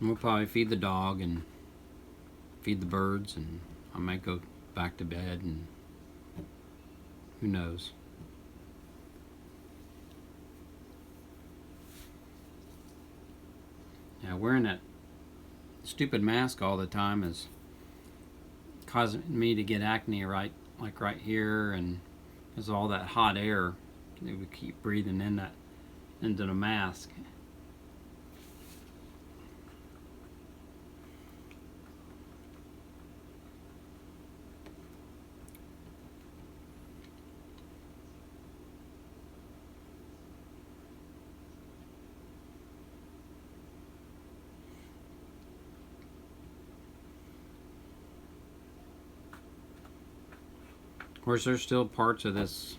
And we'll probably feed the dog and feed the birds, and I might go back to bed, and who knows. Yeah, wearing that stupid mask all the time is causing me to get acne right here, and there's all that hot air that we keep breathing in that into the mask. Of course, there's still parts of this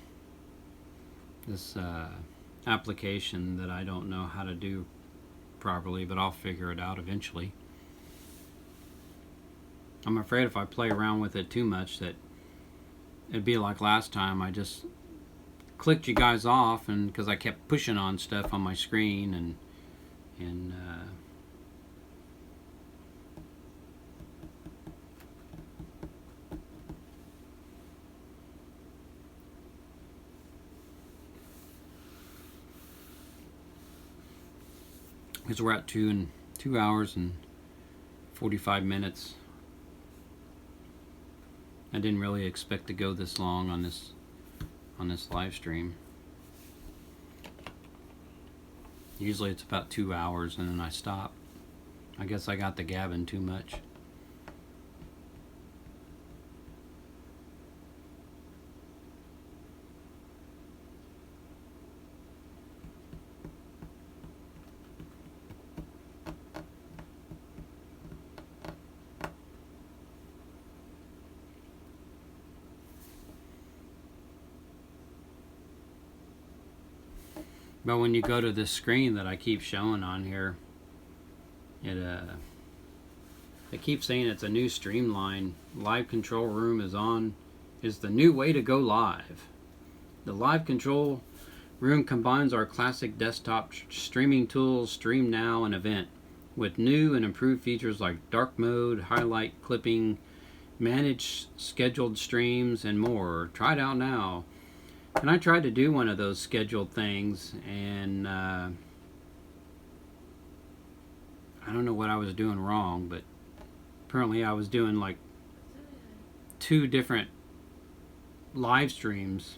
application that I don't know how to do properly, but I'll figure it out eventually. I'm afraid if I play around with it too much that it'd be like last time. I just clicked you guys off, and because I kept pushing on stuff on my screen, and because we're at 2 hours and 45 minutes. I didn't really expect to go this long on this live stream. Usually it's about 2 hours and then I stop. I guess I got the gabbing too much. But when you go to this screen that I keep showing on here, it keeps saying it's a new streamline. Live control room is the new way to go live. The live control room combines our classic desktop streaming tools, Stream Now and Event, with new and improved features like dark mode, highlight clipping, manage scheduled streams, and more. Try it out now. And I tried to do one of those scheduled things, and I don't know what I was doing wrong, but apparently I was doing like 2 different live streams.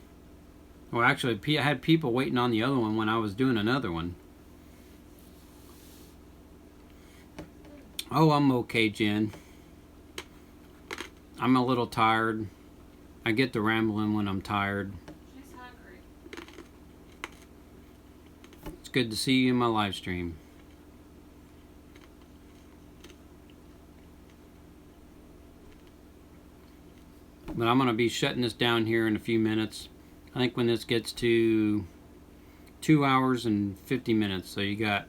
Well, actually, I had people waiting on the other one when I was doing another one. Oh, I'm okay, Jen. I'm a little tired. I get to rambling when I'm tired. She's hungry. It's good to see you in my live stream. But I'm going to be shutting this down here in a few minutes. I think when this gets to 2 hours and 50 minutes, so you got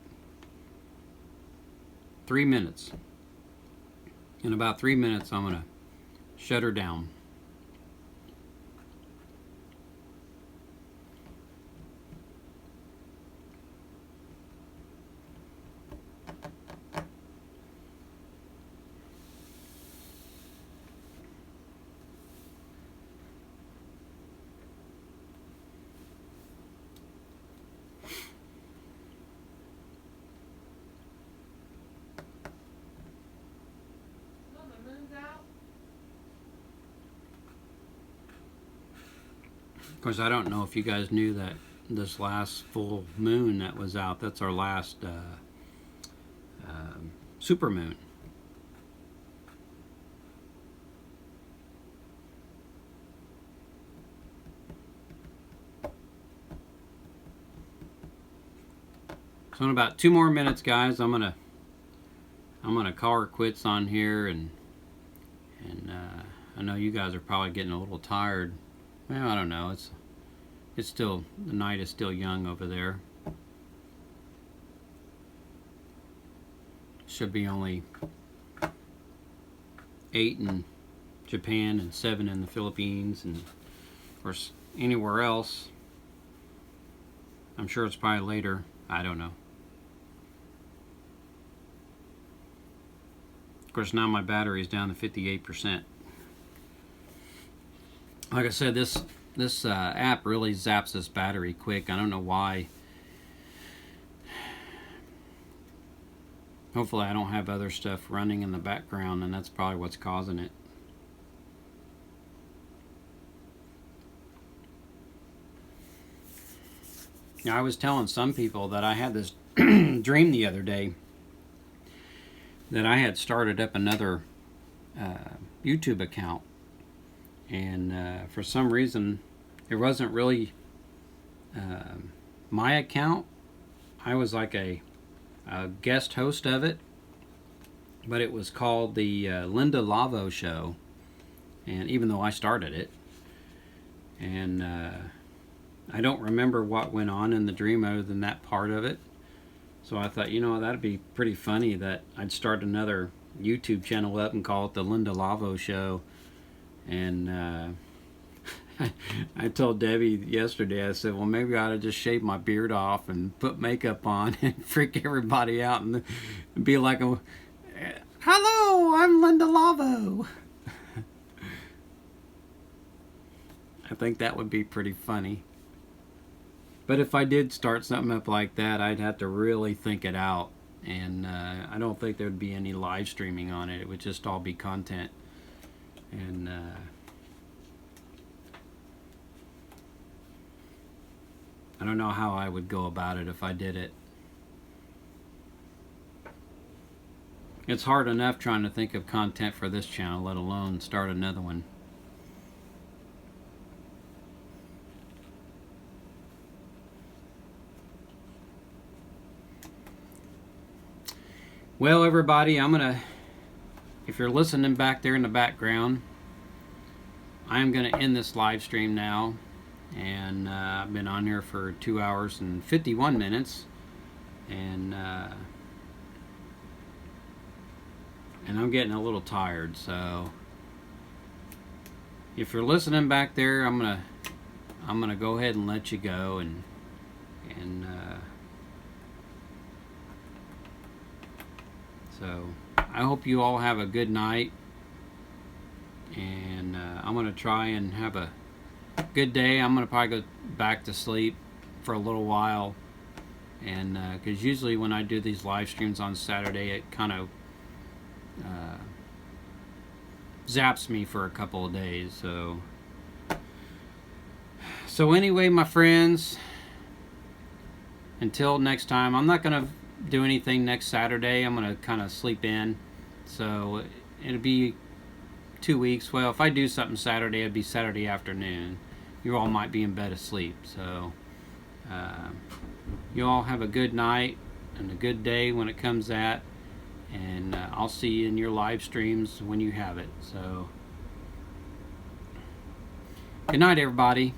3 minutes. In about 3 minutes, I'm going to shut her down. Oh, the moon's out. Of course, I don't know if you guys knew that this last full moon that was out. That's our last super moon. So in about 2 more minutes, guys, I'm gonna call her quits on here, and I know you guys are probably getting a little tired. Well, I don't know. It's still, the night is still young over there. Should be only 8 in Japan and 7 in the Philippines, and of course anywhere else. I'm sure it's probably later. I don't know. Of course, now my battery is down to 58%. Like I said, this app really zaps this battery quick. I don't know why. Hopefully I don't have other stuff running in the background, and that's probably what's causing it. Now, I was telling some people that I had this dream the other day that I had started up another YouTube account, and for some reason it wasn't really my account. I was like a guest host of it, but it was called the Linda Lavo Show, and even though I started it, and I don't remember what went on in the dream other than that part of it. So I thought, you know, that'd be pretty funny that I'd start another YouTube channel up and call it the Linda Lavo Show. And I told Debbie yesterday, I said, well, maybe I ought to just shave my beard off and put makeup on and freak everybody out and be like, hello, I'm Linda Lavo. I think that would be pretty funny. But if I did start something up like that, I'd have to really think it out. And I don't think there would be any live streaming on it. It would just all be content. And I don't know how I would go about it if I did it. It's hard enough trying to think of content for this channel, let alone start another one. Well, everybody, if you're listening back there in the background, I'm gonna end this live stream now. And I've been on here for 2 hours and 51 minutes, and I'm getting a little tired. So if you're listening back there, I'm gonna go ahead and let you go, and so I hope you all have a good night, and I'm gonna try and have a good day. I'm gonna probably go back to sleep for a little while, and because usually when I do these live streams on Saturday, it kind of zaps me for a couple of days. So anyway, my friends, until next time, I'm not gonna do anything next Saturday. I'm gonna kind of sleep in, so it'll be 2 weeks. Well, if I do something Saturday, it'd be Saturday afternoon. You all might be in bed asleep. So you all have a good night and a good day when it comes at, and I'll see you in your live streams when you have it. So good night, everybody.